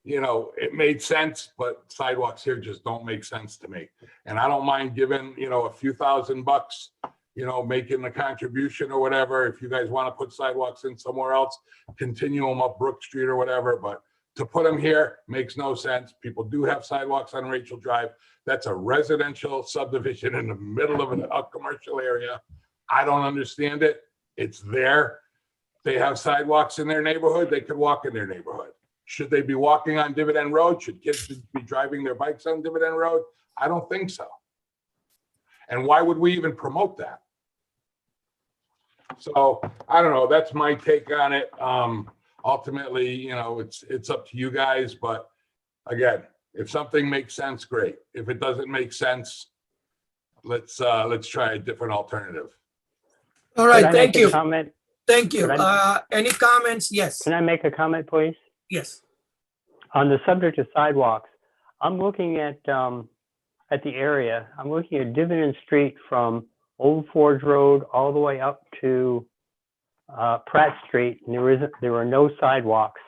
it made sense, but sidewalks here just don't make sense to me. And I don't mind giving, a few $1,000, making the contribution or whatever. If you guys want to put sidewalks in somewhere else, continue them up Brook Street or whatever, but to put them here makes no sense. People do have sidewalks on Rachel Drive. That's a residential subdivision in the middle of a commercial area. I don't understand it. It's there. They have sidewalks in their neighborhood. They could walk in their neighborhood. Should they be walking on Dividend Road? Should kids be driving their bikes on Dividend Road? I don't think so. And why would we even promote that? So I don't know. That's my take on it. Ultimately, it's up to you guys. But again, if something makes sense, great. If it doesn't make sense, let's try a different alternative. All right, Could I thank make a you. comment? Thank you. Could I- Any comments? Yes, Can I make a comment, please? yes. On the subject of sidewalks, I'm looking at the area. I'm looking at Dividend Street from Old Forge Road all the way up to Pratt Street, and there are no sidewalks.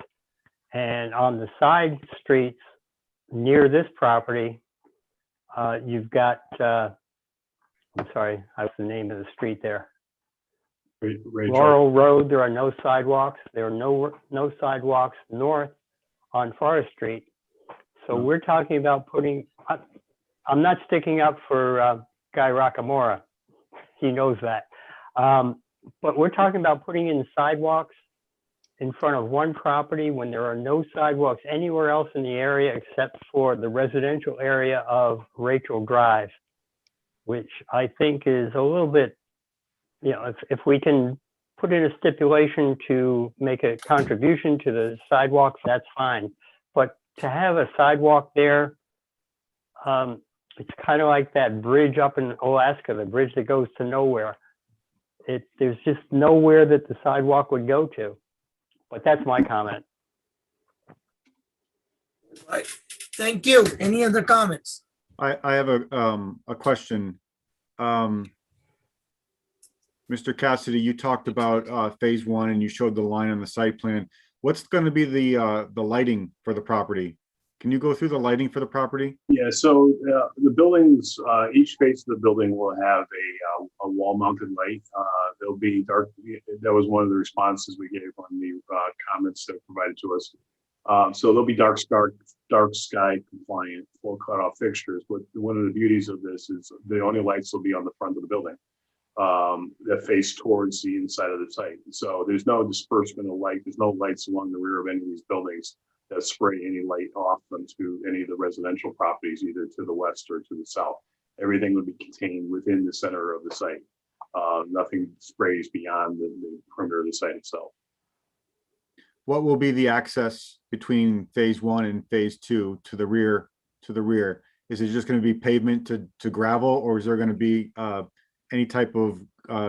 And on the side streets near this property, you've got, I'm sorry, what's the name of the street there? Laurel Road, there are no sidewalks. There are no sidewalks north on Forest Street. So we're talking about putting, I'm not sticking up for Guy Rockamora. He knows that. But we're talking about putting in sidewalks in front of one property when there are no sidewalks anywhere else in the area except for the residential area of Rachel Drive, which I think is a little bit, if we can put in a stipulation to make a contribution to the sidewalks, that's fine. But to have a sidewalk there, it's kind of like that bridge up in Alaska, the bridge that goes to nowhere. There's just nowhere that the sidewalk would go to. But that's my comment. Right. Thank you. Any other comments? I have a question. Mr. Cassidy, you talked about phase 1 and you showed the line on the site plan. What's going to be the lighting for the property? Can you go through the lighting for the property? Yeah, so the buildings, each face of the building will have a wall-mounted light. They'll be dark. That was one of the responses we gave on the comments that were provided to us. So they'll be dark sky compliant, full cutoff fixtures. But one of the beauties of this is the only lights will be on the front of the building that face towards the inside of the site. So there's no disbursement of light. There's no lights along the rear of any of these buildings that spray any light off onto any of the residential properties, either to the west or to the south. Everything would be contained within the center of the site. Nothing sprays beyond the perimeter of the site itself. What will be the access between phase 1 and phase 2 to the rear? Is it just going to be pavement to gravel, or is there going to be any type of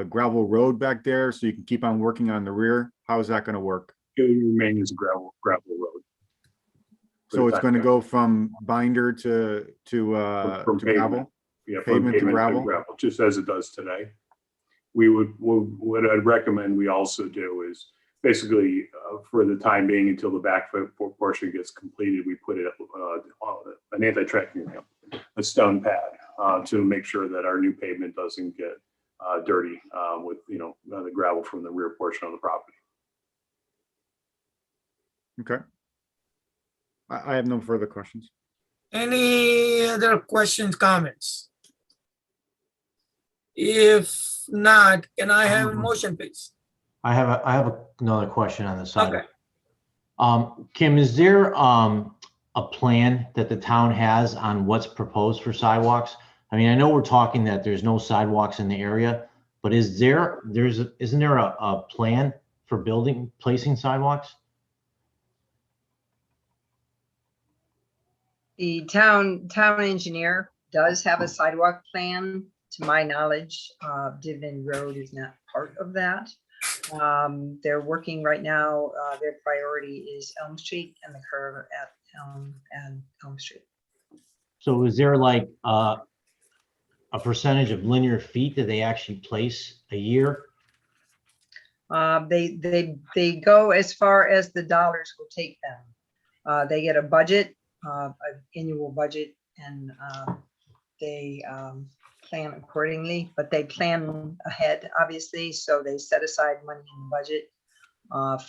gravel road back there so you can keep on working on the rear? How is that going to work? It will remain as a gravel road. So it's going to go from binder to gravel? Yeah, from pavement to gravel, just as it does today. What I'd recommend we also do is basically, for the time being, until the back portion gets completed, we put it an anti-tracking ramp, a stone pad, to make sure that our new pavement doesn't get dirty with, the gravel from the rear portion of the property. Okay. I have no further questions. Any other questions, comments? If not, can I have a motion, please? I have another question on the side. Okay. Kim, is there a plan that the town has on what's proposed for sidewalks? I mean, I know we're talking that there's no sidewalks in the area, but isn't there a plan for placing sidewalks? The town engineer does have a sidewalk plan. To my knowledge, Dividend Road is not part of that. They're working right now. Their priority is Elm Street and the curve at Elm Street. So is there like a percentage of linear feet that they actually place a year? They go as far as the dollars will take them. They get a budget, an annual budget, and they plan accordingly, but they plan ahead, obviously. So they set aside money in the budget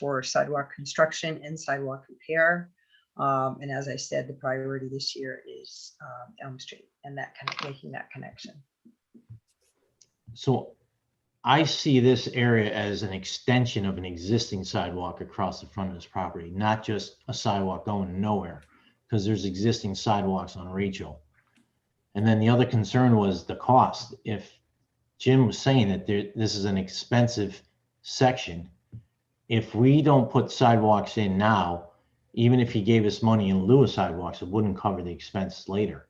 for sidewalk construction and sidewalk repair. And as I said, the priority this year is Elm Street and making that connection. So I see this area as an extension of an existing sidewalk across the front of this property, not just a sidewalk going nowhere, because there's existing sidewalks on Rachel. And then the other concern was the cost. If Jim was saying that this is an expensive section, if we don't put sidewalks in now, even if he gave us money in lieu of sidewalks, it wouldn't cover the expense later.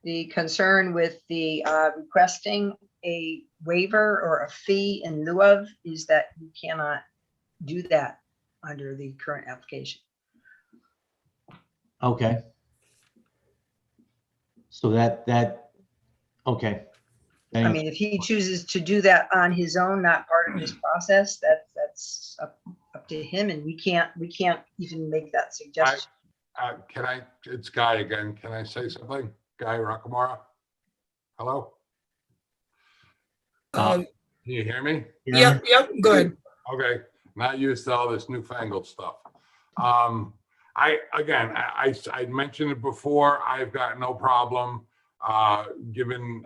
The concern with the requesting a waiver or a fee in lieu of is that you cannot do that under the current application. Okay. So okay. I mean, if he chooses to do that on his own, not part of this process, that's up to him, and we can't even make that suggestion. It's Guy again. Can I say something? Guy Rockamora? Hello? Can you hear me? Yep, good. Okay, not used to all this newfangled stuff. I mentioned it before. I've got no problem giving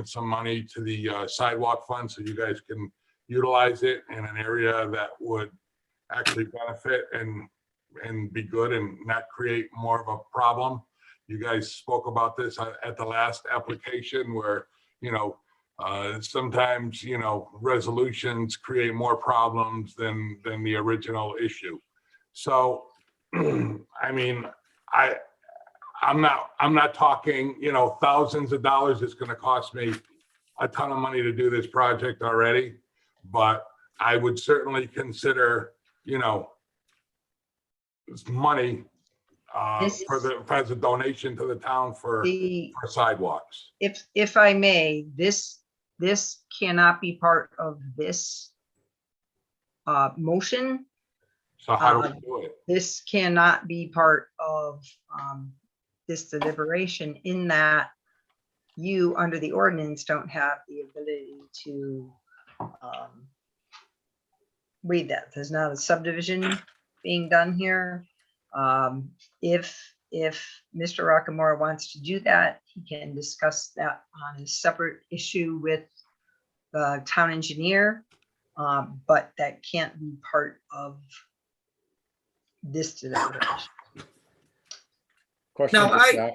some money to the sidewalk fund so you guys can utilize it in an area that would actually benefit and be good and not create more of a problem. You guys spoke about this at the last application where, sometimes, resolutions create more problems than the original issue. So, I mean, I'm not talking, thousands of dollars. It's going to cost me a ton of money to do this project already, but I would certainly consider, money as a donation to the town for sidewalks. If I may, this cannot be part of this motion. So how do we do it? This cannot be part of this deliberation, in that you, under the ordinance, don't have the ability to read that. There's not a subdivision being done here. If Mr. Rockamora wants to do that, he can discuss that on a separate issue with the town engineer, but that can't be part of this deliberation. Question Now, to staff.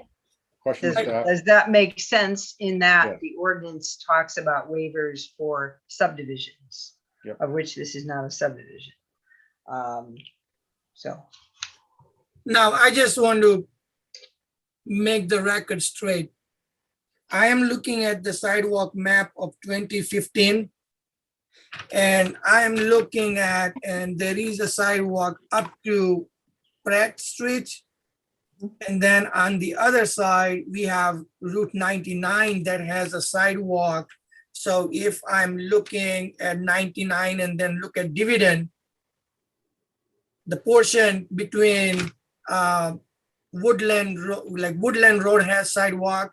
Question to staff. Does that make sense, in that Yeah. the ordinance talks about waivers for subdivisions, Yep. of which this is not a subdivision? So. Now, I just want to make the record straight. I am looking at the sidewalk map of 2015. And I am looking at, and there is a sidewalk up to Pratt Street. And then on the other side, we have Route 99 that has a sidewalk So if I'm looking at 99 and then look at dividend, the portion between Woodland Road has sidewalk.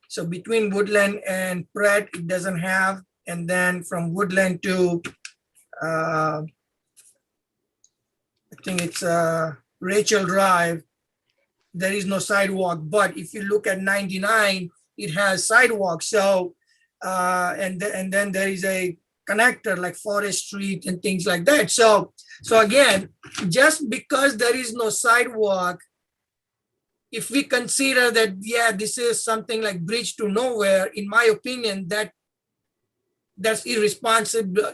So between Woodland and Pratt, it doesn't have. And then from Woodland to, I think it's Rachel Drive, there is no sidewalk. But if you look at 99, it has sidewalk. So, and then there is a connector like Forest Street and things like that. So again, just because there is no sidewalk, if we consider that, yeah, this is something like bridge to nowhere, in my opinion, that's irresponsible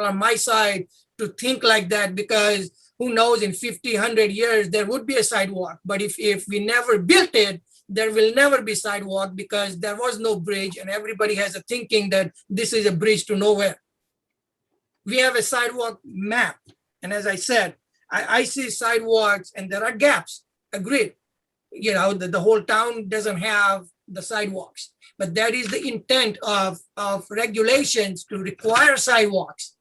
on my side to think like that, because who knows, in 50, 100 years, there would be a sidewalk. But if we never built it, there will never be sidewalk because there was no bridge and everybody has a thinking that this is a bridge to nowhere. We have a sidewalk map. And as I said, I see sidewalks and there are gaps. Agreed. You know, the whole town doesn't have the sidewalks, but that is the intent of regulations, to require sidewalks.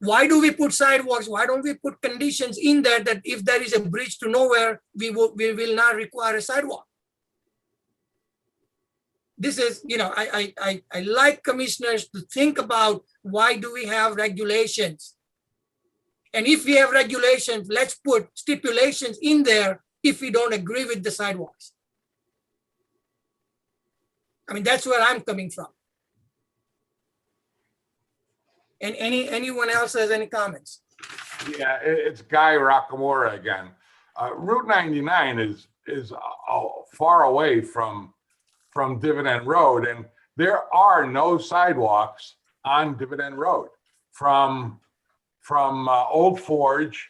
Why do we put sidewalks? Why don't we put conditions in there that if there is a bridge to nowhere, we will not require a sidewalk? This is, you know, I like commissioners to think about, why do we have regulations? And if we have regulations, let's put stipulations in there if we don't agree with the sidewalks. I mean, that's where I'm coming from. And anyone else has any comments? Yeah, it's Guy Rockamora again. Route 99 is far away from Dividend Road, and there are no sidewalks on Dividend Road from Old Forge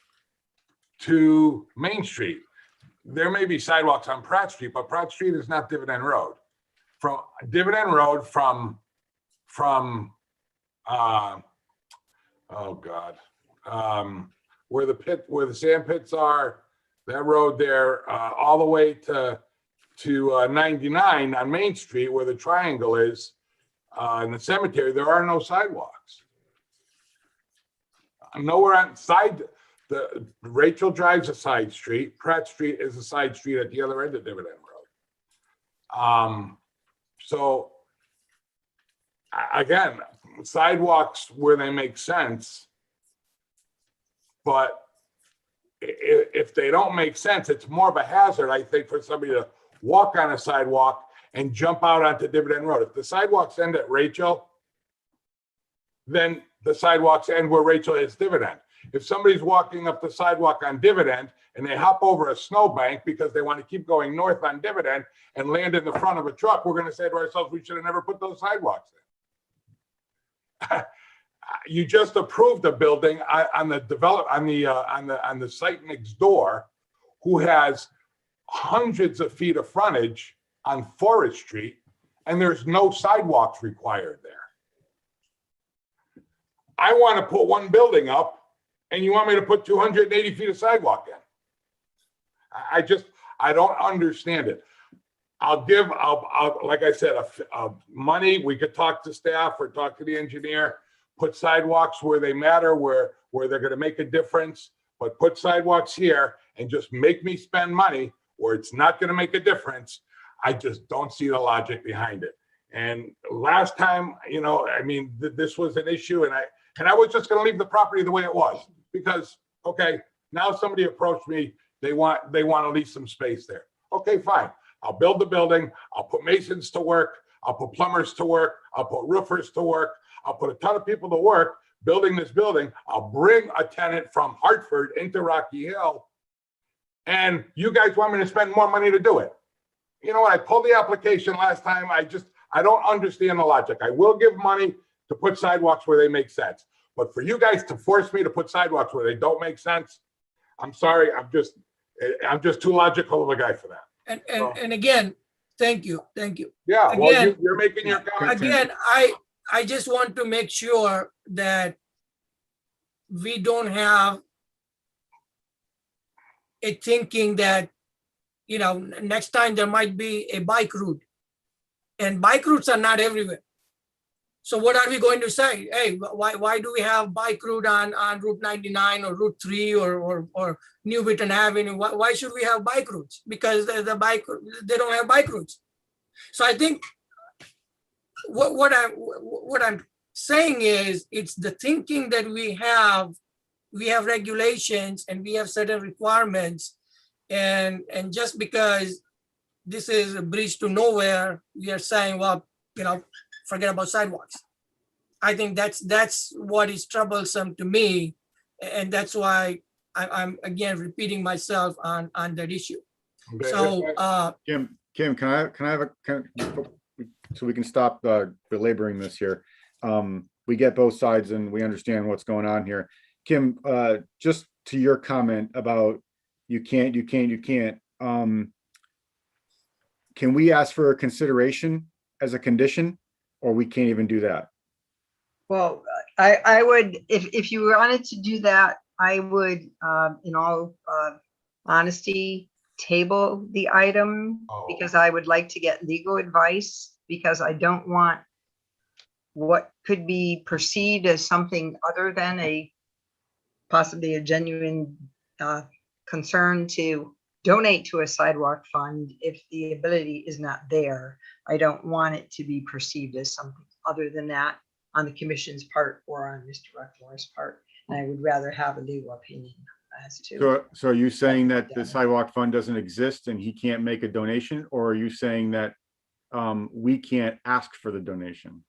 to Main Street. There may be sidewalks on Pratt Street, but Pratt Street is not Dividend Road. From Dividend Road where the sand pits are, that road there, all the way to 99 on Main Street, where the triangle is, in the cemetery, there are no sidewalks. Nowhere on Rachel Drive's a side street. Pratt Street is a side street at the other end of Dividend Road. So again, sidewalks where they make sense, but if they don't make sense, it's more of a hazard, I think, for somebody to walk on a sidewalk and jump out onto Dividend Road. If the sidewalks end at Rachel, then the sidewalks end where Rachel is Dividend. If somebody's walking up the sidewalk on Dividend and they hop over a snowbank because they want to keep going north on Dividend and land in the front of a truck, we're going to say to ourselves, we should have never put those sidewalks in. You just approved a building on the site next door, who has hundreds of feet of frontage on Forest Street, and there's no sidewalks required there. I want to put one building up, and you want me to put 280 feet of sidewalk in. I don't understand it. I'll like I said, money, we could talk to staff or talk to the engineer, put sidewalks where they matter, where they're going to make a difference, but put sidewalks here and just make me spend money where it's not going to make a difference. I just don't see the logic behind it. And last time, you know, I mean, this was an issue, and I was just going to leave the property the way it was, because, okay, now somebody approached me, they want to lease some space there. Okay, fine. I'll build the building. I'll put masons to work. I'll put plumbers to work. I'll put roofers to work. I'll put a ton of people to work building this building. I'll bring a tenant from Hartford into Rocky Hill, and you guys want me to spend more money to do it. You know what? I pulled the application last time. I don't understand the logic. I will give money to put sidewalks where they make sense, but for you guys to force me to put sidewalks where they don't make sense, I'm sorry. I'm just too logical of a guy for that. And again, thank you. Yeah, again, well, you're making your comments. Again, I just want to make sure that we don't have a thinking that, you know, next time there might be a bike route, and bike routes are not everywhere. So what are we going to say? Hey, why do we have bike route on Route 99 or Route 3 or New Britain Avenue? Why should we have bike routes? Because they don't have bike routes. So I think what I'm saying is, it's the thinking that we have regulations and we have certain requirements, and just because this is a bridge to nowhere, we are saying, well, forget about sidewalks. I think that's what is troublesome to me, and that's why I'm again repeating myself on that issue. Okay, So Kim, can I have so we can stop belaboring this here. We get both sides and we understand what's going on here. Kim, just to your comment about you can't, can we ask for a consideration as a condition, or we can't even do that? Well, I would, if you wanted to do that, I would, in all honesty, table the item, because I would like to get legal advice, because I don't want what could be perceived as something other than possibly a genuine concern to donate to a sidewalk fund if the ability is not there. I don't want it to be perceived as something other than that on the commission's part or on Mr. Ruckmore's part. And I would rather have a legal opinion as to. So are you saying that the sidewalk fund doesn't exist and he can't make a donation, or are you saying that we can't ask for the donation?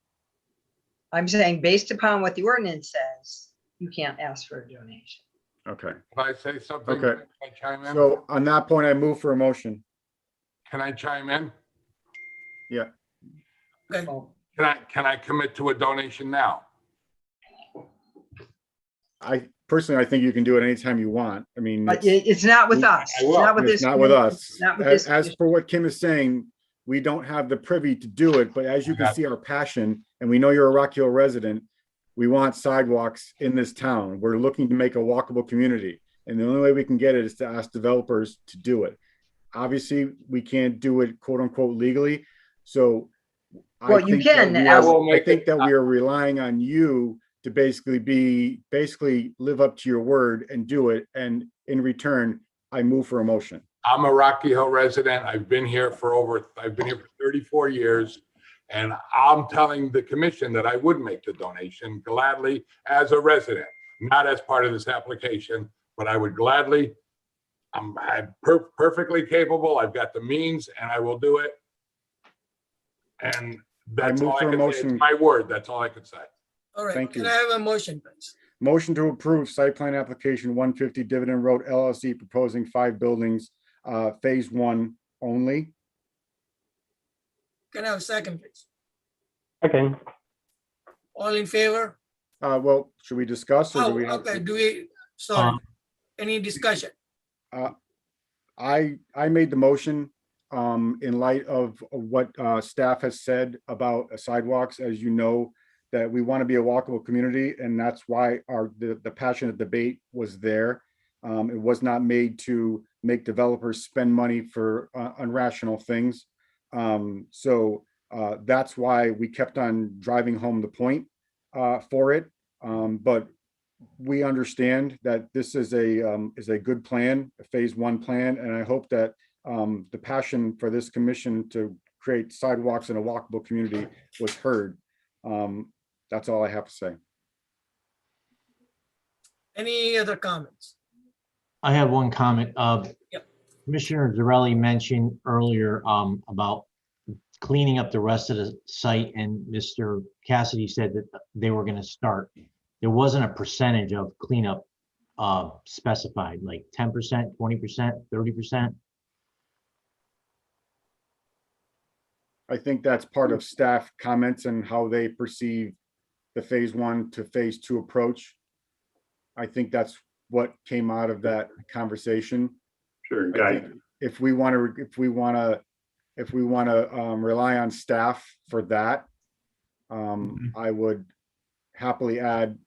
I'm saying based upon what the ordinance says, you can't ask for a donation. Okay. Can I say something? Okay. Can I chime in? So on that point, I move for a motion. Can I chime in? Yeah. okay. Can I commit to a donation now? I personally think you can do it anytime you want. I mean, But it's not with us. I will. It's not with it's this. not with committee. us. It's not with this As commission. for what Kim is saying, we don't have the privy to do it, but as you can see our passion, and we know you're a Rock Hill resident, we want sidewalks in this town. We're looking to make a walkable community. And the only way we can get it is to ask developers to do it. Obviously, we can't do it quote unquote legally. So Well, you can I ask- think that we are relying on you to basically live up to your word and do it. And in return, I move for a motion. I'm a Rocky Hill resident. I've been here for 34 years. And I'm telling the commission that I would make the donation gladly as a resident, not as part of this application, but I would gladly. I'm perfectly capable. I've got the means and I will do it. And that's move all for I a can say. motion. It's my word. That's all I can say. All right, Thank can you. I have a motion, please? Motion to approve site plan application 150 Dividend Road LLC proposing 5 buildings, phase 1 only. Can I have a second, please? Second. All in favor? Well, should we discuss or do Oh, we have? okay, sorry, any discussion? I made the motion in light of what staff has said about sidewalks. As you know, that we want to be a walkable community, and that's why the passionate debate was there. It was not made to make developers spend money for irrational things. So that's why we kept on driving home the point for it. But we understand that this is a good plan, a phase 1 plan, and I hope that the passion for this commission to create sidewalks in a walkable community was heard. That's all I have to say. Any other comments? I have one comment. Yep. Commissioner Zarelli mentioned earlier about cleaning up the rest of the site, and Mr. Cassidy said that they were going to start. There wasn't a percentage of cleanup specified, like 10%, 20%, 30%. I think that's part of staff comments and how they perceive the phase 1 to phase 2 approach. I think that's what came out of that conversation. Sure, I Guy. think if we want to rely on staff for that, I would happily add,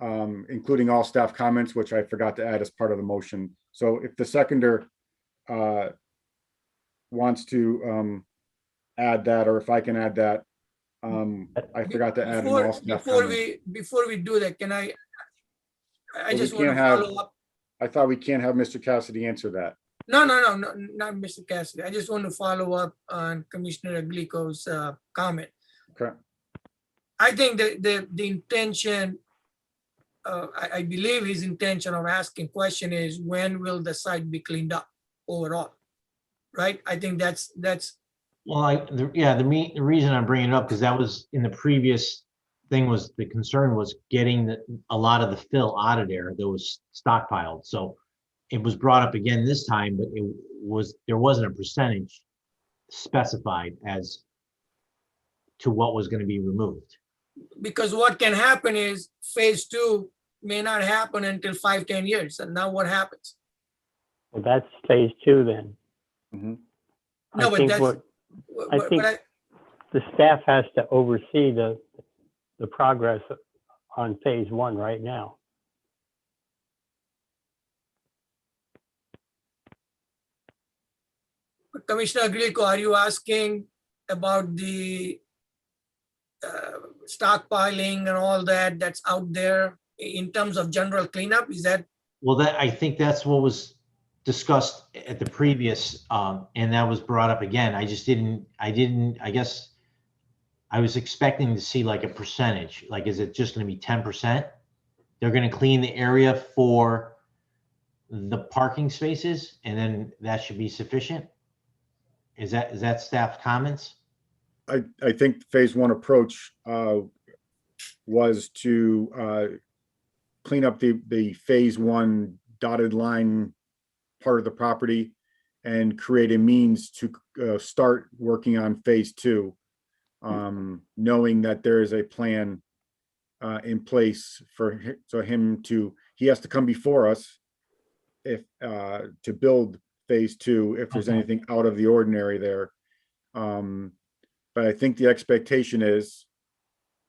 including all staff comments, which I forgot to add as part of the motion. So if the seconder wants to add that, or if I can add that, I forgot to add an Before, all staff before comment. before we do that, can I Well, we just want to can't have- follow up. I thought we can't have Mr. Cassidy answer that. No, not Mr. Cassidy. I just want to follow up on Commissioner Glico's comment. Okay. I think the intention, I believe his intention of asking question is when will the site be cleaned up overall? Right? I think that's, Well, the reason I'm bringing it up, because that was in the previous thing, was the concern was getting a lot of the fill out of there that was stockpiled. So it was brought up again this time, but there wasn't a percentage specified as to what was going to be removed. because what can happen is phase 2 may not happen until 5-10 years. And now what happens? Well, that's phase 2 then. Mhm. No, I but think that's, what, I but think I, the staff has to oversee the progress on phase 1 right now. Commissioner Glico, are you asking about the stockpiling and all that that's out there in terms of general cleanup? Is that, Well, I think that's what was discussed at the previous, and that was brought up again. I guess I was expecting to see like a percentage, like, is it just gonna be 10%? They're gonna clean the area for the parking spaces, and then that should be sufficient? Is that staff comments? I think the phase 1 approach was to clean up the phase 1 dotted line part of the property and create a means to start working on phase 2, knowing that there is a plan in place for him he has to come before us if to build phase 2 if there's Okay. anything out of the ordinary there. But I think the expectation is,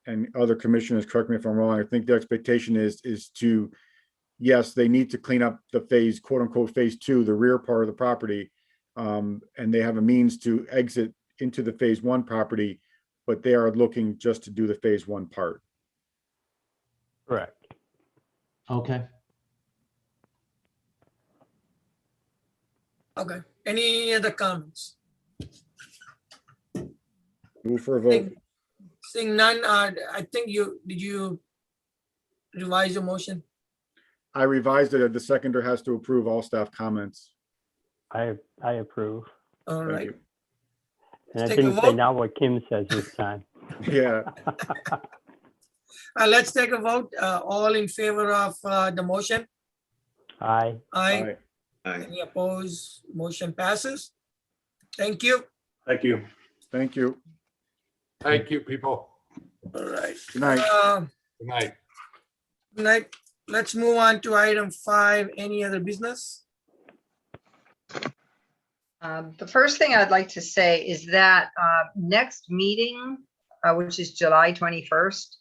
and other commissioners, correct me if I'm wrong, I think the expectation is to, yes, they need to clean up the phase, quote unquote, phase 2, the rear part of the property. And they have a means to exit into the phase 1 property, but they are looking just to do the phase 1 part. Correct. Okay. okay. Any other comments? Move for a vote. Seeing none, I think did you revise your motion? I revised it. The seconder has to approve all staff comments. I approve. All Thank right. you. And I Take a didn't say vote. not what Kim says this time. Yeah, Let's take a vote. All in favor of the motion? Aye. Aye. Aye. Any opposed? Motion passes. Thank you. Thank you. Thank you. Thank you, people. All right. Good night. Good night. Good night. Let's move on to item 5. Any other business? The first thing I'd like to say is that next meeting, which is July 21st,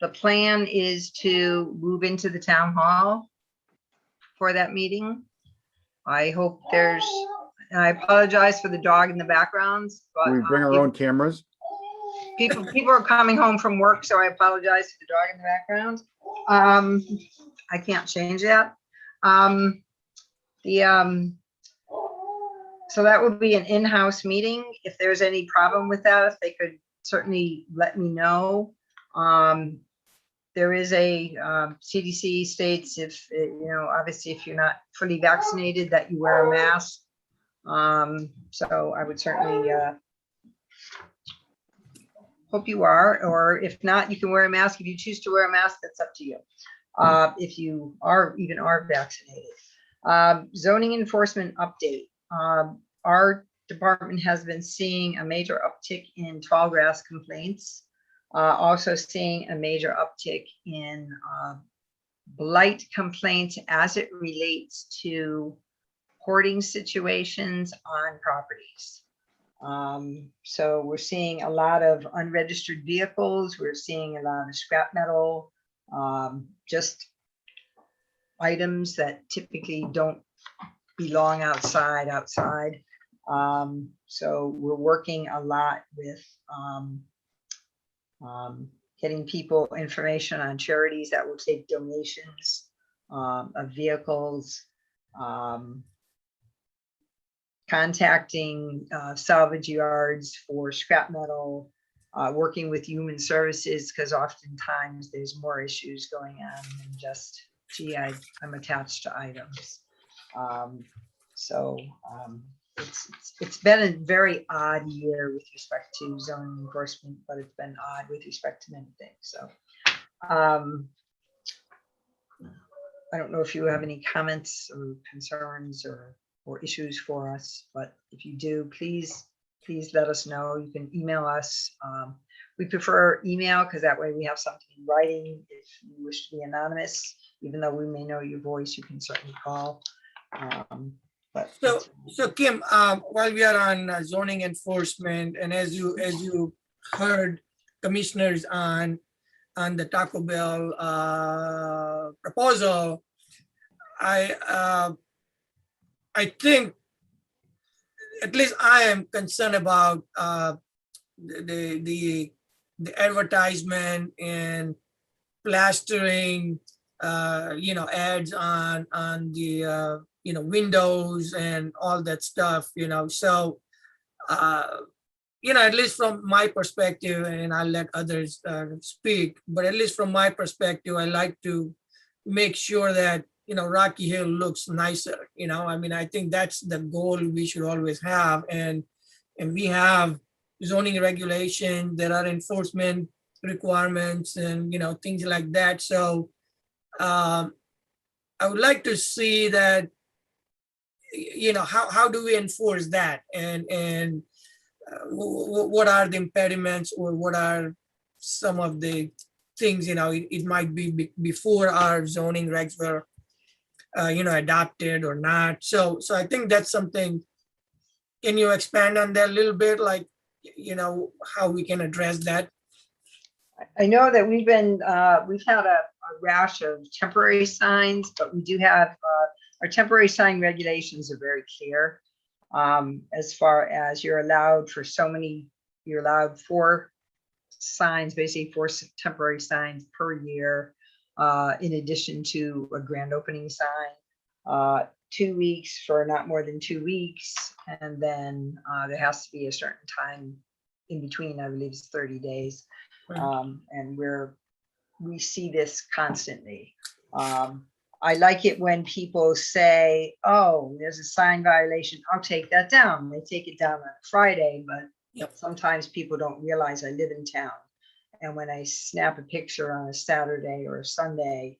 the plan is to move into the town hall for that meeting. I hope and I apologize for the dog in the background, but We bring our own cameras. people are coming home from work, so I apologize for the dog in the background. I can't change that. So that would be an in-house meeting. If there's any problem with that, if they could certainly let me know. There is a CDC states obviously if you're not fully vaccinated that you wear a mask. So I would certainly hope you are, or if not, you can wear a mask. If you choose to wear a mask, that's up to you. If you are vaccinated. Zoning enforcement update. Our department has been seeing a major uptick in tall grass complaints. Also seeing a major uptick in blight complaints as it relates to hoarding situations on properties. So we're seeing a lot of unregistered vehicles. We're seeing a lot of scrap metal, just items that typically don't belong outside. So we're working a lot with getting people information on charities that will take donations of vehicles, contacting salvage yards for scrap metal, working with human services, because oftentimes there's more issues going on than just, gee, I'm attached to items. It's been a very odd year with respect to zoning enforcement, but it's been odd with respect to many things. So I don't know if you have any comments or concerns or issues for us, but if you do, please let us know. You can email us. We prefer email because that way we have something in writing. If you wish to be anonymous, even though we may know your voice, you can certainly call. So Kim, while we are on zoning enforcement, and as you heard commissioners on the Taco Bell proposal, I think, at least I am concerned about the advertisement and plastering, ads on the windows and all that stuff. So at least from my perspective, and I'll let others speak, but at least from my perspective, I like to make sure that Rocky Hill looks nicer. I think that's the goal we should always have. And we have zoning regulation, there are enforcement requirements and, things like that. So I would like to see that, how do we enforce that? And what are the impediments, or what are some of the things, it might be before our zoning regs were adopted or not. So I think that's something. Can you expand on that a little bit, like, how we can address that? I know that we've had a rash of temporary signs, but we do have our temporary sign regulations are very clear. As far as you're allowed 4 signs, basically 4 temporary signs per year, in addition to a grand opening sign, 2 weeks for not more than 2 weeks. And then there has to be a certain time in between, I believe it's 30 days. And we see this constantly. I like it when people say, oh, there's a sign violation, I'll take that down. They take it down on a Friday, but sometimes people don't realize I live in town. And when I snap a picture on a Saturday or a Sunday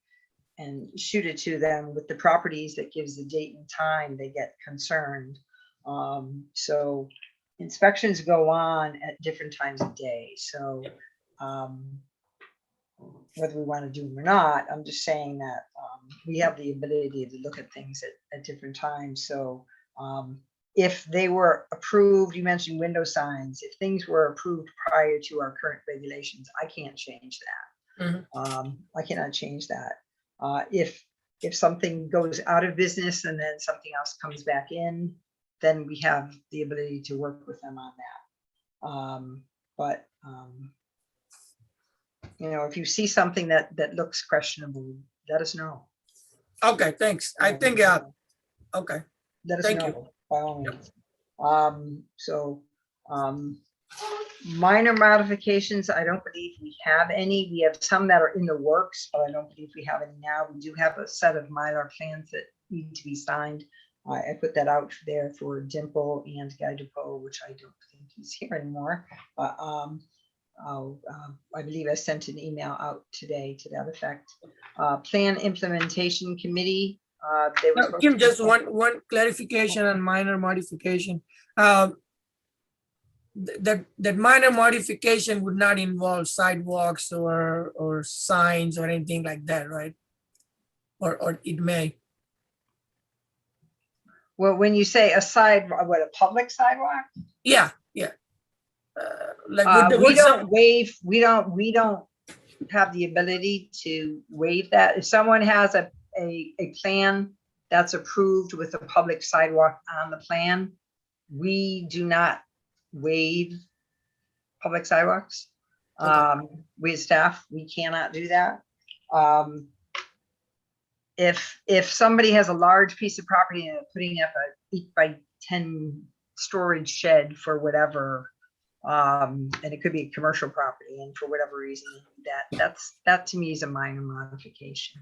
and shoot it to them with the properties that gives the date and time, they get concerned. So inspections go on at different times of day. So whether we want to do them or not, I'm just saying that we have the ability to look at things at different times. So if they were approved, you mentioned window signs, if things were approved prior to our current regulations, I can't change that. I cannot change that. If something goes out of business and then something else comes back in, then we have the ability to work with them on that. If you see something that looks questionable, let us know. Okay, thanks. I think, okay. Let us Thank know, you. by all means. Minor modifications, I don't believe we have any. We have some that are in the works, but I don't believe we have any now. We do have a set of Mylar plans that need to be signed. I put that out there for Dimple and Guy DePoe, which I don't think he's here anymore. But I believe I sent an email out today to that effect. Plan Implementation Committee. Kim, just one clarification on minor modification. That minor modification would not involve sidewalks or signs or anything like that, right? Or it may. Well, when you say a sidewalk, what, a public sidewalk? Yeah. We don't waive. We don't have the ability to waive that. If someone has a plan that's approved with a public sidewalk on the plan, we do not waive public sidewalks. We as staff, we cannot do that. If somebody has a large piece of property and putting up a 8x10 storage shed for whatever, and it could be a commercial property, and for whatever reason, that to me is a minor modification.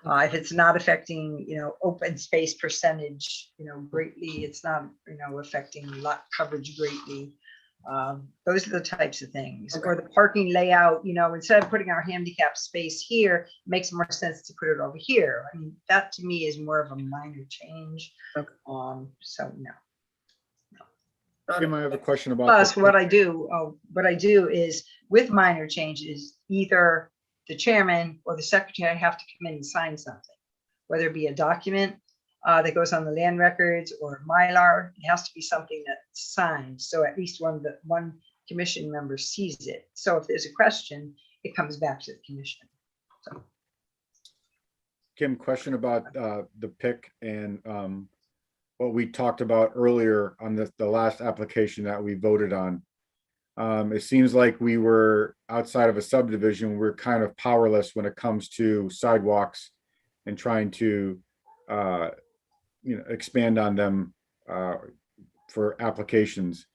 If it's not affecting, open space percentage, greatly, it's not, affecting lot coverage greatly. Those are the types of things. Or the parking layout, instead of putting our handicap space here, it makes more sense to put it over here. I mean, that to me is more of a minor change. So no. Kim, I have a question about. Plus, what I do is with minor changes, either the chairman or the secretary have to come in and sign something, whether it be a document that goes on the land records or Mylar. It has to be something that's signed, so at least one commission member sees it. So if there's a question, it comes back to the commission. So. Kim, question about the PIC and what we talked about earlier on the last application that we voted on. It seems like we were outside of a subdivision. We're kind of powerless when it comes to sidewalks and trying to expand on them for applications.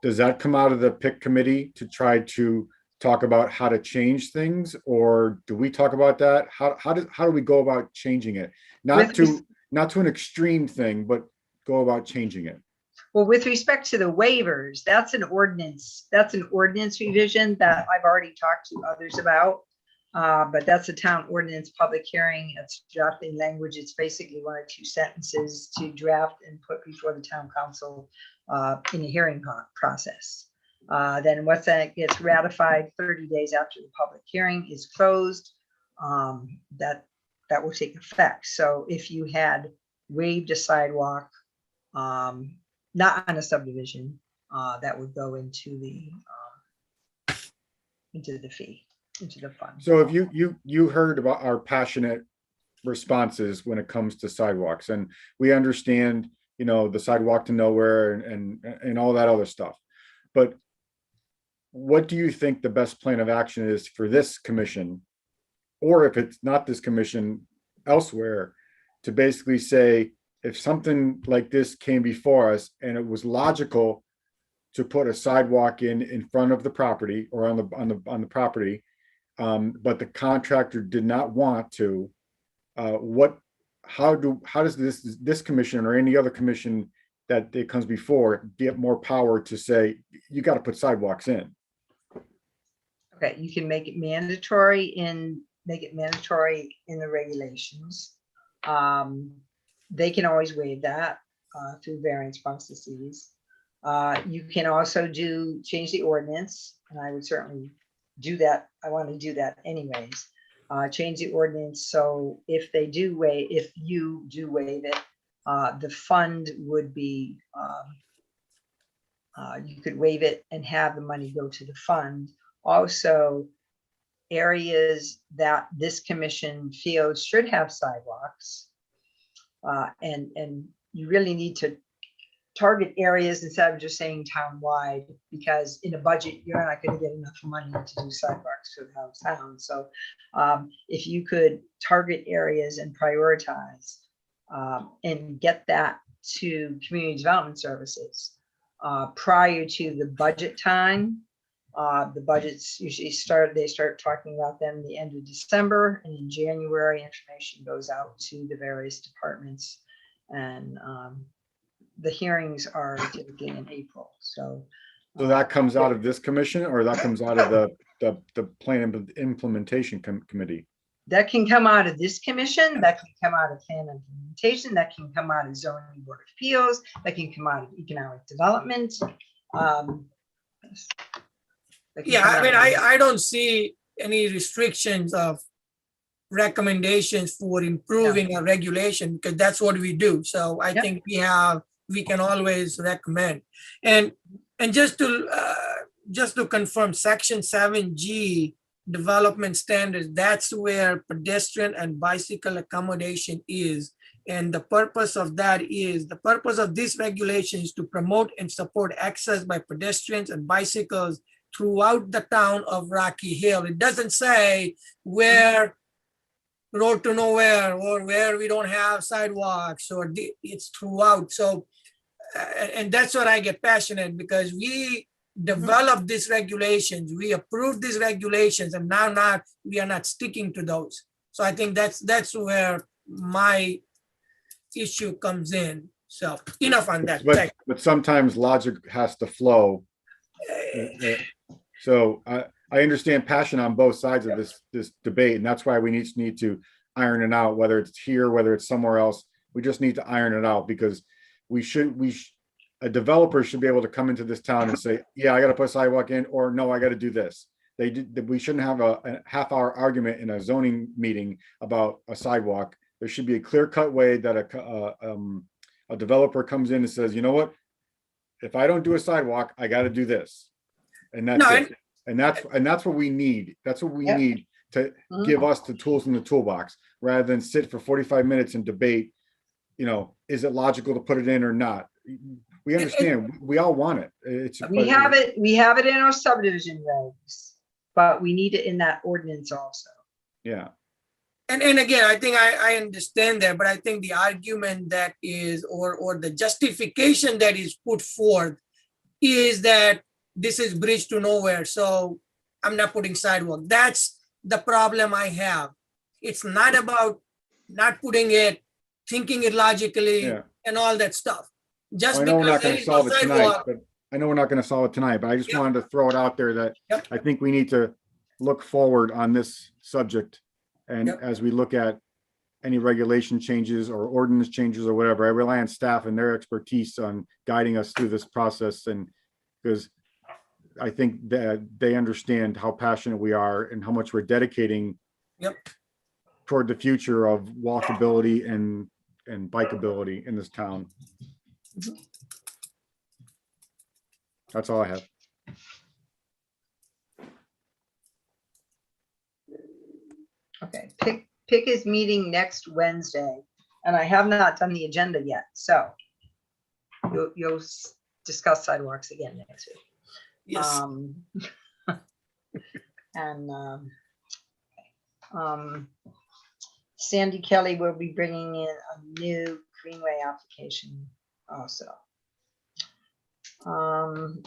Does that come out of the PIC committee to try to talk about how to change things, or do we talk about that? How do we go about changing it? Not to an extreme thing, but go about changing it. Well, with respect to the waivers, that's an ordinance. That's an ordinance revision that I've already talked to others about. But that's a town ordinance public hearing. It's drafting language. It's basically 1 or 2 sentences to draft and put before the town council in the hearing process. Then once that gets ratified 30 days after the public hearing is closed, that will take effect. So if you had waived a sidewalk, not on a subdivision, that would go into the fee, into the fund. So if you heard about our passionate responses when it comes to sidewalks, and we understand, the sidewalk to nowhere and all that other stuff. But what do you think the best plan of action is for this commission? Or if it's not this commission, elsewhere, to basically say, if something like this came before us and it was logical to put a sidewalk in front of the property or on the property, but the contractor did not want to, how does this commission or any other commission that it comes before get more power to say, you got to put sidewalks in? Okay, you can make it mandatory in the regulations. They can always waive that through variance processes. You can also change the ordinance, and I would certainly do that. I want to do that anyways. Change the ordinance so if you do waive it, the fund would be, you could waive it and have the money go to the fund. Also, areas that this commission feels should have sidewalks, and you really need to target areas instead of just saying town-wide, because in a budget, you're not going to get enough money to do sidewalks for the whole town. So if you could target areas and prioritize and get that to community development services prior to the budget time. The budgets usually start talking about them the end of December, and in January, information goes out to the various departments, and the hearings are typically in April. So that comes out of this commission, or that comes out of the plan implementation committee? That can come out of this commission, that can come out of plan implementation, that can come out of zoning board of appeals, that can come out of economic development. Yeah, I mean, I don't see any restrictions of recommendations for improving a regulation, because that's what we do. So I think we can always recommend. And just to confirm, section 7G development standards, that's where pedestrian and bicycle accommodation is. And the purpose of this regulation is to promote and support access by pedestrians and bicycles throughout the town of Rocky Hill. It doesn't say where road to nowhere or where we don't have sidewalks or it's throughout. So, and that's what I get passionate because we developed these regulations, we approved these regulations, and now we are not sticking to those. So I think that's where my issue comes in. So enough on that. Thank But sometimes logic has to flow. So I understand passion on both sides of this debate, and that's why we need to iron it out, whether it's here, whether it's somewhere else. We just need to iron it out because a developer should be able to come into this town and say, yeah, I got to put a sidewalk in, or no, I got to do this. We shouldn't have a half-hour argument in a zoning meeting about a sidewalk. There should be a clear-cut way that a developer comes in and says, you know what? If I don't do a sidewalk, I got to do this. And that's it. And that's what we need. That's what we need to give us the tools in the toolbox rather than sit for 45 minutes and debate, is it logical to put it in or not? We understand. We all want it. We have it in our subdivision regs, but we need it in that ordinance also. Yeah. And again, I think I understand that, but I think the argument that is, or the justification that is put forth is that this is bridge to nowhere, so I'm not putting sidewalk. That's the problem I have. It's not about not putting it, thinking it logically, and all that stuff. Just I know we're not because going to solve it tonight, but I know we're not going to solve it tonight, but I just wanted to throw it out there that I think we need to look forward on this subject. And as we look at any regulation changes or ordinance changes or whatever, I rely on staff and their expertise on guiding us through this process. And because I think that they understand how passionate we are and how much we're dedicating toward the future of walkability and bikeability in this town. That's all I have. Okay, PIC is meeting next Wednesday, and I have not done the agenda yet, so you'll discuss sidewalks again next week. Yes. Sandy Kelly will be bringing in a new greenway application also.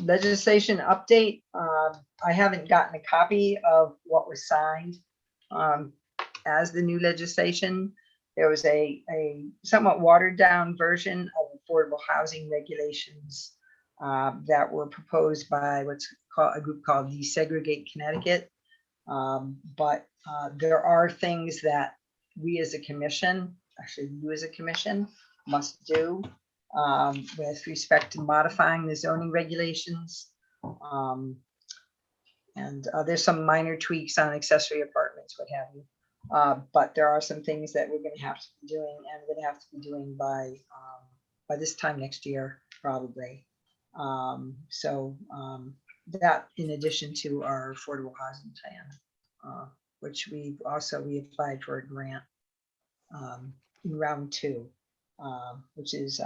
Legislation update. I haven't gotten a copy of what was signed as the new legislation. There was a somewhat watered down version of affordable housing regulations that were proposed by what's called a group called Desegregate Connecticut. But there are things that we as a commission, actually you as a commission, must do with respect to modifying the zoning regulations. And there's some minor tweaks on accessory apartments, what have you. But there are some things that we're going to have to be doing, and we're going to have to be doing by this time next year, probably. That in addition to our affordable housing plan, which we applied for a grant in round 2, which is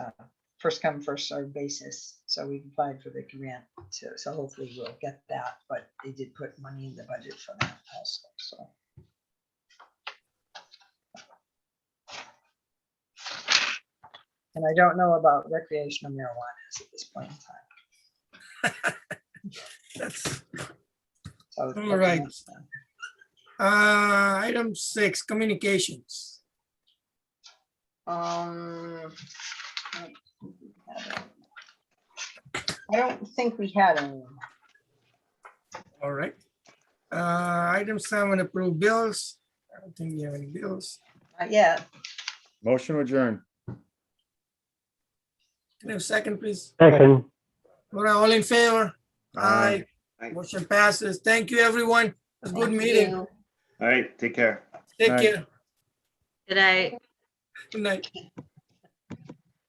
first come, first served basis. So we applied for the grant, so hopefully we'll get that, but they did put money in the budget for that also, so. And I don't know about recreational marijuana at this point in time. That's So, all right. Item 6, communications. I don't think we had any. All right. Item 7, approve bills. I don't think we have any bills. Not yet. Motion adjourned. Can I have a second, please? Second. All right, all in favor? Aye. Aye. Motion passes. Thank you, everyone. It was a good Thank meeting. you. All right, take care. Take Aye. care. Good night. Good night.